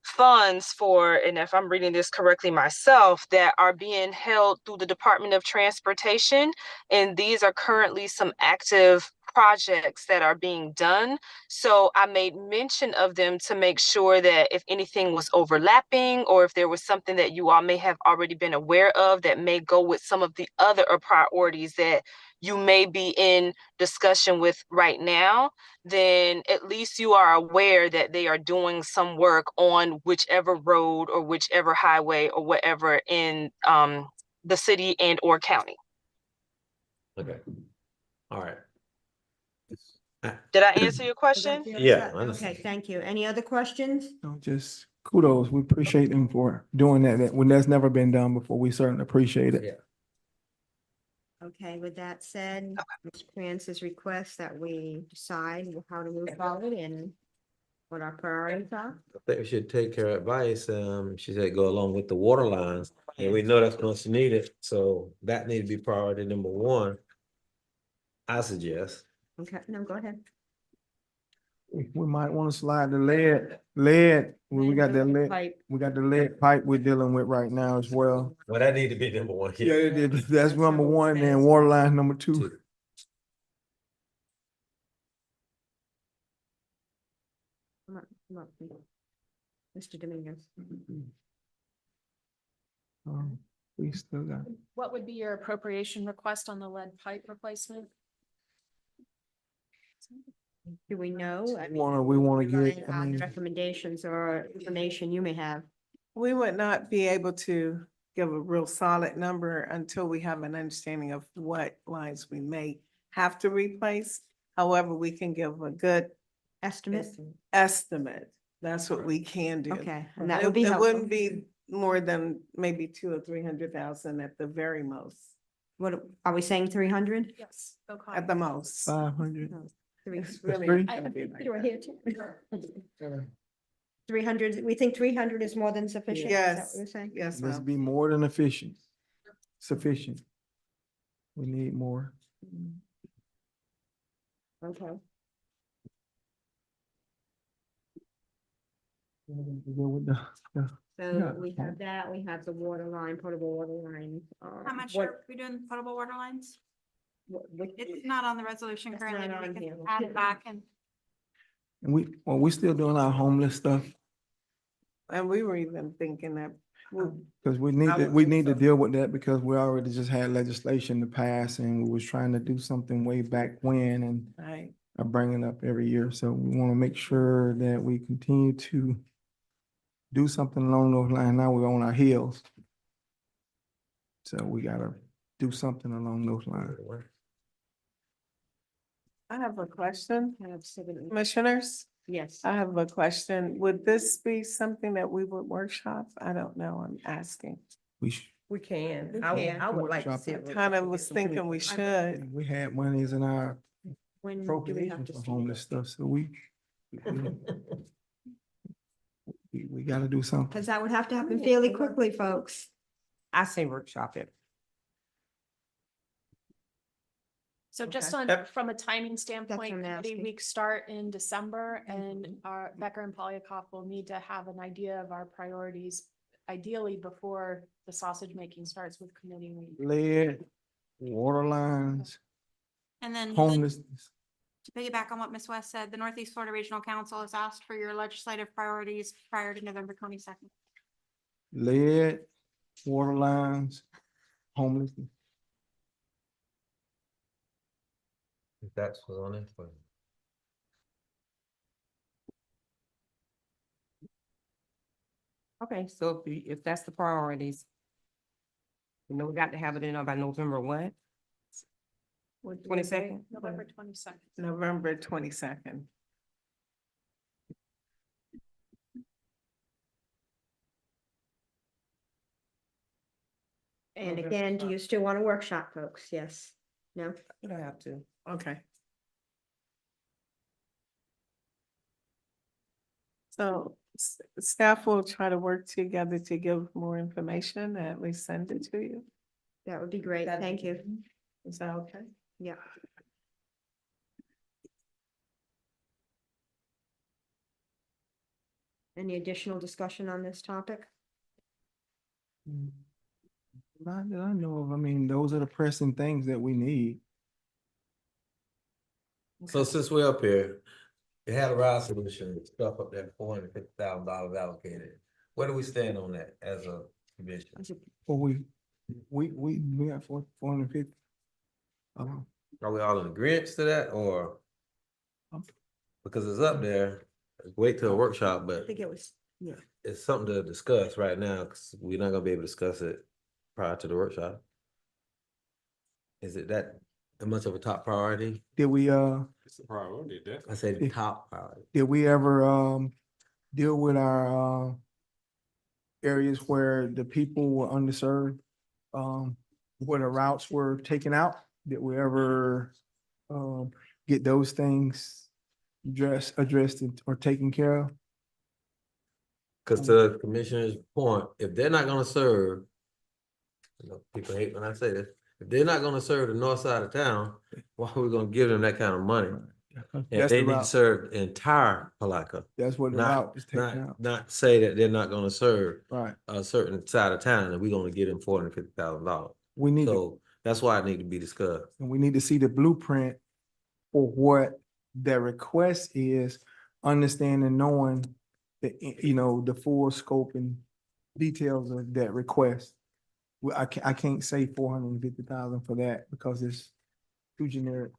funds for, and if I'm reading this correctly myself, that are being held through the Department of Transportation. And these are currently some active projects that are being done. So I made mention of them to make sure that if anything was overlapping or if there was something that you all may have already been aware of that may go with some of the other priorities that you may be in discussion with right now, then at least you are aware that they are doing some work on whichever road or whichever highway or whatever in the city and or county. Okay. All right. Did I answer your question? Yeah, I Okay, understand. thank you. Any other questions? No, just kudos. We appreciate them for doing that when that's never been done before. We certainly appreciate it. Okay, with that said, Ms. Prance's request that we decide how to move forward and what our priorities are. I think we should take her advice. She said go along with the water lines. And we know that's much needed. So that needs to be priority number one. I suggest. Okay, no, go ahead. We might want to slide the lead. We got that lead. Pipe. We got the lead pipe we're dealing with right now as well. Well, that need to be number one. Yeah, that's number one, and water line number two. Come up, Mr. Dominguez. We still got. What would be your appropriation request on the lead pipe replacement? Do we know? We wanna get, On the recommendations or information you may have. We would not be able to give a real solid number until we have an understanding of what lines we may have to replace. However, we can give a good Estimate? estimate. That's what we can do. Okay, and that would be It helpful. wouldn't be more than maybe 200,000 or 300,000 at the very most. What, are we saying 300? Yes. At the most. 500. It's That's really three? not gonna be like You're that. here too. 300, we think 300 is more than sufficient? Is that Yes, what you're saying? yes, Let's ma'am. be more than sufficient. We need more. Okay. So we have that, we have the water line, potable water line. How much what- are we doing potable water lines? what- It's not on the resolution It's currently, not but we on can here. add it back and. And we still doing our homeless stuff, And we were even thinking that, because we I would we think need to so. deal with that because we already just had legislation to pass and we was trying to do something way back when and right, are bringing up every year. So we want to make sure that we continue to do something along those lines. Now we're on our heels. So we gotta do something along those lines. I have a question. Commissioners, Yes. I have a question. Would this be something that we would workshop? I don't know, I'm asking. We should. We can. We I would, can. I would like to Workshop see it. it. Kind of was thinking we should. We had monies in our When do we have appropriations to for see homeless it? stuff, so we gotta do something. Because that would have to happen fairly quickly, folks. I say workshop it. So just Okay. on, Yep. from a timing standpoint, I'm committee asking. weeks start in December and our Becker and Polyakov will need to have an idea of our priorities, ideally before the sausage making starts with committee week. Lead, water lines, And then homelessness. to piggyback on what Ms. West said, the Northeast Florida Regional Council has asked for your legislative priorities prior to November 22nd. Lead, water lines, homelessness. That's what's on it for. Okay, so if that's the priorities. You know, we got to have it in by November what? 22nd? November 22nd. November 22nd. And Okay. again, do you still want a workshop, folks? Yes? No? You don't have to. Okay. So staff will try to work together to give more information and we send it to you. That would be great. Thank you. Is that okay? Yeah. Any additional discussion on this topic? Not that I know of. I mean, those are the pressing things that we need. So since we're up here, they had a ride solution, stuff up there, $450,000 allocated. Where do we stand on that as a commission? Well, we got 450. Are we all in agreement to that or? Because it's up there, wait till a workshop, I but think it was, yeah. it's something to discuss right now, because we're not gonna be able to discuss it prior to the workshop. Is it that much of a top priority? Did we, It's a priority, definitely. I say the top priority. did we ever, deal with our, areas where the people were underserved? Where the routes were taken out? Did we ever, get those things addressed or taken care of? Cause to the commissioner's point, if they're not gonna serve, you know, people hate when I say this, if they're not gonna serve the north side of town, why are we gonna give them that kind of money? And That's they the need to route. serve the entire Palatka. That's what the Not, route is taken out. not say that they're not gonna serve Right. a certain side of town and we're gonna give them $450,000. We need, to- So that's why it need to be discussed. and we need to see the blueprint for what their request is, understanding, knowing the, you know, the full scope and details of that request. Well, I can't say 450,000 for that because it's too generic.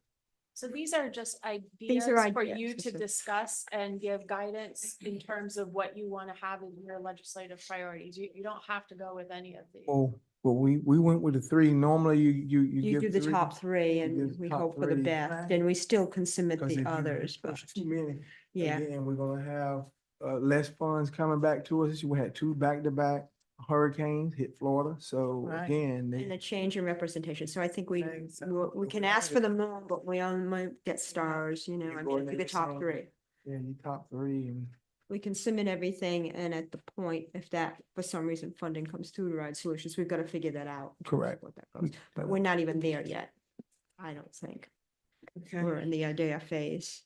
So these are just These ideas are for ideas, you this to is- discuss and give guidance in terms of what you want to have in your legislative priorities. You don't have to go with any of these. Oh, well, we went with the three. Normally you You give do the three, top three you give and the we top hope for the three. best, and we still can submit 'cause if the you others, but push too many, yeah. again, we're gonna have less funds coming back to us. We had two back-to-back hurricanes hit Florida, so Right. again, And a they, change in representation. So I think we Exactly. we can ask for the moon, but we only might get stars, you know, I mean, it'd be the top three. yeah, you top three and We can submit everything, and at the point, if that, for some reason, funding comes through to Ride Solutions, we've got to figure that out. correct. What that goes, but we're not even there yet, I don't think. Okay. We're in the idea phase.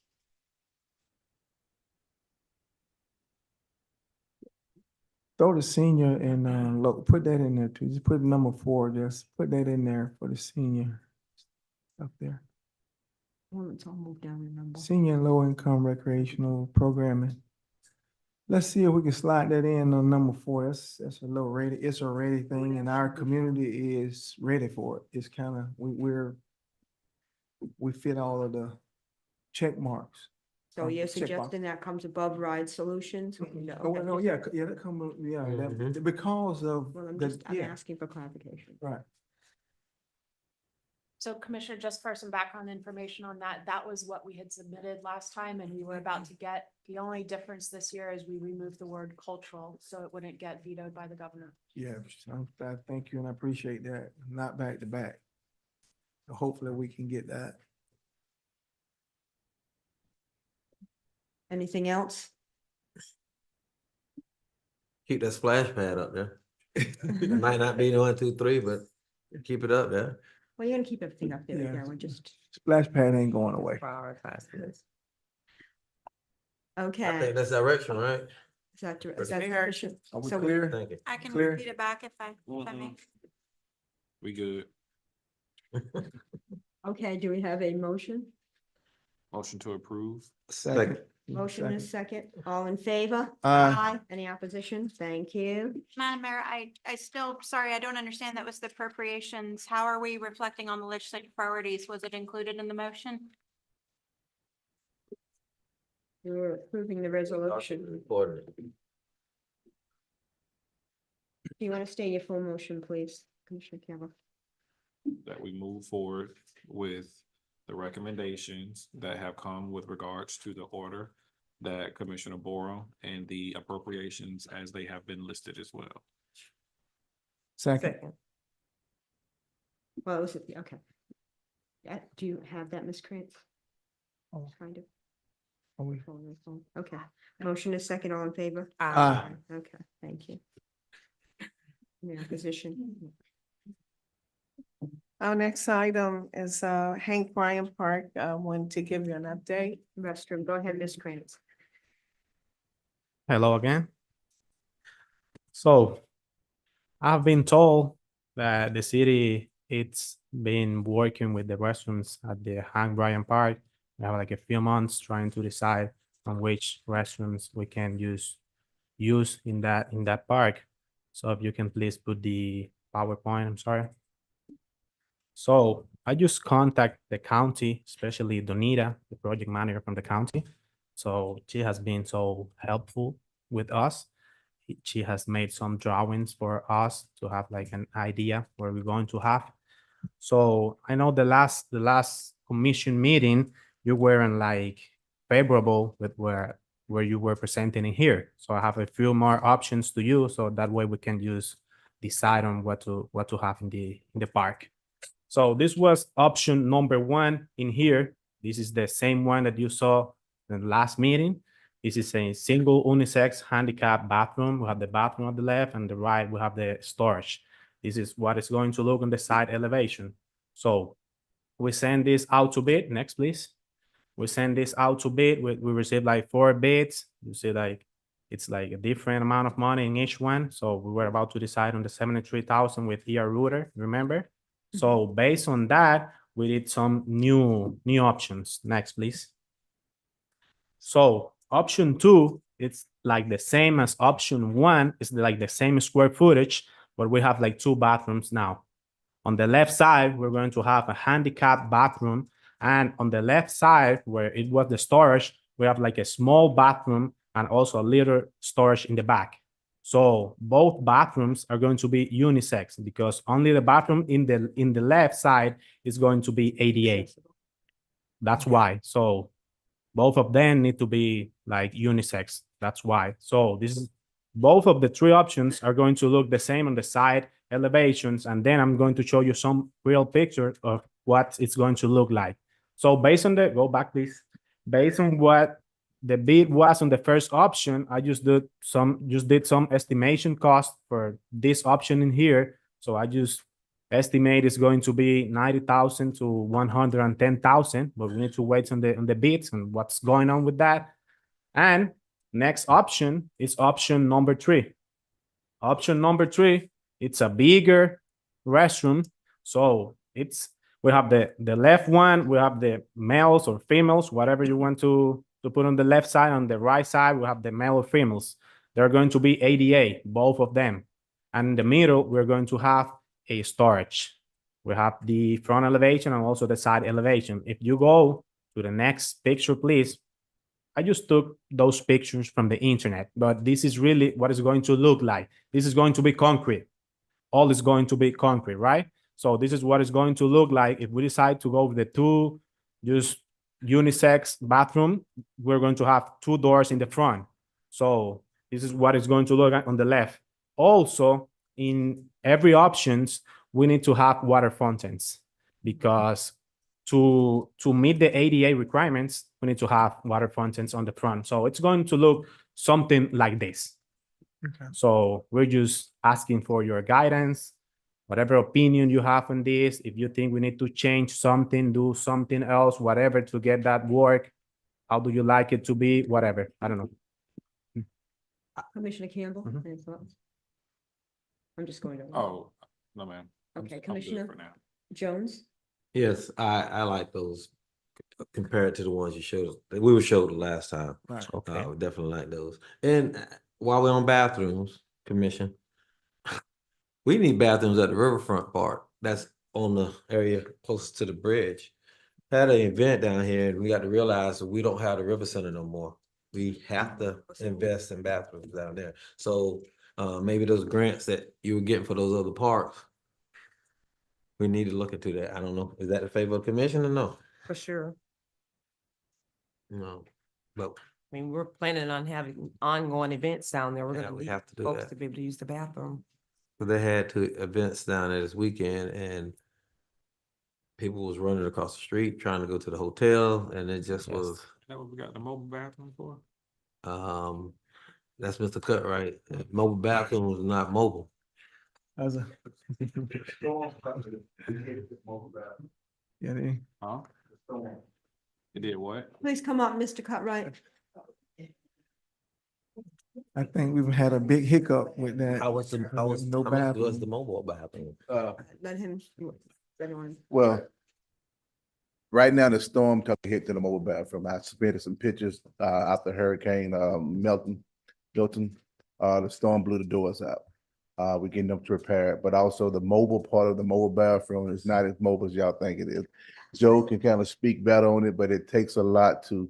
throw the senior and, look, put that in there too. Just put number 4, just put that in there for the senior up there. Well, it's all moved down in number. Senior and low income recreational programming. Let's see if we can slide that in on number 4. That's a low rated, it's a ready thing and our community is ready for it. It's kind of, we fit all of the check marks. So you're check box. suggesting that comes above Ride Solutions? Oh, well, no, yeah, that come, yeah, that, because of, Well, the I'm yeah, asking for clarification. right. So Commissioner, just for some background information on that, that was what we had submitted last time and we were about to get. The only difference this year is we removed the word cultural, so it wouldn't get vetoed by the governor. Yeah, I thank you and I appreciate that. Not back to back. Hopefully we can get that. Anything else? Keep that splash pad up there. It might not be the 1, 2, 3, but keep it up there. Well, you're gonna keep everything up there, Yeah. yeah, we're just, Splash pad ain't going away. Prioritize this. okay. I think that's direction, right? Is that sufficient? Are we So clear? Thank you. I can Clear? repeat it back if I may. We good. Okay, do we have a motion? Motion to approve. Second. Motion and a second. All in favor? Aye. Any opposition? Thank you. Madam Mayor, I still, sorry, I don't understand. That was the appropriations. How are we reflecting on the legislative priorities? Was it included in the motion? You're approving the resolution. Recording it. Do you want to state your full motion, please, Commissioner Campbell? That we move forward with the recommendations that have come with regards to the order that Commissioner Borum and the appropriations as they have been listed as well. Second. Well, was it, okay. Do you have that, Ms. Krantz? Oh. Kind of. Are we- Okay, motion is second, all in favor? Aye. Okay, thank you. Yeah, position. Our next item is Hank Bryan Park. I want to give you an update. Restroom, go ahead, Ms. Krantz. Hello again. So I've been told that the city, it's been working with the restrooms at the Hank Bryan Park. We have like a few months trying to decide on which restrooms we can use in that park. So if you can please put the PowerPoint, I'm sorry. So I just contact the county, especially Donita, the project manager from the county. So she has been so helpful with us. She has made some drawings for us to have like an idea where we're going to have. So I know the last commission meeting, you weren't like favorable with where you were presenting it here. So I have a few more options to you, so that way we can just decide on what to have in the park. So this was option number 1 in here. This is the same one that you saw in the last meeting. This is a single unisex handicap bathroom. We have the bathroom on the left and the right, we have the storage. This is what it's going to look on the side elevation. So we send this out to bid. Next, please. We send this out to bid. We received like 4 bids. You see, like it's like a different amount of money in each one. So we were about to decide on the 73,000 with ER router, remember? So based on that, we did some new options. Next, please. So option 2, it's like the same as option 1. It's like the same square footage, but we have like 2 bathrooms now. On the left side, we're going to have a handicap bathroom. And on the left side, where it was the storage, we have like a small bathroom and also a little storage in the back. So both bathrooms are going to be unisex because only the bathroom in the left side is going to be ADA. That's why. So both of them need to be like unisex. That's why. So this is both of the 3 options are going to look the same on the side elevations. And then I'm going to show you some real pictures of what it's going to look like. So based on go back, please. Based on what the bid was on the first option, I just did some estimation cost for this option in here. So I just estimate it's going to be 90,000 to 110,000, but we need to wait on the bids and what's going on with that. And next option is option number 3. Option number three, it's a bigger restroom. So we have the left one, we have the males or females, whatever you want to put on the left side. On the right side, we have the male or females. They're going to be ADA, both of them. And in the middle, we're going to have a storage. We have the front elevation and also the side elevation. If you go to the next picture, please. I just took those pictures from the internet, but this is really what it's going to look like. This is going to be concrete. All is going to be concrete, right? So this is what it's going to look like if we decide to go with the two just unisex bathroom. We're going to have two doors in the front. So this is what it's going to look like on the left. Also, in every options, we need to have water fountains because to meet the ADA requirements, we need to have water fountains on the front. So it's going to look something like this. So we're just asking for your guidance, whatever opinion you have on this. If you think we need to change something, do something else, whatever to get that work, how do you like it to be? Whatever. I don't know. Commissioner Campbell, Mhm. any thoughts? I'm just going to. Oh, no, ma'am. I'm Okay, good Commissioner for now. Jones? Yes, I like those compared to the ones you showed us. We were showed the last time. Right. Okay. We definitely like those. And while we're on bathrooms, Commission, we need bathrooms at the riverfront part. That's on the area close to the bridge. Had an event down here and we got to realize that we don't have the river center no more. We have to invest in bathrooms down there. So maybe those grants that you were getting for those other parks, we need to look into that. I don't know. Is that in favor of the commission or no? For sure. No, but I mean, we're planning on having ongoing events down there. We're Yeah, gonna we need have to do folks that. to be able to use the bathroom. they had two events down there this weekend and people was running across the street trying to go to the hotel and it just was, Is that what we got the mobile bathroom for? that's Mr. Cutright. Mobile bathroom was not mobile. As a. Yeah, they. Huh? It did what? Please come up, Mr. Cutright. I think we've had a big hiccup with that. How was No how much was the bathroom. mobile bathroom? Let him, everyone. Well, right now the storm took a hit to the mobile bathroom. I submitted some pictures after Hurricane Milton. The storm blew the doors out. We're getting them to repair it, but also the mobile part of the mobile bathroom is not as mobile as y'all think it is. Joe can kind of speak better on it, but it takes a lot to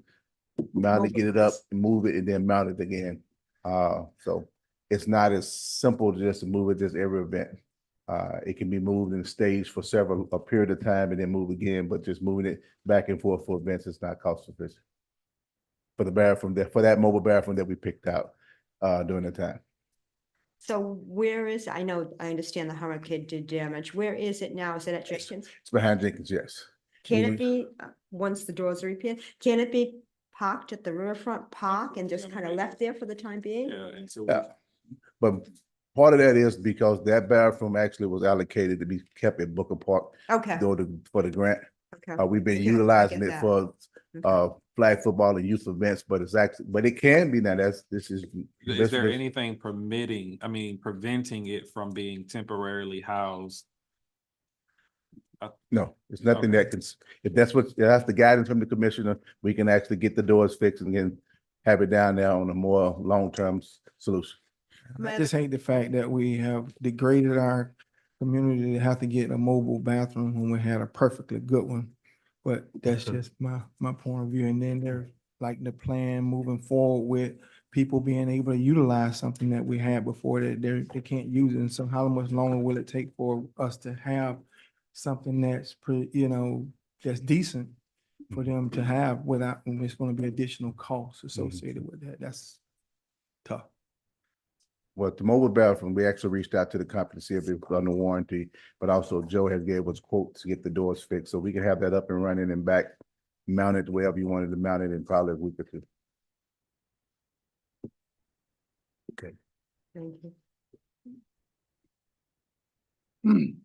mount it, get it up, move it, and then mount it again. So it's not as simple to just move it just every event. It can be moved and staged for a period of time and then move again, but just moving it back and forth for events is not cost efficient. For the bathroom, for that mobile bathroom that we picked out during the time. So where is, I know, I understand the hurricane did damage. Where is it now? Is it at Jenkins? It's behind Jenkins, yes. Can it be, once the doors are repaired, can it be parked at the riverfront park and just kind of left there for the time being? Yeah, until Yeah. But part of that is because that bathroom actually was allocated to be kept at Booker Park Okay, for the grant. okay. We've been Okay, I utilizing get it that. for flag football and youth events, but it can be now. This is. is there anything preventing it from being temporarily housed? No, it's nothing that can, if that's the guidance from the commissioner, we can actually get the doors fixed and then have it down there on a more long-term solution. I just hate the fact that we have degraded our community to have to get a mobile bathroom when we had a perfectly good one. But that's just my point of view. And then there's like the plan moving forward with people being able to utilize something that we had before that they can't use it. And so how much longer will it take for us to have something that's that's decent for them to have without, when there's going to be additional costs associated with that? That's tough. Well, the mobile bathroom, we actually reached out to the company to see if it was under warranty, but also Joe has gave us quotes to get the doors fixed, so we can have that up and running and back mounted wherever you wanted to mount it in probably a week or two. Okay. Thank you.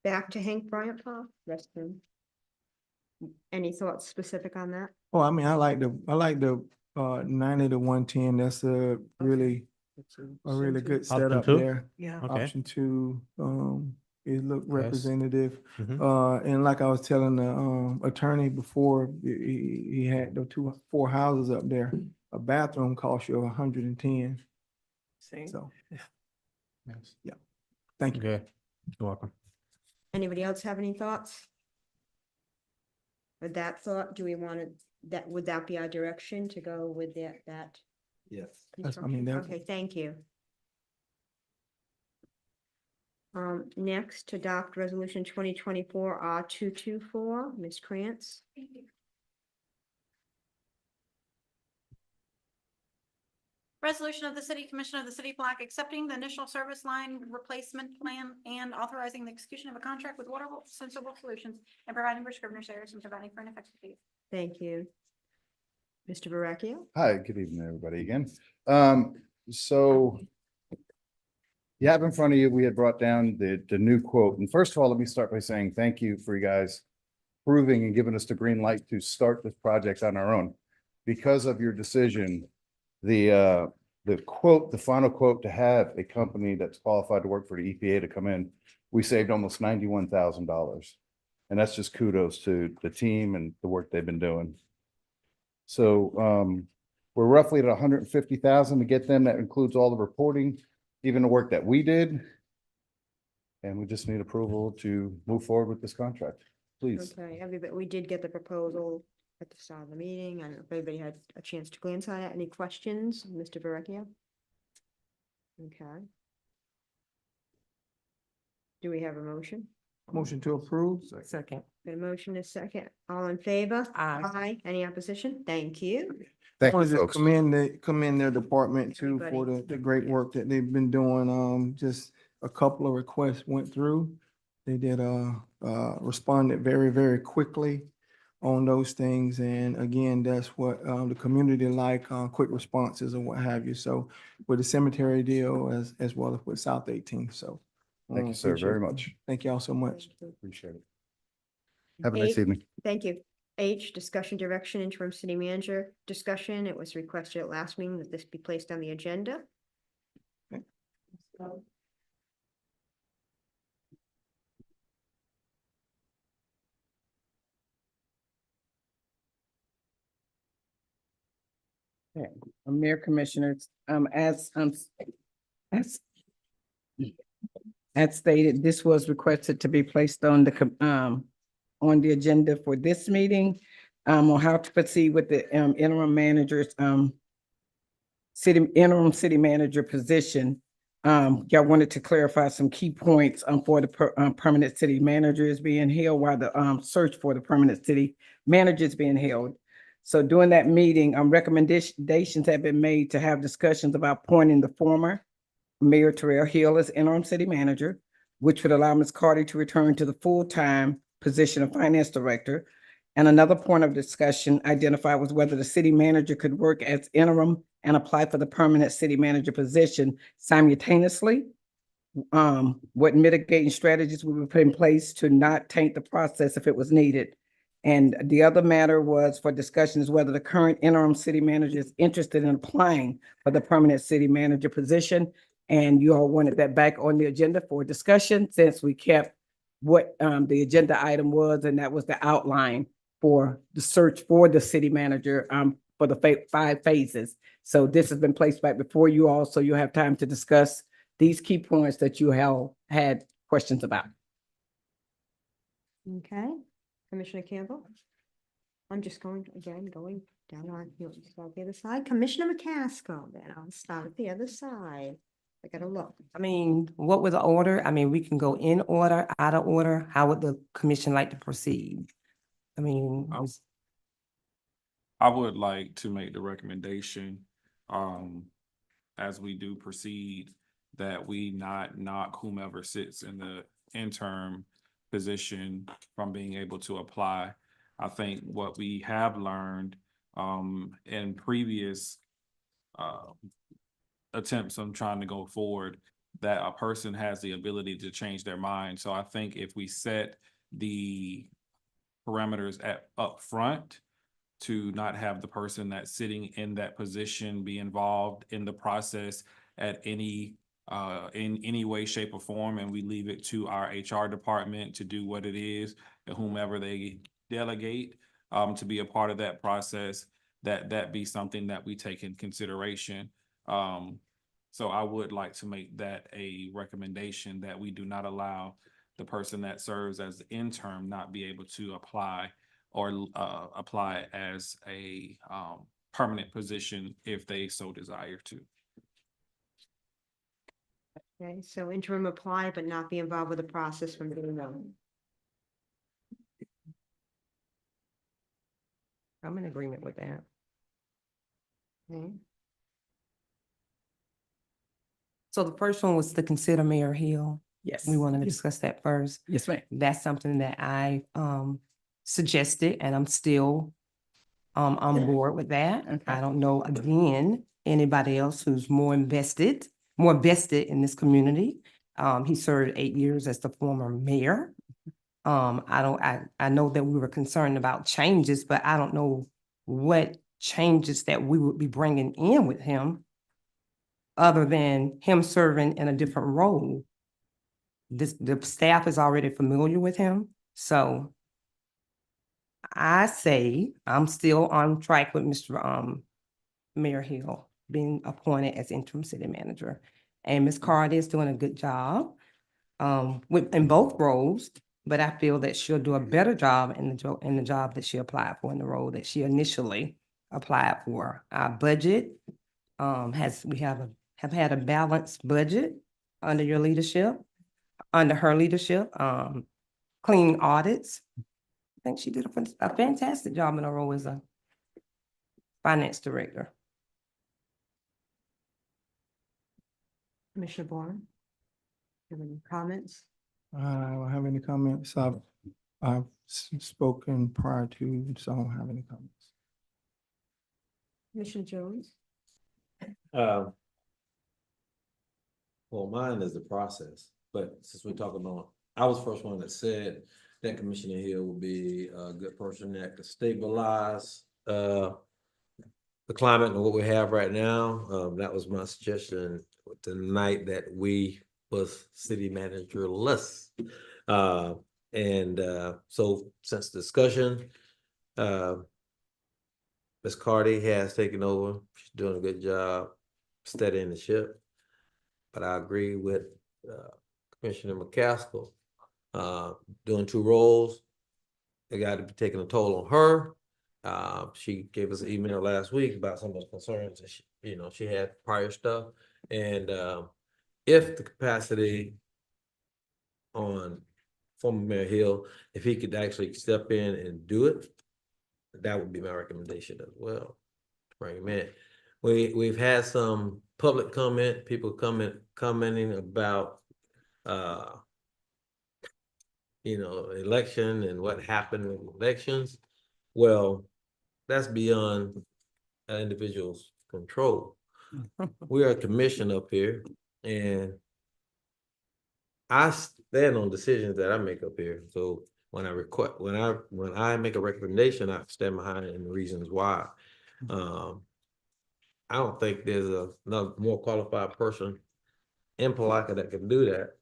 Back to Hank Bryant Park restroom. Any thoughts specific on that? Oh, I mean, I like the 90 to 110. That's a really a really good Option setup two? there. Yeah. Okay. Option two, it looked Yes. representative. Mhm. And like I was telling the, attorney before, he had the four houses up there. A bathroom costs you 110. See? So, Yes. yeah. Thank you. Good. You're welcome. Anybody else have any thoughts? With that thought, do we want to, would that be our direction to go with that? Yes. I mean, that- Okay, thank you. Next, adopt resolution 2024 R224, Ms. Krantz. Resolution of the City Commission of the City of Black accepting the initial service line replacement plan and authorizing the execution of a contract with Water Sensible Solutions and providing for Scrivener's errors and providing for an effective date. Thank you. Mr. Verrecchio? Hi, good evening, everybody again. So you have in front of you, we had brought down the new quote. And first of all, let me start by saying thank you for you guys approving and giving us the green light to start this project on our own. Because of your decision, the quote, the final quote to have a company that's qualified to work for the EPA to come in, we saved almost $91,000. And that's just kudos to the team and the work they've been doing. So we're roughly at 150,000 to get them. That includes all the reporting, even the work that we did. And we just need approval to move forward with this contract, please. Okay, everybody, we did get the proposal at the start of the meeting. I don't know if everybody had a chance to glance at it. Any questions, Mr. Verrecchio? Okay. Do we have a motion? Motion to approve? Second. The motion is second. All in favor? Aye. Aye. Any opposition? Thank you. Thank Want you, to just folks. commend their department too for Everybody. the great work that they've been doing. Just a couple of requests went through. They did, responded very, very quickly on those things. And again, that's what, the community like, quick responses and what have you. So with the cemetery deal as well as with South 18, so. Thank you, sir, very appreciate it. much. Thank you all so much. Appreciate it. Have a nice Eight. evening. Thank you. H, discussion direction interim city manager discussion. It was requested at last meeting that this be placed on the agenda. Okay. Mayor Commissioners, as stated, this was requested to be placed on the agenda for this meeting, on how to proceed with the, interim managers, interim city manager position. Y'all wanted to clarify some key points, for the permanent city manager is being held while the, search for the permanent city manager is being held. So during that meeting, recommendations have been made to have discussions about appointing the former Mayor Terrell Hill as interim city manager, which would allow Ms. Carty to return to the full-time position of finance director. And another point of discussion identified was whether the city manager could work as interim and apply for the permanent city manager position simultaneously. What mitigating strategies would be put in place to not taint the process if it was needed. And the other matter was for discussion is whether the current interim city manager is interested in applying for the permanent city manager position. And you all wanted that back on the agenda for discussion since we kept what the agenda item was, and that was the outline for the search for the city manager for the 5 phases. So this has been placed back before you all, so you'll have time to discuss these key points that you have had questions about. Okay, Commissioner Campbell. I'm just going down on the other side. Commissioner McCaskill, then I'll start at the other side. I gotta look. I mean, what was the order? I mean, we can go in order, out of order. How would the commission like to proceed? I mean, I would like to make the recommendation, as we do proceed, that we not knock whomever sits in the interim position from being able to apply. I think what we have learned, in previous, attempts on trying to go forward, that a person has the ability to change their mind. So I think if we set the parameters up front to not have the person that's sitting in that position be involved in the process at any in any way, shape, or form, and we leave it to our HR department to do what it is, and whomever they delegate to be a part of that process, that be something that we take in consideration. So I would like to make that a recommendation that we do not allow the person that serves as the intern not be able to apply or apply as a permanent position if they so desire to. Okay, so interim apply, but not be involved with the process from day one. I'm in agreement with that. Okay. So the first one was to consider Mayor Hill. Yes. We want to discuss that first. Yes, ma'am. That's something that I suggested, and I'm still on board with that. Okay. I don't know, again, anybody else who's more vested in this community. He served 8 years as the former mayor. I know that we were concerned about changes, but I don't know what changes that we would be bringing in with him other than him serving in a different role. The staff is already familiar with him, so I say I'm still on track with Mr. Mayor Hill being appointed as interim city manager. And Ms. Carter is doing a good job in both roles, but I feel that she'll do a better job in the job that she applied for, in the role that she initially applied for. Our budget we have had a balanced budget under your leadership, under her leadership, clean audits. I think she did a fantastic job in her role as a finance director. Commissioner Bourne? Have any comments? I don't have any comments. I've spoken prior to, so I don't have any comments. Commissioner Jones? Well, mine is the process, but since we're talking about, I was the first one that said that Commissioner Hill would be a good person that could stabilize the climate and what we have right now. That was my suggestion the night that we was city manager-less. So since discussion, Ms. Carty has taken over. She's doing a good job steadying the ship. But I agree with Commissioner McCaskill, doing two roles. It got to be taking a toll on her. She gave us an email last week about some of the concerns that she had prior stuff. And if the capacity on former Mayor Hill, if he could actually step in and do it, that would be my recommendation as well. Bring him in. We've had some public comment, people commenting about election and what happened with elections. Well, that's beyond an individual's control. We are a commission up here, and I stand on decisions that I make up here. So when I make a recommendation, I stand behind it and the reasons why. I don't think there's another more qualified person in Palatka that can do that.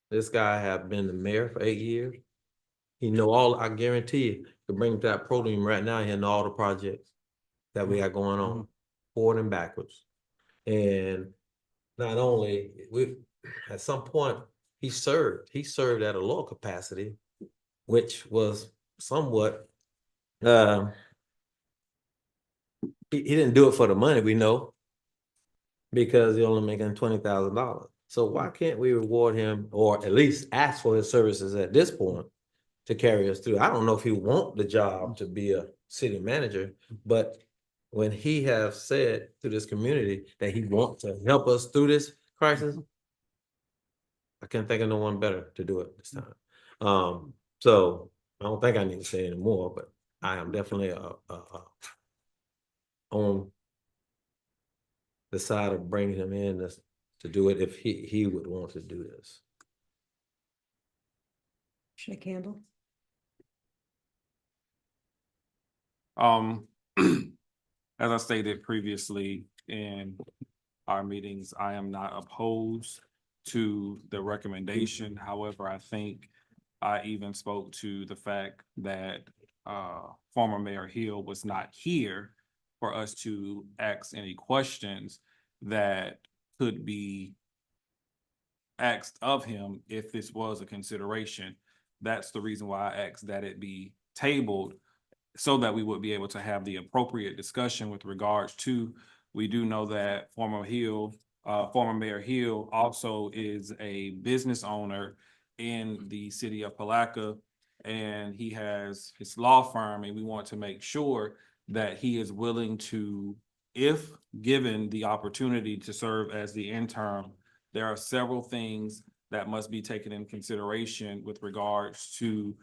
This guy have been the mayor for 8 years. He know I guarantee you, to bring him to that podium right now, he know all the projects that we got going on, forward and backwards. And not only, at some point, he served at a lower capacity, which was somewhat, he didn't do it for the money, we know, because he only making $20,000. So why can't we reward him, or at least ask for his services at this point to carry us through? I don't know if he want the job to be a city manager, but when he have said to this community that he wants to help us through this crisis, I can't think of no one better to do it this time. So I don't think I need to say any more, but I am definitely on the side of bringing him in to do it if he would want to do this. Commissioner Campbell? As I stated previously, and our meetings. I am not opposed to the recommendation. However, I think I even spoke to the fact that former Mayor Hill was not here for us to ask any questions that could be asked of him if this was a consideration. That's the reason why I asked that it be tabled, so that we would be able to have the appropriate discussion with regards to, we do know that former Mayor Hill also is a business owner in the city of Palatka, and he has his law firm, and we want to make sure that he is willing to, if given the opportunity to serve as the interim, there are several things that must be taken in consideration with regards to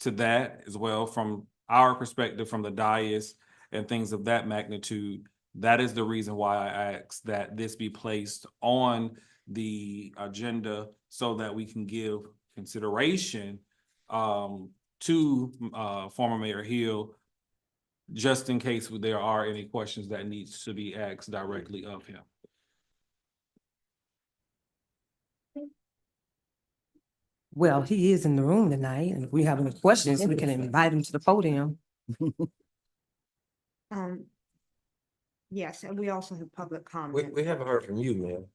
that as well, from our perspective, from the dais and things of that magnitude. That is the reason why I asked that this be placed on the agenda so that we can give consideration to former Mayor Hill, just in case there are any questions that needs to be asked directly of him. Well, he is in the room tonight, and if we have any questions, we can invite him to the podium. Yes, and we also have public We, comment. we haven't heard from you, man.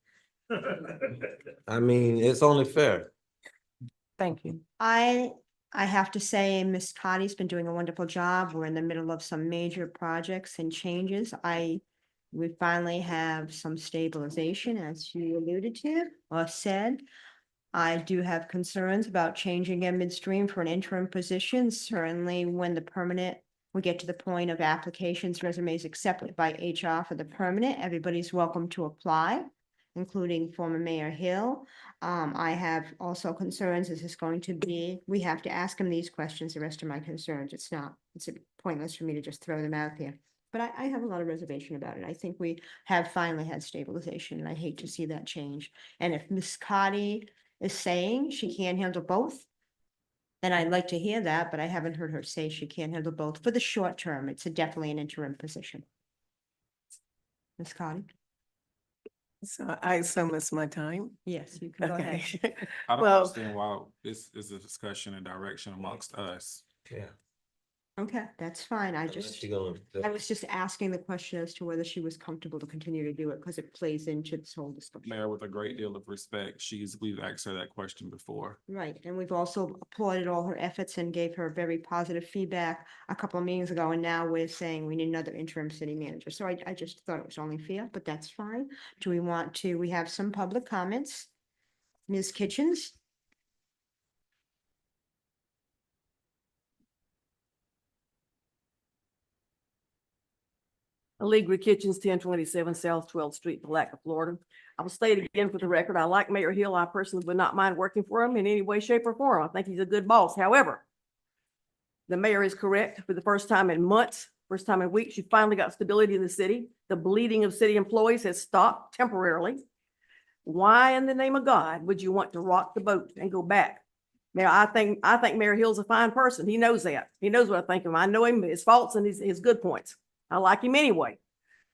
I mean, it's only fair. Thank you. I have to say, Miss Cotty's been doing a wonderful job. We're in the middle of some major projects and changes. We finally have some stabilization, as you alluded to or said. I do have concerns about changing in midstream for an interim position. Certainly when we get to the point of applications, resumes accepted by HR for the permanent, everybody's welcome to apply, including former Mayor Hill. I have also concerns, we have to ask him these questions, the rest of my concerns. It's pointless for me to just throw them out there. But I have a lot of reservation about it. I think we have finally had stabilization, and I hate to see that change. And if Miss Cotty is saying she can't handle both, then I'd like to hear that, but I haven't heard her say she can't handle both. For the short term, it's definitely an interim position. Ms. Cotty? So I assume it's my time. Yes, you can go ahead. Okay. I don't Well, understand why this is a discussion and direction amongst us. Yeah. Okay, that's fine. I was just asking the question as to whether she was comfortable to continue to do it, because it plays into this whole discussion. Mayor, with a great deal of respect, we've asked her that question before. Right, and we've also applauded all her efforts and gave her very positive feedback a couple of meetings ago, and now we're saying we need another interim city manager. So I just thought it was only fair, but that's fine. We have some public comments. Ms. Kitchens? Allegra Kitchens, 1027 South 12th Street, Palatka, Florida. I will state again for the record, I like Mayor Hill. I personally would not mind working for him in any way, shape, or form. I think he's a good boss. However, the mayor is correct. For the first time in months, first time in weeks, you finally got stability in the city. The bleeding of city employees has stopped temporarily. Why in the name of God would you want to rock the boat and go back? Now, I think Mayor Hill's a fine person. He knows that. He knows what I think of him. I know him, his faults and his good points. I like him anyway.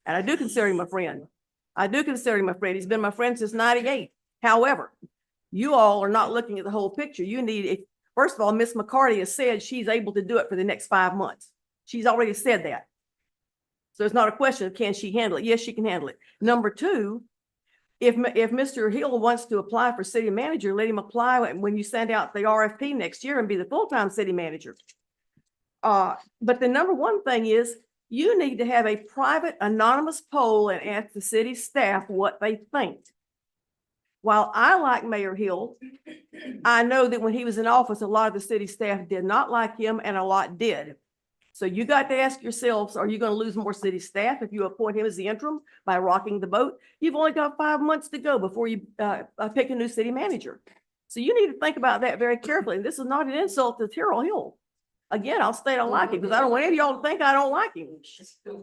And I do consider him a friend. He's been my friend since 98. However, you all are not looking at the whole picture. First of all, Miss McCarty has said she's able to do it for the next 5 months. She's already said that. So it's not a question of can she handle it? Yes, she can handle it. Number two, if Mr. Hill wants to apply for city manager, let him apply when you send out the RFP next year and be the full-time city manager. But the number one thing is you need to have a private anonymous poll and ask the city staff what they think. While I like Mayor Hill, I know that when he was in office, a lot of the city staff did not like him and a lot did. So you got to ask yourselves, are you going to lose more city staff if you appoint him as the interim by rocking the boat? You've only got 5 months to go before you pick a new city manager. So you need to think about that very carefully. And this is not an insult to Terrell Hill. Again, I'll state I like him because I don't want any of y'all to think I don't like him.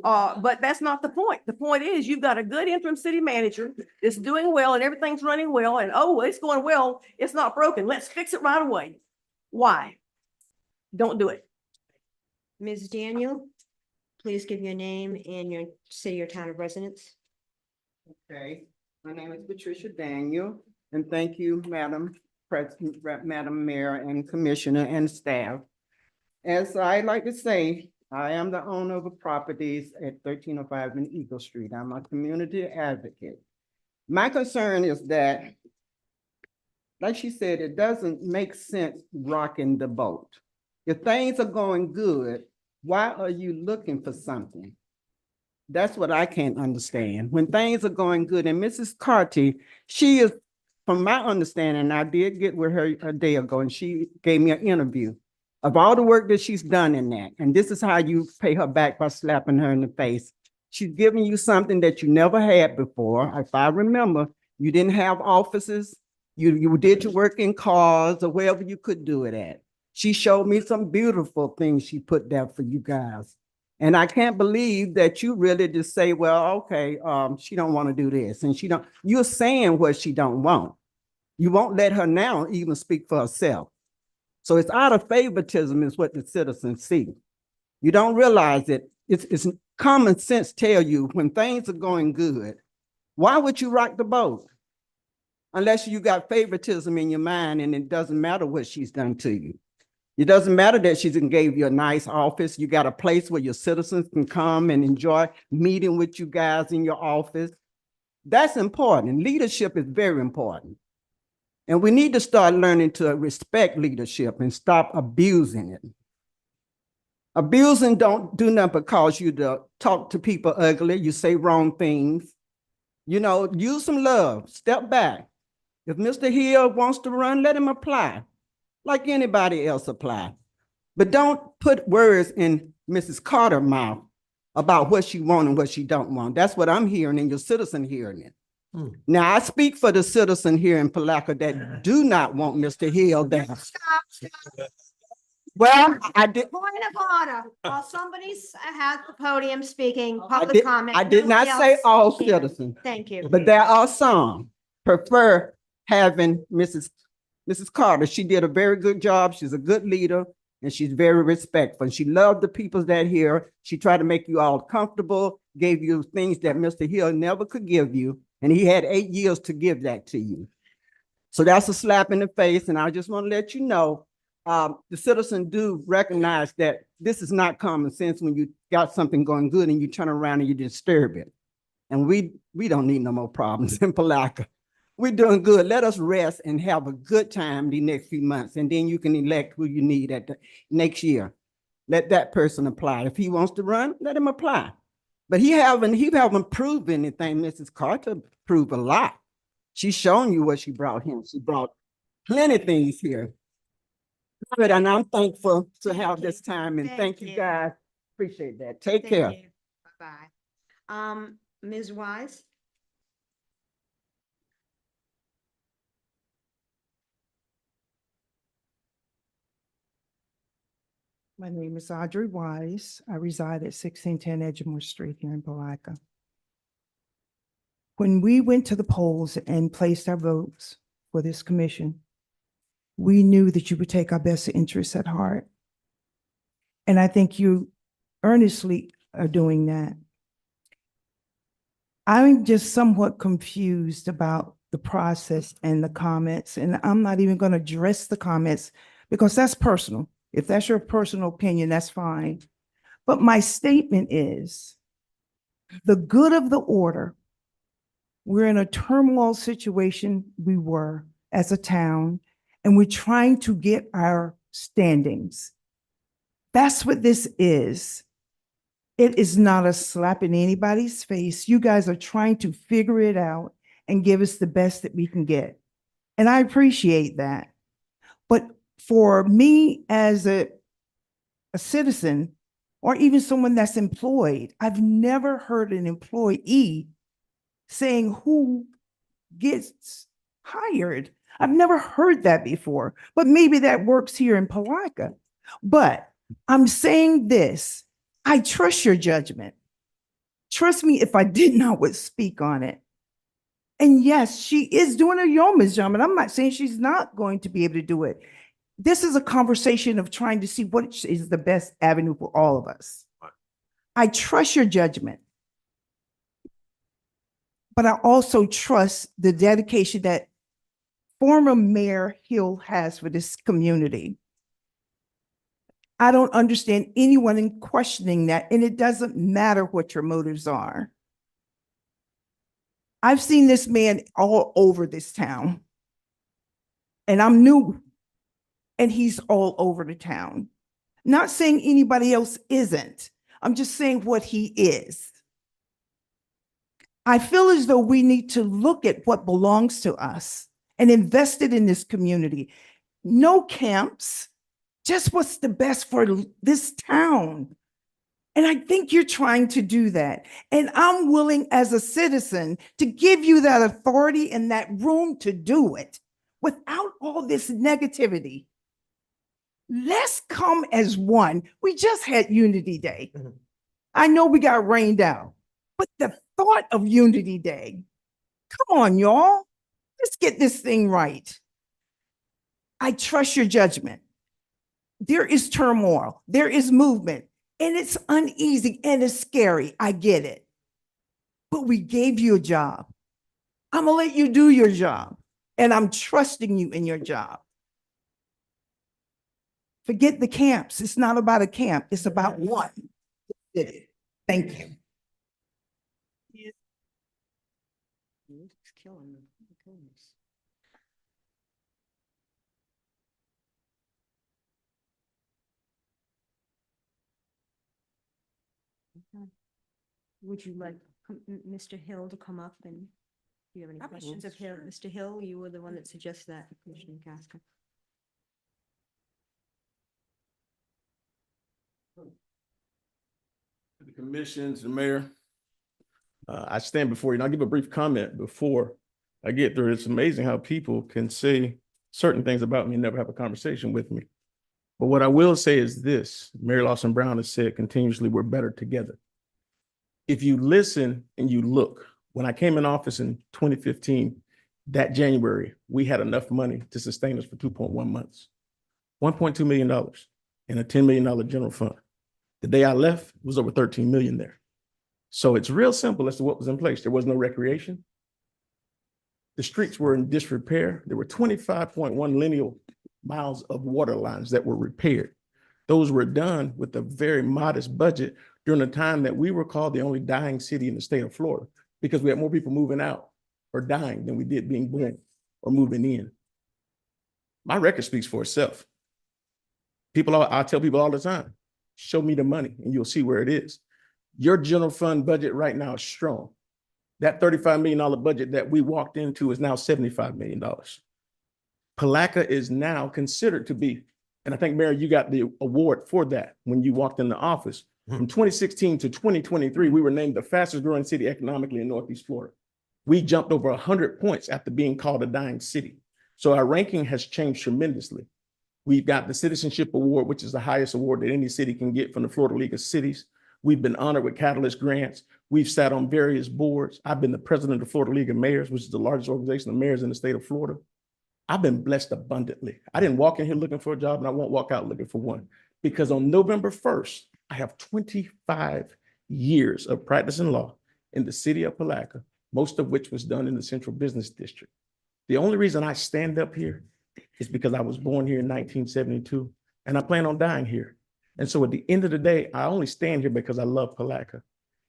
But that's not the point. The point is you've got a good interim city manager that's doing well and everything's running well. And it's going well. It's not broken. Let's fix it right away. Why? Don't do it. Ms. Daniel, please give your name and your city or town of residence. Okay, my name is Patricia Daniel, and thank you, Madam President, Madam Mayor and Commissioner and staff. As I like to say, I am the owner of the properties at 1305 in Eagle Street. I'm a community advocate. My concern is that, like she said, it doesn't make sense rocking the boat. If things are going good, why are you looking for something? That's what I can't understand. When things are going good, and Mrs. Carty, she is, from my understanding, I did get with her a day ago, and she gave me an interview of all the work that she's done in that. And this is how you pay her back, by slapping her in the face. She's giving you something that you never had before. If I remember, you didn't have offices. You did your work in cars or wherever you could do it at. She showed me some beautiful things she put there for you guys. And I can't believe that you really just say, well, okay, she don't want to do this, and you're saying what she don't want. You won't let her now even speak for herself. So it's out of favoritism is what the citizens see. You don't realize it. It's common sense tell you when things are going good, why would you rock the boat? Unless you got favoritism in your mind and it doesn't matter what she's done to you. It doesn't matter that she's gave you a nice office. You got a place where your citizens can come and enjoy meeting with you guys in your office. That's important. Leadership is very important. And we need to start learning to respect leadership and stop abusing it. Abusing don't do nothing but cause you to talk to people ugly. You say wrong things. You know, use some love. Step back. If Mr. Hill wants to run, let him apply like anybody else apply. But don't put words in Mrs. Carter's mouth about what she wants and what she don't want. That's what I'm hearing and your citizen hearing it. Now, I speak for the citizen here in Palatka that do not want Mr. Hill there. Stop. Well, I did. Point of order, while somebody's at the podium speaking, I public comment. did not nobody say else all here. citizens. Thank you. But there are some prefer having Mrs. Carter. She did a very good job. She's a good leader and she's very respectful. She loved the people that here. She tried to make you all comfortable, gave you things that Mr. Hill never could give you. And he had 8 years to give that to you. So that's a slap in the face. And I just want to let you know, the citizens do recognize that this is not common sense when you got something going good and you turn around and you disturb it. And we don't need no more problems in Palatka. We're doing good. Let us rest and have a good time the next few months. And then you can elect who you need at the next year. Let that person apply. If he wants to run, let him apply. But he haven't proved anything. Mrs. Carter proved a lot. She's shown you what she brought him. She brought plenty of things here. But and I'm thankful to have this time and thank you guys. Appreciate that. Take care. Bye-bye. Ms. Wise? My name is Audrey Wise. I reside at 1610 Edgemore Street here in Palatka. When we went to the polls and placed our votes for this commission, we knew that you would take our best interests at heart. And I think you earnestly are doing that. I'm just somewhat confused about the process and the comments, and I'm not even going to address the comments because that's personal. If that's your personal opinion, that's fine. But my statement is the good of the order. We're in a turmoil situation, we were as a town, and we're trying to get our standings. That's what this is. It is not a slap in anybody's face. You guys are trying to figure it out and give us the best that we can get. And I appreciate that. But for me as a citizen, or even someone that's employed, I've never heard an employee saying who gets hired. I've never heard that before, but maybe that works here in Palatka. But I'm saying this, I trust your judgment. Trust me if I did not would speak on it. And yes, she is doing a yeoman's job, and I'm not saying she's not going to be able to do it. This is a conversation of trying to see what is the best avenue for all of us. I trust your judgment. but I also trust the dedication that former Mayor Hill has for this community. I don't understand anyone in questioning that, and it doesn't matter what your motives are. I've seen this man all over this town, and I'm new, and he's all over the town. Not saying anybody else isn't. I'm just saying what he is. I feel as though we need to look at what belongs to us and invest it in this community. No camps, just what's the best for this town. And I think you're trying to do that. And I'm willing as a citizen to give you that authority and that room to do it without all this negativity. Let's come as one. We just had Unity Day. I know we got rained out, but the thought of Unity Day, come on, y'all. Let's get this thing right. I trust your judgment. There is turmoil, there is movement, and it's uneasy and it's scary. I get it. But we gave you a job. I'm gonna let you do your job, and I'm trusting you in your job. Forget the camps. It's not about a camp. It's about one. Thank you. Would you like Mr. Hill to come up and do you have any questions of Hill? Mr. Hill, you were the one that suggested that, Commissioner Casca. The commissions, the mayor. I stand before you and I'll give a brief comment before I get through. It's amazing how people can say certain things about me and never have a conversation with me. But what I will say is this, Mary Lawson Brown has said continuously, we're better together. If you listen and you look, when I came in office in 2015, that January, we had enough money to sustain us for 2.1 months, $1.2 million in a $10 million general fund. The day I left, it was over 13 million there. So it's real simple as to what was in place. There was no recreation. The streets were in disrepair. There were 25.1 lineal miles of water lines that were repaired. Those were done with a very modest budget during the time that we were called the only dying city in the state of Florida because we had more people moving out or dying than we did being born or moving in. My record speaks for itself. I tell people all the time, show me the money and you'll see where it is. Your general fund budget right now is strong. That $35 million budget that we walked into is now $75 million. Palatka is now considered to be, and I think, Mayor, you got the award for that when you walked in the office. From 2016 to 2023, we were named the fastest growing city economically in Northeast Florida. We jumped over 100 points after being called a dying city. So our ranking has changed tremendously. We've got the Citizenship Award, which is the highest award that any city can get from the Florida League of Cities. We've been honored with Catalyst grants. We've sat on various boards. I've been the president of the Florida League of Mayors, which is the largest organization of mayors in the state of Florida. I've been blessed abundantly. I didn't walk in here looking for a job and I won't walk out looking for one because on November 1st, I have 25 years of practicing law in the city of Palatka, most of which was done in the Central Business District. The only reason I stand up here is because I was born here in 1972 and I plan on dying here. And so at the end of the day, I only stand here because I love Palatka.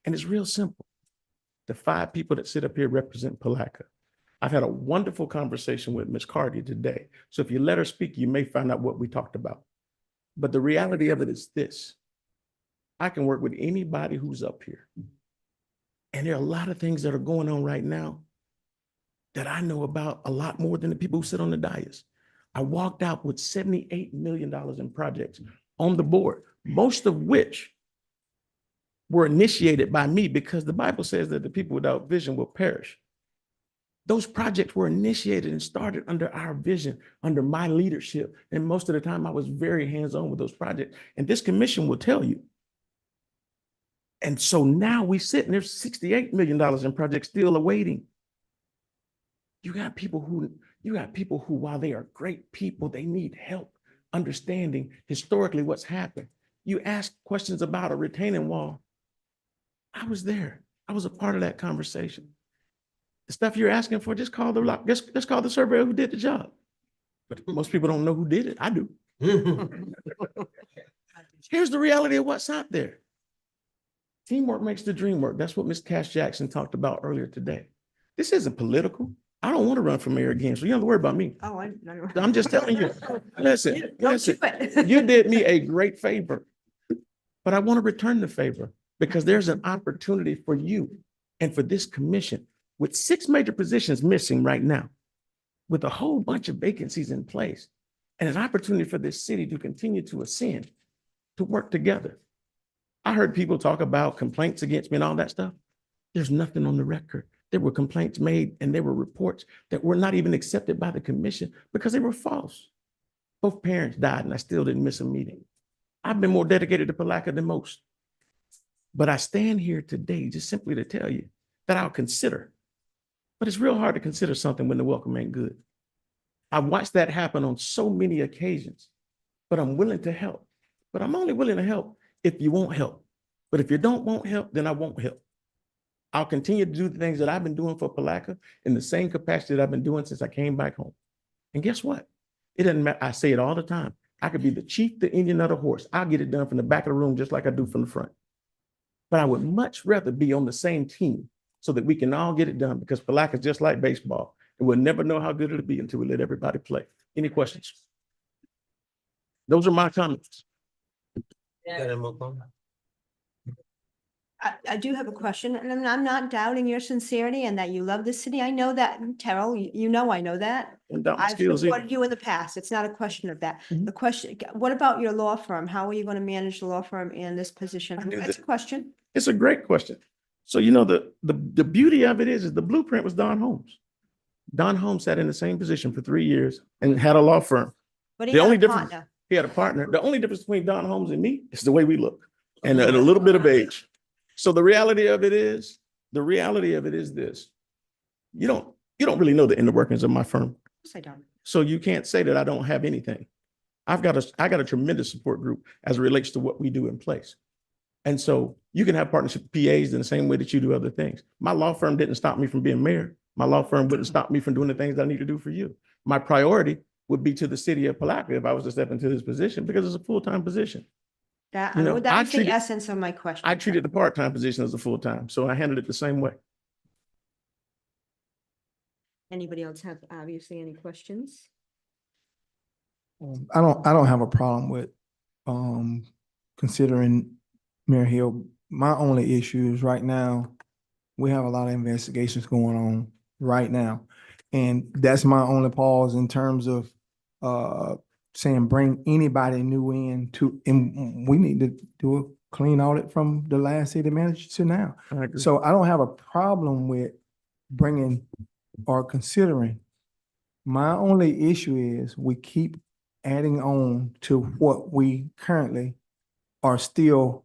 And it's real simple. The 5 people that sit up here represent Palatka. I've had a wonderful conversation with Ms. Carty today. So if you let her speak, you may find out what we talked about. But the reality of it is this. I can work with anybody who's up here. And there are a lot of things that are going on right now that I know about a lot more than the people who sit on the dais. I walked out with $78 million in projects on the board, most of which were initiated by me because the Bible says that the people without vision will perish. Those projects were initiated and started under our vision, under my leadership. And most of the time I was very hands-on with those projects. And this commission will tell you. And so now we sit and there's $68 million in projects still awaiting. You got people who, while they are great people, they need help understanding historically what's happened. You ask questions about a retaining wall. I was there. I was a part of that conversation. the stuff you're asking for, just call just call the surveyor who did the job. But most people don't know who did it. I do. Here's the reality of what's out there. Teamwork makes the dream work. That's what Ms. Cash Jackson talked about earlier today. This isn't political. I don't want to run for mayor again, so you don't have to worry about me. Oh, I'm just telling you, listen, Don't do it. you did me a great favor, but I want to return the favor because there's an opportunity for you and for this commission with 6 major positions missing right now, with a whole bunch of vacancies in place, and an opportunity for this city to continue to ascend, to work together. I heard people talk about complaints against me and all that stuff. There's nothing on the record. There were complaints made and there were reports that were not even accepted by the commission because they were false. Both parents died and I still didn't miss a meeting. I've been more dedicated to Palatka than most. But I stand here today just simply to tell you that I'll consider. But it's real hard to consider something when the welcome ain't good. I've watched that happen on so many occasions, but I'm willing to help. But I'm only willing to help if you won't help. But if you don't want help, then I won't help. I'll continue to do the things that I've been doing for Palatka in the same capacity that I've been doing since I came back home. And guess what? It doesn't matter. I say it all the time. I could be the chief, the Indian, or the horse. I'll get it done from the back of the room just like I do from the front. But I would much rather be on the same team so that we can all get it done because Palatka is just like baseball. And we'll never know how good it'll be until we let everybody play. Any questions? Those are my comments. I do have a question, and I'm not doubting your sincerity and that you love the city. I know that, Terrell, you know I know that. I've supported you in the past. It's not a question of that. The question, what about your law firm? How are you going to manage the law firm in this position? That's a question. It's a great question. So, you know, the beauty of it is the blueprint was Don Holmes. Don Holmes sat in the same position for 3 years and had a law firm. But he The had only a difference, partner. he had a partner. The only difference between Don Holmes and me is the way we look and a little bit of age. So the reality of it is this. You don't really know the inner workings of my firm. Of course I don't. So you can't say that I don't have anything. I got a tremendous support group as it relates to what we do in place. And so you can have partnership PAs in the same way that you do other things. My law firm didn't stop me from being mayor. My law firm wouldn't stop me from doing the things that I need to do for you. My priority would be to the city of Palatka if I was to step into this position because it's a full-time position. That, You know, that I was the treated- essence of my question. I treated the part-time position as a full-time, so I handled it the same way. Anybody else have obviously any questions? I don't have a problem with, considering Mayor Hill. My only issue is right now, we have a lot of investigations going on right now. And that's my only pause in terms of, saying bring anybody new in and we need to do a clean audit from the last city manager to now. I agree. So I don't have a problem with bringing or considering. My only issue is we keep adding on to what we currently are still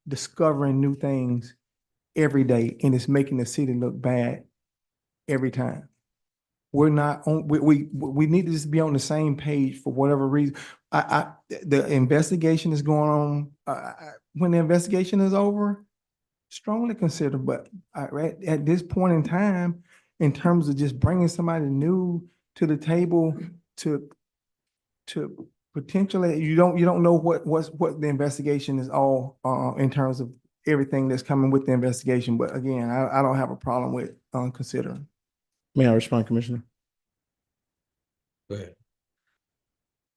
discovering new things every day, and it's making the city look bad every time. We're not on, we need to just be on the same page for whatever reason. The investigation is going on. When the investigation is over, strongly consider, but at this point in time, in terms of just bringing somebody new to the table to potentially, you don't know what the investigation is all, in terms of everything that's coming with the investigation. But again, I don't have a problem with, considering. May I respond, Commissioner? Go ahead.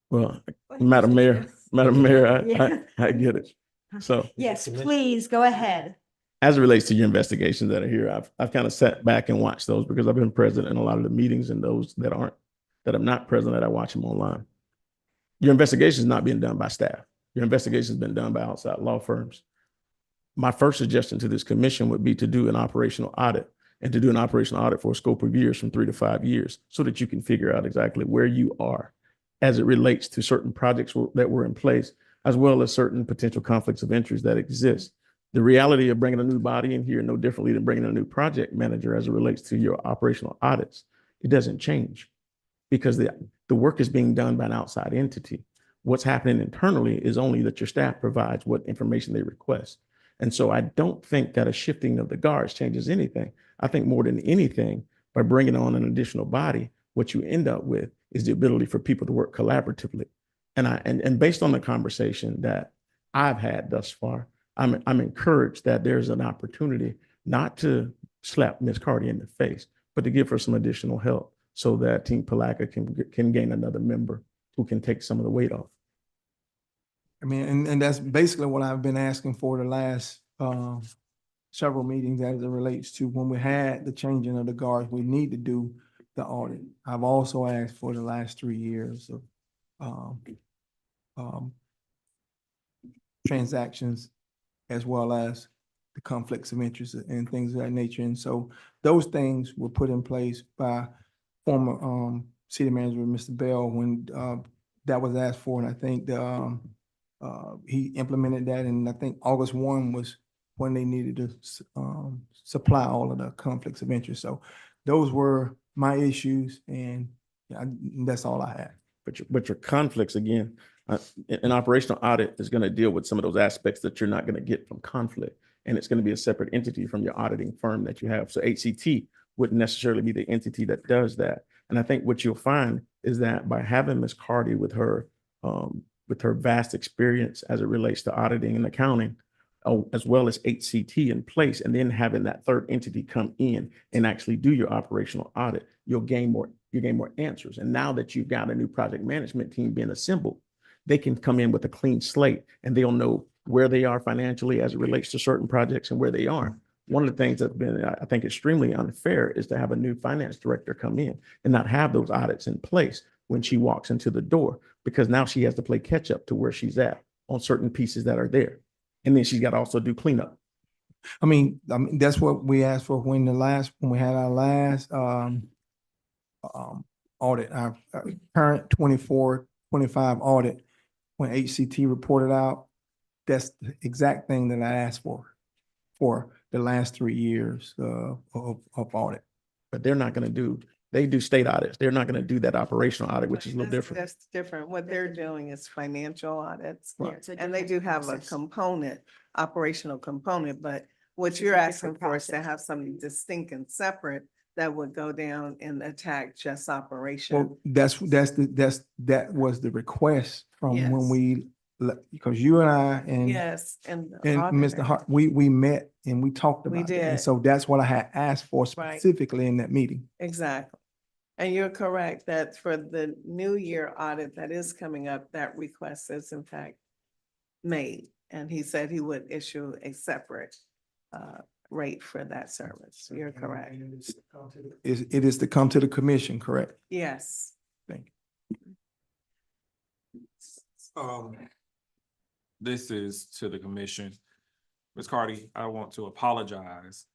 Well, Madam Mayor, Yeah. I get it. So Yes, please, go ahead. as it relates to your investigations that are here, I've kind of sat back and watched those because I've been present in a lot of the meetings, and those that I'm not present at, I watch them online. Your investigation is not being done by staff. Your investigation has been done by outside law firms. My first suggestion to this commission would be to do an operational audit, and to do an operational audit for a scope of years from 3 to 5 years so that you can figure out exactly where you are as it relates to certain projects that were in place, as well as certain potential conflicts of interest that exist. The reality of bringing a new body in here no differently than bringing a new project manager as it relates to your operational audits, it doesn't change because the work is being done by an outside entity. What's happening internally is only that your staff provides what information they request. And so I don't think that a shifting of the guards changes anything. I think more than anything, by bringing on an additional body, what you end up with is the ability for people to work collaboratively. And based on the conversation that I've had thus far, I'm encouraged that there's an opportunity not to slap Ms. Carty in the face, but to give her some additional help so that Team Palatka can gain another member who can take some of the weight off. I mean, and that's basically what I've been asking for the last several meetings as it relates to when we had the changing of the guards, we need to do the audit. I've also asked for the last 3 years of transactions as well as the conflicts of interest and things of that nature. And so those things were put in place by former city manager, Mr. Bell, when that was asked for. And I think he implemented that. And I think August 1 was when they needed to supply all of the conflicts of interest. So those were my issues, and that's all I had. But your conflicts, again, an operational audit is going to deal with some of those aspects that you're not going to get from conflict. And it's going to be a separate entity from your auditing firm that you have. So HCT wouldn't necessarily be the entity that does that. And I think what you'll find is that by having Ms. Carty with her vast experience as it relates to auditing and accounting, as well as HCT in place, and then having that third entity come in and actually do your operational audit, you'll gain more answers. And now that you've got a new project management team being assembled, they can come in with a clean slate and they'll know where they are financially as it relates to certain projects and where they aren't. One of the things that's been, I think, extremely unfair is to have a new finance director come in and not have those audits in place when she walks into the door, because now she has to play catch up to where she's at on certain pieces that are there. And then she's got to also do cleanup. I mean, that's what we asked for when we had our last audit, our current 24-25 audit, when HCT reported out, that's the exact thing that I asked for the last 3 years of audit. But they're not going to they do state audits. They're not going to do that operational audit, which is a little different. That's different. What they're doing is financial audits. Right. It's a And they do different have a process. component, operational component, but what It's you're a asking different for is to process. have something distinct and separate that would go down and attack just operation. Well, that was the request from when Yes. we, because you and I and Yes, and. the and Mr. auditor. Hart, we met and we talked We about that. And did. so that's what I had asked for Right. specifically in that meeting. Exactly. And you're correct that for the new year audit that is coming up, that request is in fact made. And he said he would issue a separate rate for that service. You're correct. It is to come to the commission, correct? Yes. Thank This is to the commission. Ms. Carty, I want to apologize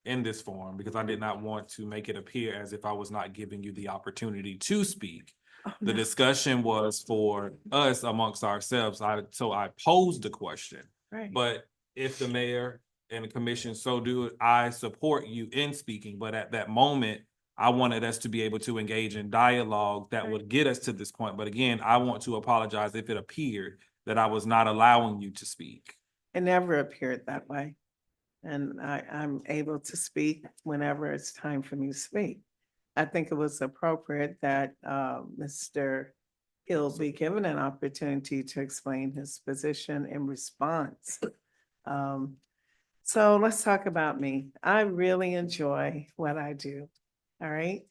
in this form because I did not want to make it appear as if I was not giving you the opportunity to speak. The discussion was for us amongst ourselves. So I posed the question. Right. But if the mayor and the commission so do it, I support you in speaking. But at that moment, I wanted us to be able to engage in dialogue that would get us to this point. But again, I want to apologize if it appeared that I was not allowing you to speak. It never appeared that way. And I'm able to speak whenever it's time for me to speak. I think it was appropriate that Mr. Hill be given an opportunity to explain his position in response. So let's talk about me. I really enjoy what I do. All right.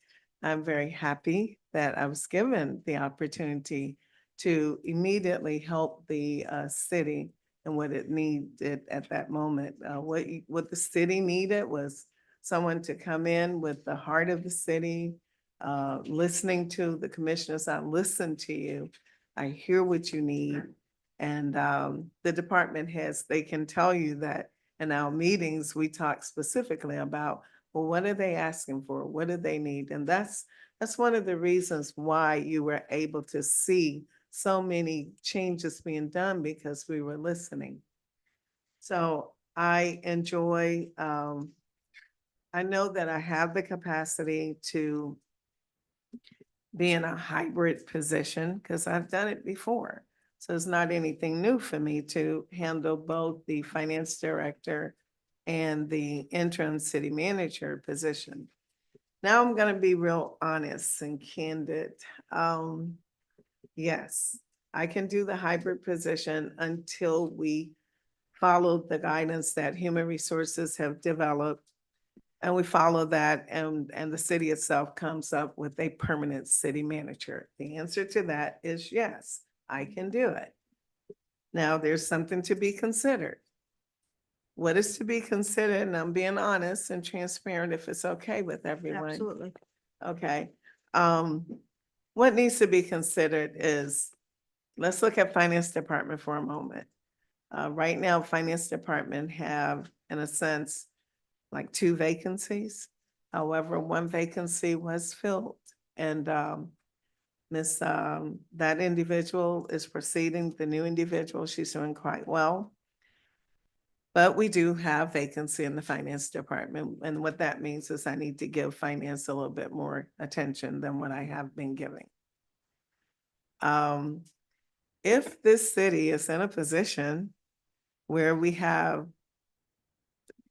I'm very happy that I was given the opportunity to immediately help the city and what it needed at that moment. What the city needed was someone to come in with the heart of the city, listening to the commissioners. I listen to you. I hear what you need. And the department heads, they can tell you that in our meetings, we talk specifically about, well, what are they asking for? What do they need? And that's one of the reasons why you were able to see so many changes being done, because we were listening. So I enjoy, I know that I have the capacity to be in a hybrid position because I've done it before. So it's not anything new for me to handle both the finance director and the interim city manager position. Now I'm gonna be real honest and candid. Yes, I can do the hybrid position until we follow the guidance that Human Resources have developed. And we follow that and the city itself comes up with a permanent city manager. The answer to that is yes, I can do it. Now, there's something to be considered. What is to be considered, and I'm being honest and transparent if it's okay with everyone. Absolutely. Okay. What needs to be considered is, let's look at finance department for a moment. Right now, finance department have, in a sense, like 2 vacancies. However, 1 vacancy was filled and, that individual is proceeding, the new individual, she's doing quite well. But we do have vacancy in the finance department. And what that means is I need to give finance a little bit more attention than what I have been giving. If this city is in a position where we have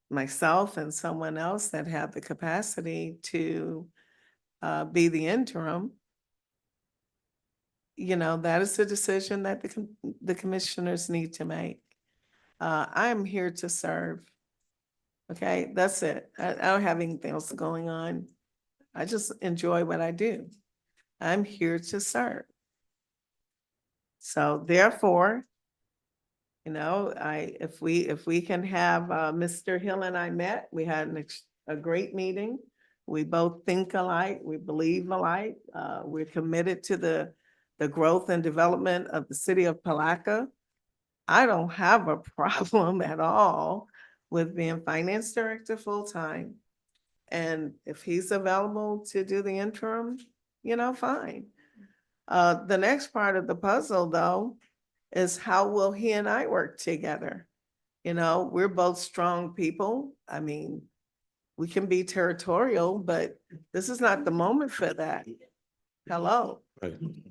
myself and someone else that have the capacity to be the interim, that is a decision that the commissioners need to make. I am here to serve. Okay, that's it. I don't have anything else going on. I just enjoy what I do. I'm here to serve. So therefore, if we can have, Mr. Hill and I met, we had a great meeting. We both think alike, we believe alike. We're committed to the growth and development of the city of Palatka. I don't have a problem at all with being finance director full-time. And if he's available to do the interim, fine. The next part of the puzzle, though, is how will he and I work together? We're both strong people. I mean, we can be territorial, but this is not the moment for that. Hello.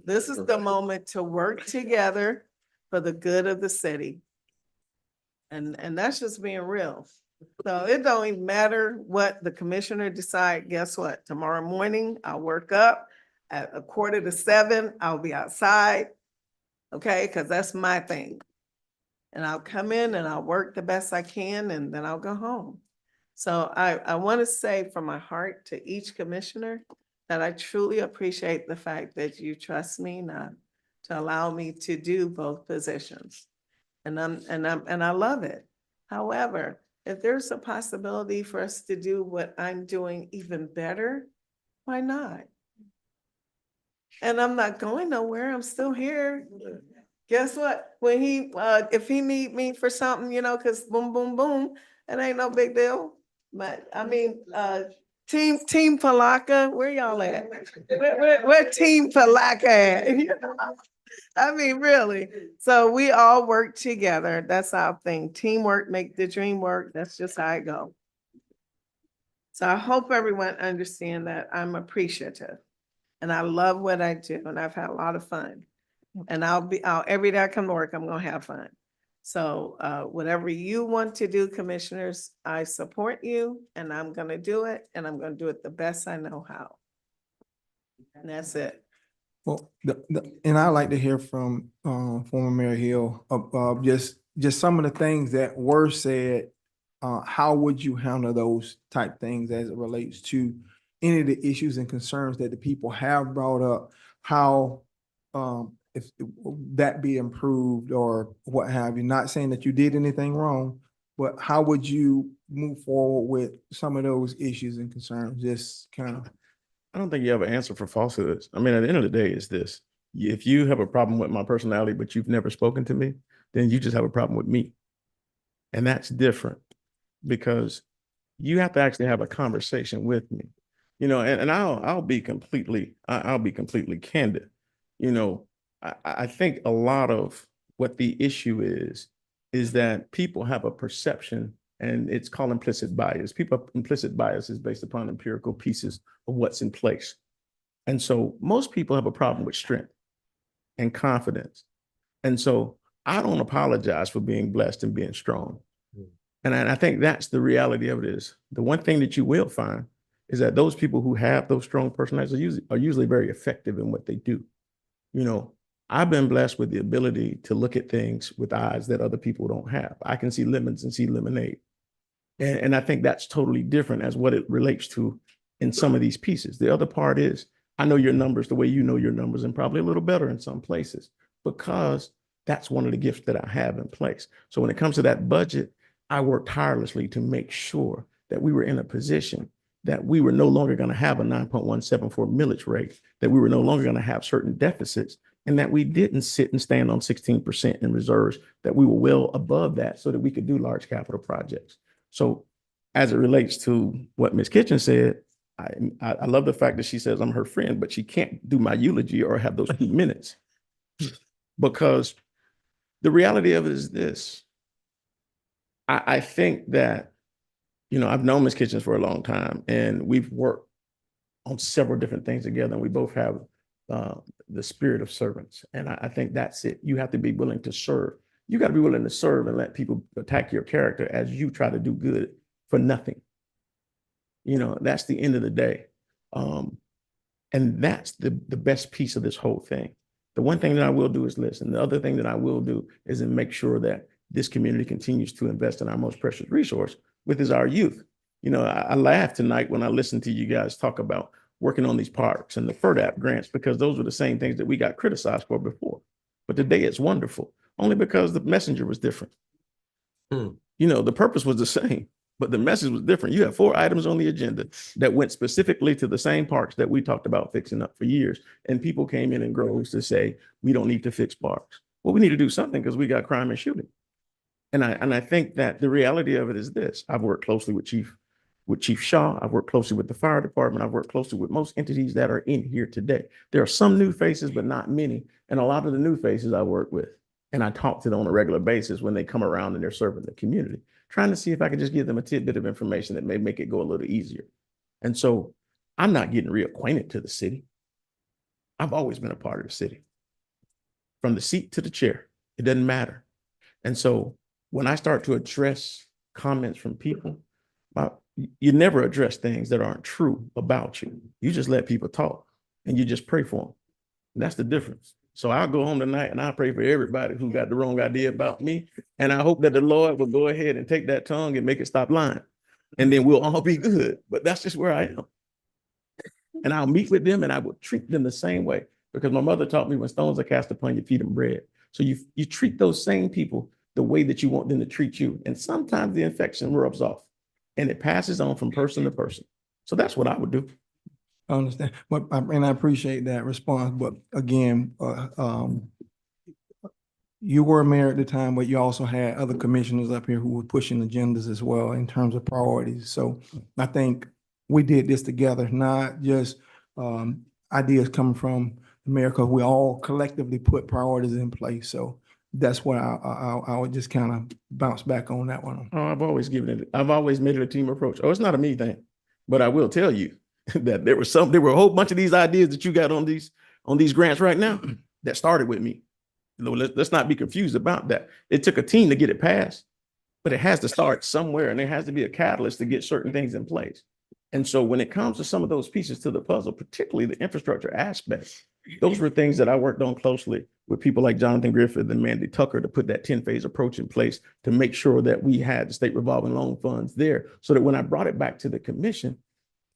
This is the moment to work together for the good of the city. And that's just being real. So it don't even matter what the commissioner decide. Guess what? Tomorrow morning, I'll work up at 6:45. I'll be outside. Okay, because that's my thing. And I'll come in and I'll work the best I can and then I'll go home. So I want to say from my heart to each commissioner that I truly appreciate the fact that you trust me not to allow me to do both positions. And I love it. However, if there's a possibility for us to do what I'm doing even better, why not? And I'm not going nowhere. I'm still here. Guess what? When if he need me for something, cause boom, boom, boom, it ain't no big deal. But I mean, Team Palatka, where y'all at? Where Team Palatka at? I mean, really. So we all work together. That's our thing. Teamwork make the dream work. That's just how it go. So I hope everyone understand that I'm appreciative and I love what I do and I've had a lot of fun. And every day I come to work, I'm gonna have fun. So whatever you want to do, commissioners, I support you and I'm gonna do it and I'm gonna do it the best I know how. And that's it. Well, and I'd like to hear from former Mayor Hill of just some of the things that were said. How would you handle those type things as it relates to any of the issues and concerns that the people have brought up? How if that be improved or what have you? Not saying that you did anything wrong, but how would you move forward with some of those issues and concerns? Just kind of. I don't think you have an answer for falsehoods. I mean, at the end of the day, it's this. If you have a problem with my personality, but you've never spoken to me, then you just have a problem with me. And that's different because you have to actually have a conversation with me, and I'll be completely candid. I think a lot of what the issue is that people have a perception and it's called implicit bias. Implicit bias is based upon empirical pieces of what's in place. And so most people have a problem with strength and confidence. And so I don't apologize for being blessed and being strong. And I think that's the reality of it is the one thing that you will find is that those people who have those strong personalities are usually very effective in what they do. You know, I've been blessed with the ability to look at things with eyes that other people don't have. I can see lemons and see lemonade. And I think that's totally different as what it relates to in some of these pieces. The other part is I know your numbers the way you know your numbers and probably a little better in some places because that's one of the gifts that I have in place. So when it comes to that budget, I worked tirelessly to make sure that we were in a position that we were no longer going to have a 9.174 millage rate, that we were no longer going to have certain deficits, and that we didn't sit and stand on 16% in reserves, that we were well above that so that we could do large capital projects. So as it relates to what Ms. Kitchen said, I love the fact that she says I'm her friend, but she can't do my eulogy or have those 2 minutes because the reality of it is this. I think that, you know, I've known Ms. Kitchens for a long time and we've worked on several different things together and we both have the spirit of servants. And I think that's it. You have to be willing to serve. You got to be willing to serve and let people attack your character as you try to do good for nothing. You know, that's the end of the day. And that's the best piece of this whole thing. The one thing that I will do is listen. The other thing that I will do is to make sure that this community continues to invest in our most precious resource, which is our youth. You know, I laughed tonight when I listened to you guys talk about working on these parks and the FERDAP grants, because those were the same things that we got criticized for before. But today it's wonderful, only because the messenger was different. You know, the purpose was the same, but the message was different. You have 4 items on the agenda that went specifically to the same parks that we talked about fixing up for years. And people came in droves to say, we don't need to fix parks. Well, we need to do something because we got crime and shooting. And I think that the reality of it is this. I've worked closely with Chief Shaw. I've worked closely with the fire department. I've worked closely with most entities that are in here today. There are some new faces, but not many. And a lot of the new faces I work with, and I talk to them on a regular basis when they come around and they're serving the community, trying to see if I can just give them a tidbit of information that may make it go a little easier. And so I'm not getting reacquainted to the city. I've always been a part of the city. From the seat to the chair, it doesn't matter. And so when I start to address comments from people, you never address things that aren't true about you. You just let people talk and you just pray for them. And that's the difference. So I'll go home tonight and I'll pray for everybody who got the wrong idea about me. And I hope that the Lord will go ahead and take that tongue and make it stop lying. And then we'll all be good. But that's just where I am. And I'll meet with them and I will treat them the same way. Because my mother taught me when stones are cast upon you, feed them bread. So you treat those same people the way that you want them to treat you. And sometimes the infection rubs off and it passes on from person to person. So that's what I would do. I understand, but and I appreciate that response. But again, you were mayor at the time, but you also had other commissioners up here who were pushing agendas as well in terms of priorities. So I think we did this together, not just ideas coming from the mayor, because we all collectively put priorities in place. So that's what I would just kind of bounce back on that one. Oh, I've always made it a team approach. Oh, it's not a me thing, but I will tell you that there were a whole bunch of these ideas that you got on these grants right now that started with me. You know, let's not be confused about that. It took a team to get it passed, but it has to start somewhere and there has to be a catalyst to get certain things in place. And so when it comes to some of those pieces to the puzzle, particularly the infrastructure aspects, those were things that I worked on closely with people like Jonathan Griffith and Mandy Tucker to put that 10-phase approach in place to make sure that we had the state revolving loan funds there so that when I brought it back to the commission,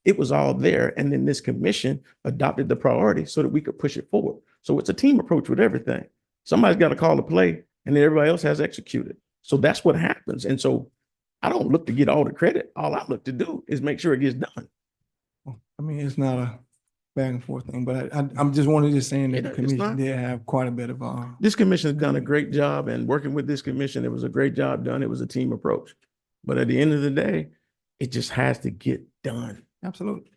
it was all there. And then this commission adopted the priority so that we could push it forward. So it's a team approach with everything. Somebody's got to call the play and then everybody else has executed. So that's what happens. And so I don't look to get all the credit. All I look to do is make sure it gets done. I mean, it's not a back and forth thing, but I'm just wanted to say that the commission did have quite a bit of This commission has done a great job, and working with this commission, it was a great job done. It was a team approach. But at the end of the day, it just has to get done. Absolutely.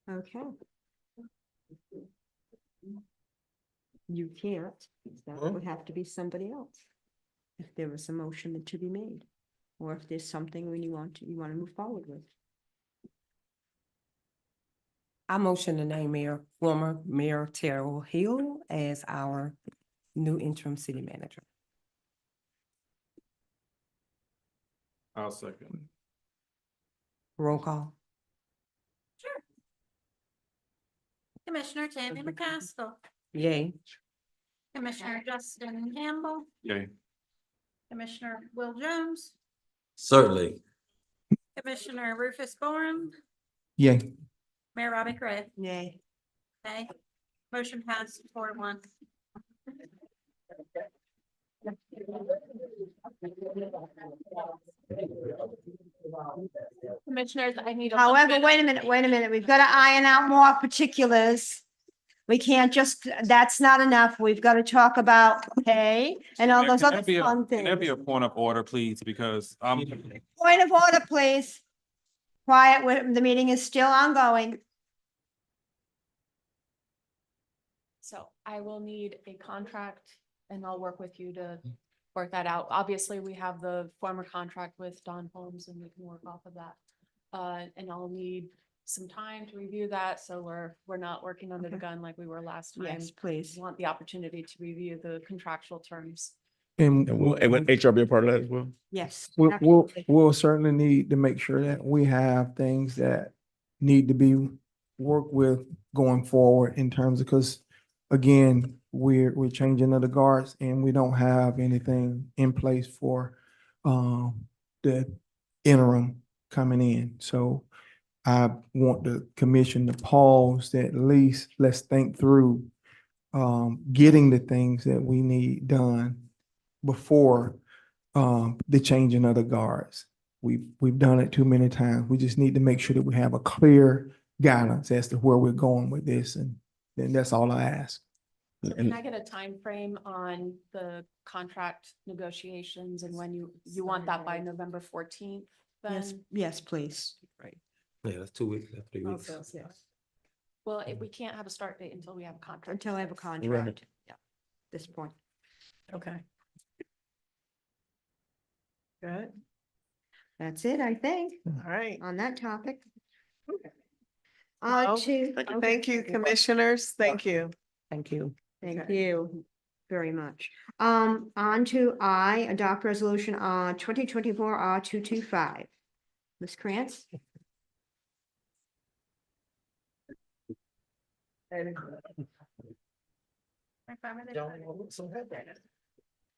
Okay. You can't. That would have to be somebody else. If there was a motion to be made, or if there's something when you want to move forward with. I motion to name former Mayor Terrell Hill as our new interim city manager. I'll second. Roll call. Commissioner Tammy McCaskill, Yay. Commissioner Justin Campbell, Yay. Commissioner Will Jones, Certainly. Commissioner Rufus Borum, Yay. Mayor Robbie Craig. Yay. Okay, motion passed 4-1. Commissioners, I need a. However, wait a minute. We've got to iron out more particulars. We can't just, that's not enough. We've got to talk about pay and all those other fun Can there be things. a point of order, please? Because Point of order, please. Quiet, the meeting is still ongoing. So I will need a contract and I'll work with you to work that out. Obviously, we have the former contract with Don Holmes and we can work off of that. And I'll need some time to review that, so we're not working under the gun like we were last time. Yes, please. Want the opportunity to review the contractual terms. And And will HR be a part of that as well? Yes. we'll absolutely. certainly need to make sure that we have things that need to be worked with going forward in terms of, because again, we're changing of the guards and we don't have anything in place for the interim coming in. So I want the commission to pause, at least let's think through getting the things that we need done before the changing of the guards. We've done it too many times. We just need to make sure that we have a clear guidance as to where we're going with this, and then that's all I ask. So can I get a time frame on the contract negotiations and when you want that by November 14th? Yes, Then, yes, please. right. Yeah, that's 2 weeks, that's 3 weeks. Also, yes. Well, we can't have a start date until we have a contract. Until I have a Right. contract. Yeah, this point. Okay. Good. That's it, I think, All right. on that topic. Well, To. Thank you, commissioners. Thank you. Thank you. Thank you very much. On to I, adopt resolution on 2024 R225. Ms. Krantz? A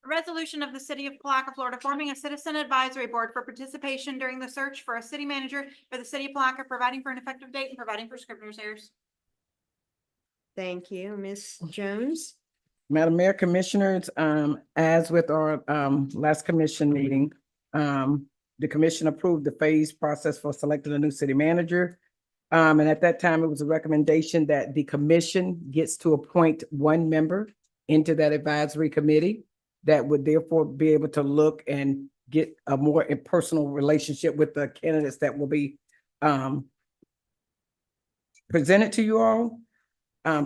resolution of the city of Palatka, Florida, forming a citizen advisory board for participation during the search for a city manager for the city of Palatka, providing for an effective date and providing for scrivener's errors. Thank you, Ms. Jones. Madam Mayor, Commissioners, as with our last commission meeting, the commission approved the phase process for selecting a new city manager. And at that time, it was a recommendation that the commission gets to appoint one member into that advisory committee that would therefore be able to look and get a more personal relationship with the candidates that will be presented to you all.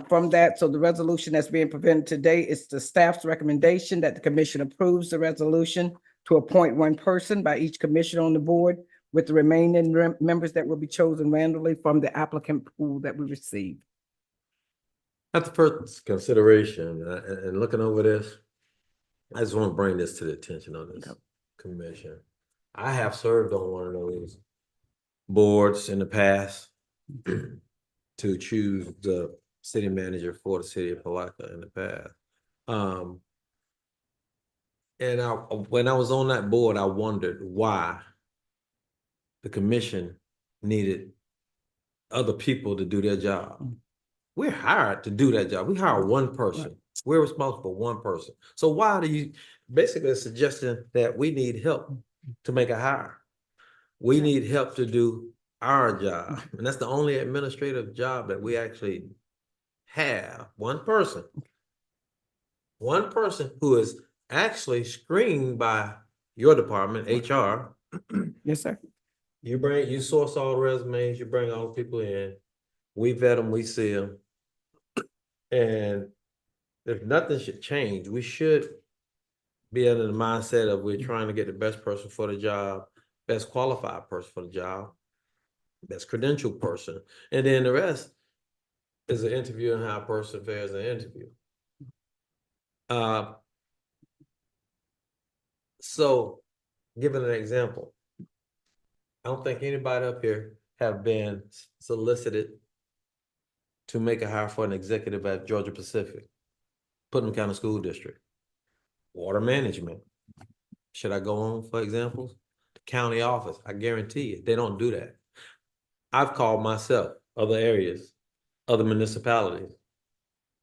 From that, so the resolution that's being presented today is the staff's recommendation that the commission approves the resolution to appoint one person by each commissioner on the board, with the remaining members that will be chosen randomly from the applicant pool that we received. At the first consideration, and looking over this, I just want to bring this to the attention of this commission. I have served on one of those boards in the past to choose the city manager for the city of Palatka in the past. And when I was on that board, I wondered why the commission needed other people to do their job. We're hired to do that job. We hire one person. We're responsible for one person. So why do you basically suggesting that we need help to make a hire? We need help to do our job. And that's the only administrative job that we actually have. One person who is actually screened by your department, HR. Yes, sir. You source all the resumes, you bring all the people in, we vet them, we see them. And if nothing should change, we should be under the mindset of we're trying to get the best person for the job, best qualified person for the job, best credentialed person. And then the rest is an interview and how a person fares an interview. So, giving an example, I don't think anybody up here have been solicited to make a hire for an executive at Georgia Pacific, Putnam County School District. Water management. Should I go on for examples? The county office, I guarantee you, they don't do that. I've called myself other areas, other municipalities.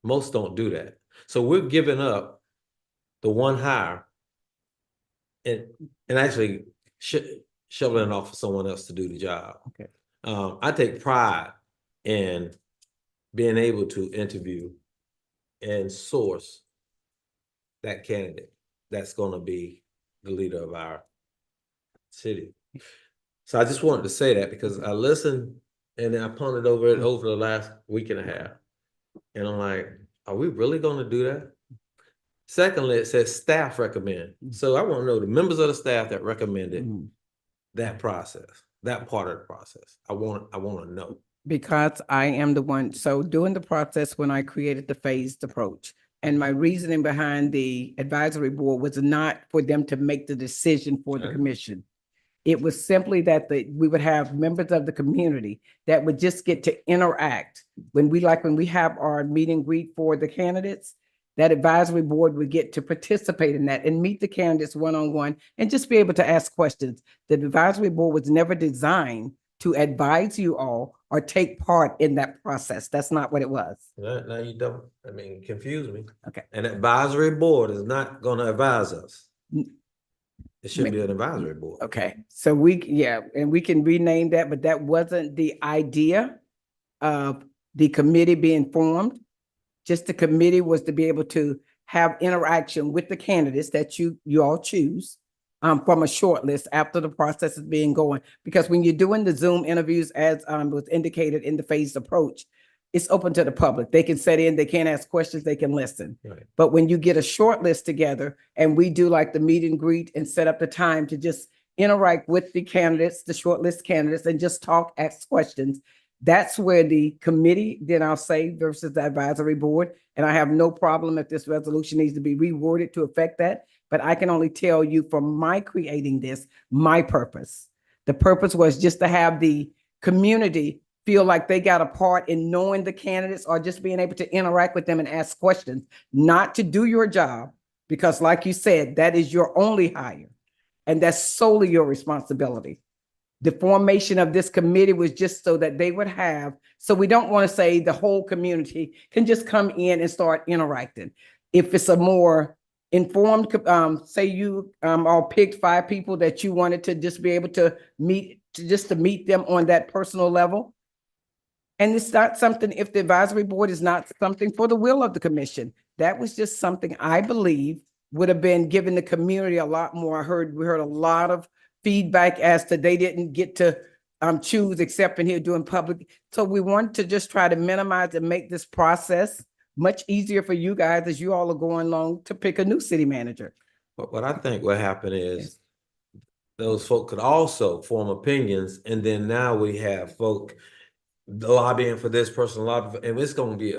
Most don't do that. So we're giving up the one hire and actually shoveling it off for someone else to do the job. Okay. I take pride in being able to interview and source that candidate that's going to be the leader of our city. So I just wanted to say that because I listened and then I pondered over it over the last week and a half. And I'm like, are we really going to do that? Secondly, it says staff recommend. So I want to know the members of the staff that recommended that process, that part of the process. I want to know. Because I am the one, so during the process when I created the phased approach, and my reasoning behind the advisory board was not for them to make the decision for the Okay. commission. It was simply that we would have members of the community that would just get to interact. When we have our meet and greet for the candidates, that advisory board would get to participate in that and meet the candidates one-on-one and just be able to ask questions. The advisory board was never designed to advise you all or take part in that process. That's not what it was. Now you don't, confuse me. Okay. An advisory board is not going to advise us. It should be an advisory board. Okay, so and we can rename that, but that wasn't the idea of the committee being formed. Just the committee was to be able to have interaction with the candidates that you all choose from a short list after the process is being going. Because when you're doing the Zoom interviews, as was indicated in the phased approach, it's open to the public. They can sit in, they can't ask questions, they can listen. Right. But when you get a short list together and we do like the meet and greet and set up the time to just interact with the candidates, the short list candidates, and just talk, ask questions, that's where the committee, then I'll say, versus the advisory board. And I have no problem if this resolution needs to be reworded to affect that. But I can only tell you from my creating this, my purpose. The purpose was just to have the community feel like they got a part in knowing the candidates or just being able to interact with them and ask questions, not to do your job, because like you said, that is your only hire and that's solely your responsibility. The formation of this committee was just so that they would have, so we don't want to say the whole community can just come in and start interacting. If it's a more informed, say you all picked 5 people that you wanted to just be able to meet, to meet them on that personal level. And it's not something, if the advisory board is not something for the will of the commission, that was just something I believe would have been giving the community a lot more. We heard a lot of feedback as to they didn't get to choose except in here doing public. So we want to just try to minimize and make this process much easier for you guys as you all are going along to pick a new city manager. But what I think what happened is those folk could also form opinions, and then now we have folk lobbying for this person, and it's going to be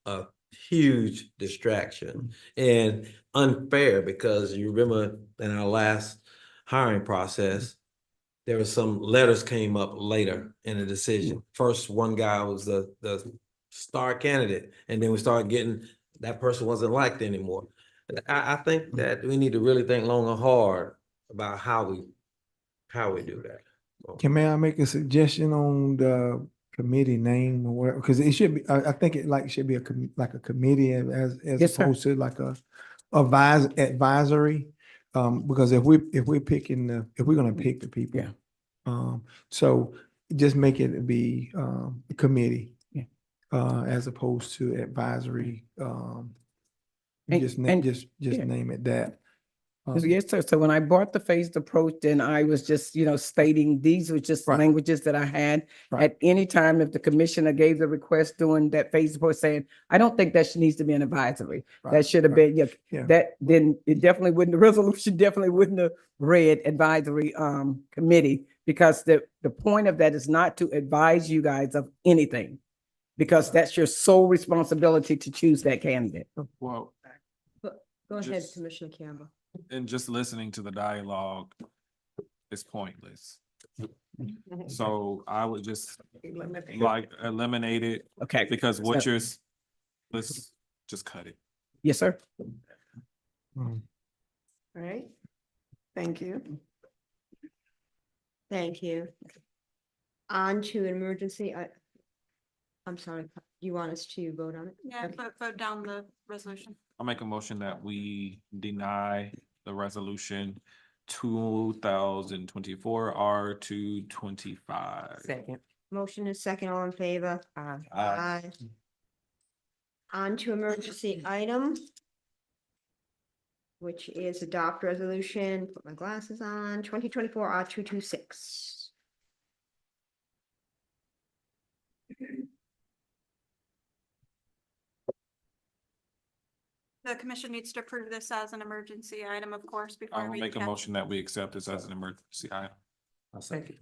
a huge distraction and unfair, because you remember in our last hiring process, there was some letters came up later in the decision. First, one guy was the star candidate, and then we started getting that person wasn't liked anymore. I think that we need to really think long and hard about how we do that. May I make a suggestion on the committee name or whatever? Because it should be, I think it should be a committee as Yes, sir. opposed to like a advisory. Because if we're gonna pick the people. Yeah. So just make it be a committee. Yeah. As opposed to advisory. And- Just yeah. name it that. Yes, sir. So when I brought the phased approach, then I was just, stating these were just Right. languages that I had. Right. At any time, if the commissioner gave the request doing that phased approach saying, I don't think that needs to be an advisory. Right, That should have been, Yeah. then it definitely wouldn't, the resolution definitely wouldn't have read advisory committee, because the point of that is not to advise you guys of anything, because that's your sole responsibility to choose that candidate. Well, Go ahead, Just- Commissioner Campbell. And just listening to the dialogue is pointless. So I would just like eliminate it. Okay. Because what So- let's just cut it. Yes, sir. All right. Thank you. Thank you. On to emergency, I'm sorry, you want us to vote on it? Yeah, vote down the resolution. I'll make a motion that we deny the resolution 2024 R225. Second. Motion is second, all in favor? Aye. Aye. On to emergency item, which is adopt resolution, put my glasses on, 2024 R226. The commission needs to approve this as an emergency item, of course, before. I will we make a can- motion that we accept this as an emergency item. Second.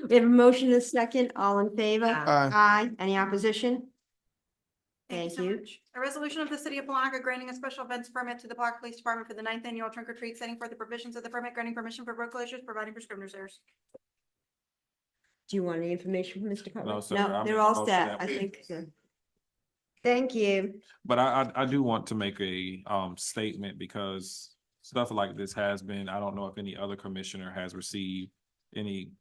We have a motion and a second, all in favor? Aye. Aye. Any opposition? Thank Thank you so you. much. A resolution of the city of Palatka granting a special events permit to the Palatka Police Department for the 9th annual trunk or treat, setting forth the provisions of the permit, granting permission for road closures, providing for scrivener's errors. Do you want any information from Mr. Cutler? No, sir. I'll No, make they're a all motion set, that I we- think so. Thank you. But I do want to make a statement because stuff like this has been, I don't know if any other commissioner has received any.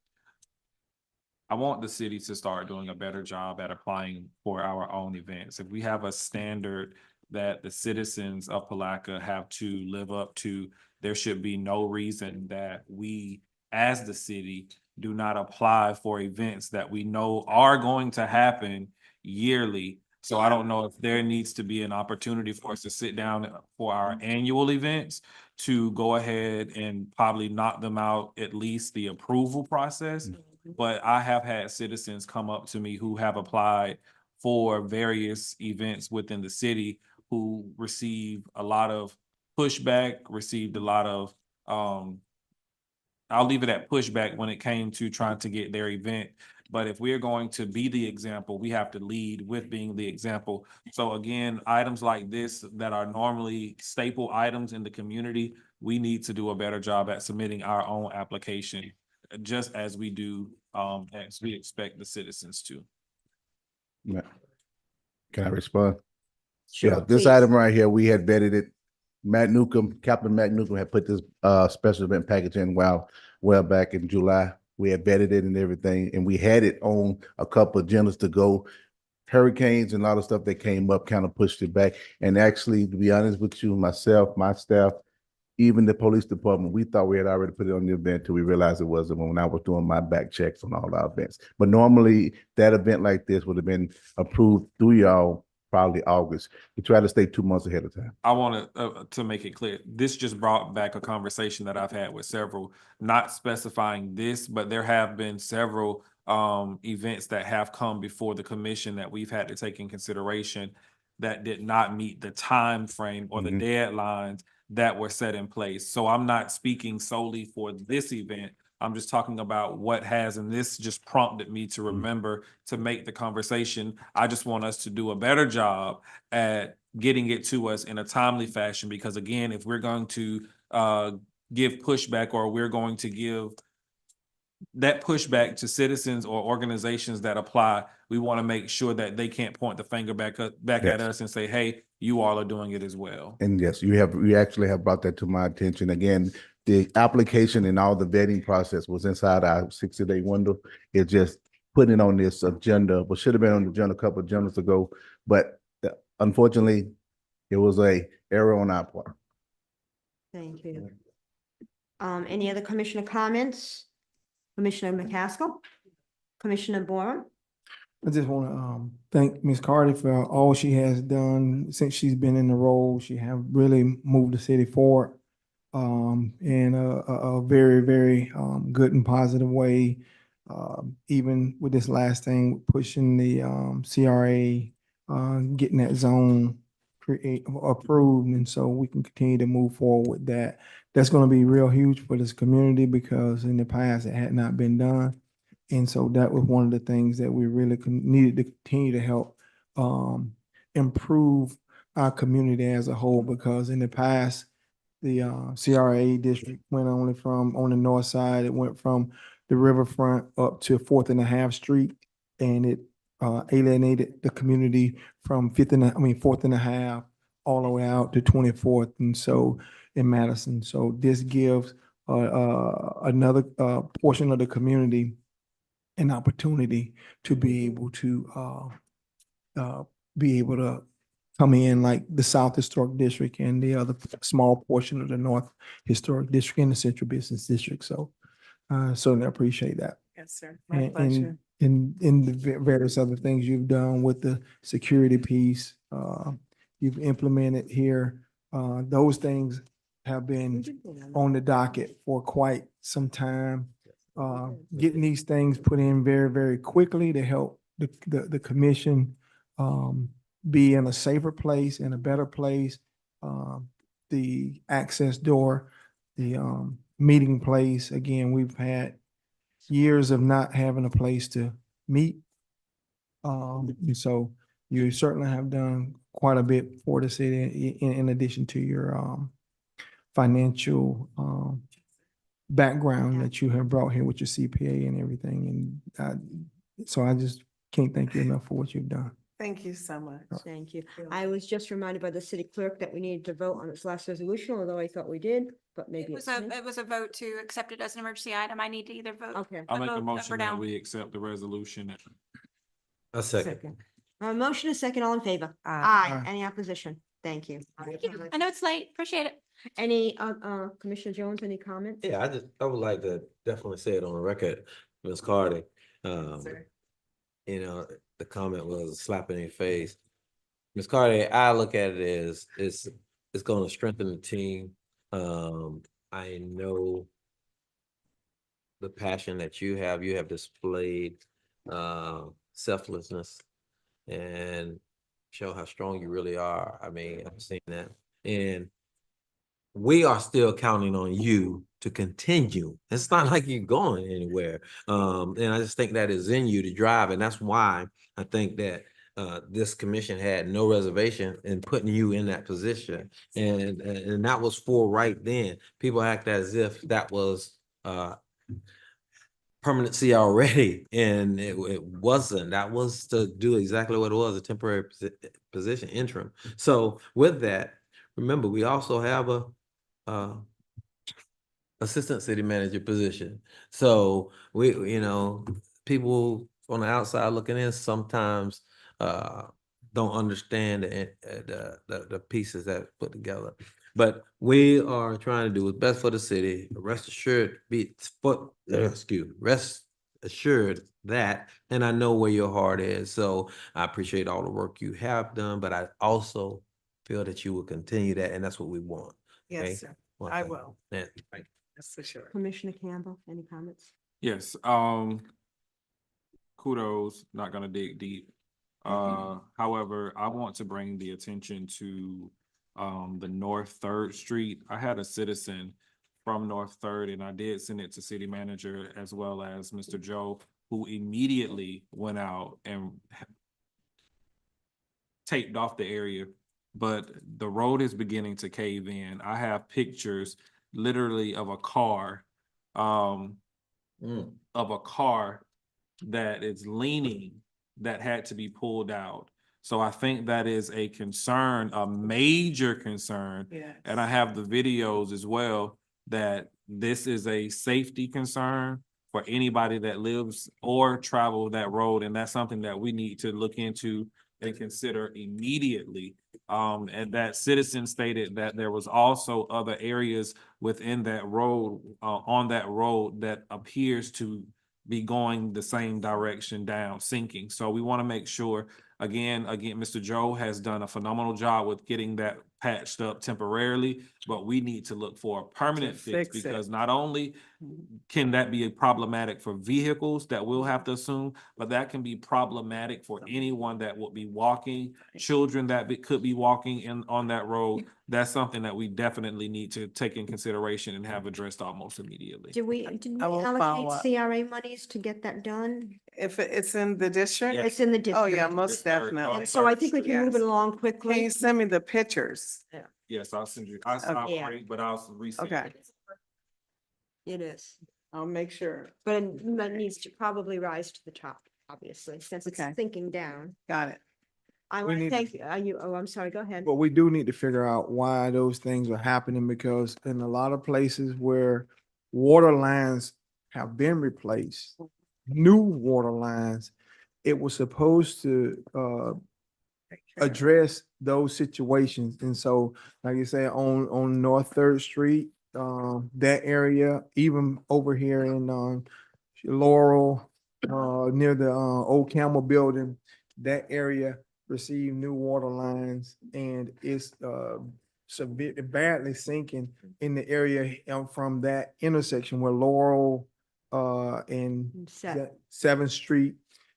I want the city to start doing a better job at applying for our own events. If we have a standard that the citizens of Palatka have to live up to, there should be no reason that we, as the city, do not apply for events that we know are going to happen yearly. So I don't know if there needs to be an opportunity for us to sit down for our annual events to go ahead and probably knock them out, at least the approval process. But I have had citizens come up to me who have applied for various events within the city who receive a lot of pushback, received a lot of, I'll leave it at pushback when it came to trying to get their event. But if we're going to be the example, we have to lead with being the example. So again, items like this that are normally staple items in the community, we need to do a better job at submitting our own application, just as we do, as we expect the citizens to. Can I respond? Sure, Yeah, this please. item right here, we had vetted it. Captain Matt Newcomb had put this special event package in well back in July. We had vetted it and everything, and we had it on a couple of agendas to go. Hurricanes and a lot of stuff that came up kind of pushed it back. And actually, to be honest with you, myself, my staff, even the police department, we thought we had already put it on the event till we realized it wasn't when I was doing my back checks on all our events. But normally that event like this would have been approved through y'all probably August. We try to stay 2 months ahead of time. I want to make it clear, this just brought back a conversation that I've had with several, not specifying this, but there have been several events that have come before the commission that we've had to take in consideration that did not meet the time frame or the deadlines that were set in place. So I'm not speaking solely for this event. I'm just talking about what has, and this just prompted me to remember to make the conversation. I just want us to do a better job at getting it to us in a timely fashion, because again, if we're going to give pushback, or we're going to give that pushback to citizens or organizations that apply, we want to make sure that they can't point the finger back at Yes. us and say, hey, you all are doing it as well. And yes, you actually have brought that to my attention. Again, the application and all the vetting process was inside our 60-day window. It's just putting it on this agenda, but should have been on the agenda a couple of agendas ago. But unfortunately, it was a error on our part. Thank you. Any other commissioner comments? Commissioner McCaskill? Commissioner Boren? I just want to thank Ms. Carter for all she has done since she's been in the role. She have really moved the city forward in a very, very good and positive way. Even with this last thing, pushing the CRA, getting that zone approved, and so we can continue to move forward with that. That's going to be real huge for this community, because in the past it had not been done. And so that was one of the things that we really needed to continue to help improve our community as a whole, because in the past, the CRA district went only from, on the north side, it went from the riverfront up to 4th and a Half Street, and it alienated the community from 4th and a Half, all the way out to 24th, and so in Madison. So this gives another portion of the community an opportunity to be able to come in, like the South Historic District and the other small portion of the North Historic District and the Central Business District. So certainly appreciate that. Yes, sir. My And pleasure. in the various other things you've done with the security piece, you've implemented here, those things have been on the docket for quite some time. Getting these things put in very, very quickly to help the commission be in a safer place, in a better place. The access door, the meeting place, again, we've had years of not having a place to meet. And so you certainly have done quite a bit for the city in addition to your financial background that you have brought here with your CPA and everything. And so I just can't thank you enough for what you've done. Thank you so much. Thank you. I was just reminded by the city clerk that we needed to vote on this last resolution, although I thought we did, but maybe it's me. It was a vote to accept it as an emergency item. I need to either vote. Okay. I make a vote up or motion that down. we accept the resolution. A second. A motion is second, all in favor? Aye. Any opposition? Thank you. Thank you. I know it's late. Appreciate it. Any, Commissioner Jones, any comments? Yeah, I would like to definitely say it on the record, Ms. Carter. You know, the comment was a slap in your face. Ms. Carter, I look at it as it's going to strengthen the team. I know the passion that you have displayed, selflessness, and show how strong you really are. I mean, I've seen that. And we are still counting on you to continue. It's not like you're going anywhere. And I just think that is in you to drive. And that's why I think that this commission had no reservation in putting you in that position. And that was for right then. People act as if that was permanency already, and it wasn't. That was to do exactly what it was, a temporary position, interim. So with that, remember, we also have a assistant city manager position. So we, you know, people on the outside looking in sometimes don't understand the pieces that put together. But we are trying to do what's best for the city. Rest assured, rest assured that, and I know where your heart is. So I appreciate all the work you have done, but I also feel that you will continue that, and that's what we want. Okay? Yes, sir. Well, I thank you. will. Yeah, thank you. That's for sure. Commissioner Campbell, any comments? Yes, kudos, not gonna dig deep. However, I want to bring the attention to the North Third Street. I had a citizen from North Third, and I did send it to city manager as well as Mr. Joe, who immediately went out and taped off the area. But the road is beginning to cave in. I have pictures literally of a car, that is leaning, that had to be pulled out. So I think that is a concern, a major concern. Yes. And I have the videos as well, that this is a safety concern for anybody that lives or travel that road. And that's something that we need to look into and consider immediately. And that citizen stated that there was also other areas within that road, on that road, that appears to be going the same direction down, sinking. So we want to make sure, again, Mr. Joe has done a phenomenal job with getting that patched up temporarily, but we need to look for a permanent fix, fix it. because not only can that be problematic for vehicles that we'll have to assume, but that can be problematic for anyone that will be walking, children that could be walking on that road. That's something that we definitely need to take in consideration and have addressed almost immediately. Did we I will follow allocate up. CRA monies to get that done? If it's in the district? It's in the district. Oh, yeah, most very definitely. And so I think we can move it Yes. along Can quickly. you send me the pictures? Yes, I'll send you, I'll Yeah. pray, but I'll resend. Okay, It is, I'll make sure. but it needs to probably rise to the top, obviously, since it's Okay. thinking down. Got it. I We want to need- thank you. Are you, oh, I'm sorry, go ahead. But we do need to figure out why those things are happening, because in a lot of places where water lines have been replaced, new water lines, it was supposed to address those situations. And so, like you say, on North Third Street, that area, even over here in Laurel, near the old Camel Building, that area received new water lines, and it's severe, badly sinking in the area from that intersection where Laurel and Seventh Street,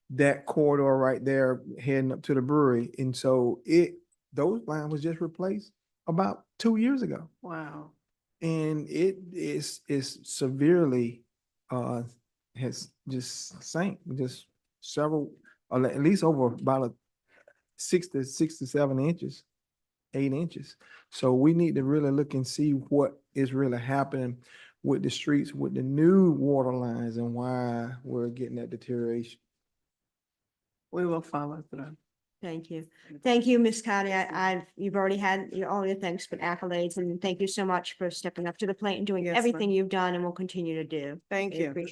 that corridor right there heading up to the brewery. And so those lines was just replaced about 2 years ago. Wow. And it is severely has just sank, just several, or at least over about a 6 to 7 inches, 8 inches. So we need to really look and see what is really happening with the streets, with the new water lines, and why we're getting that deterioration. We will follow through. Thank you. Thank you, Ms. Cotty. You've already had all your thanks, but accolades, and thank you so much for stepping up to the plate and doing Yes, ma'am. everything you've done and will continue to do. Thank We you. appreciate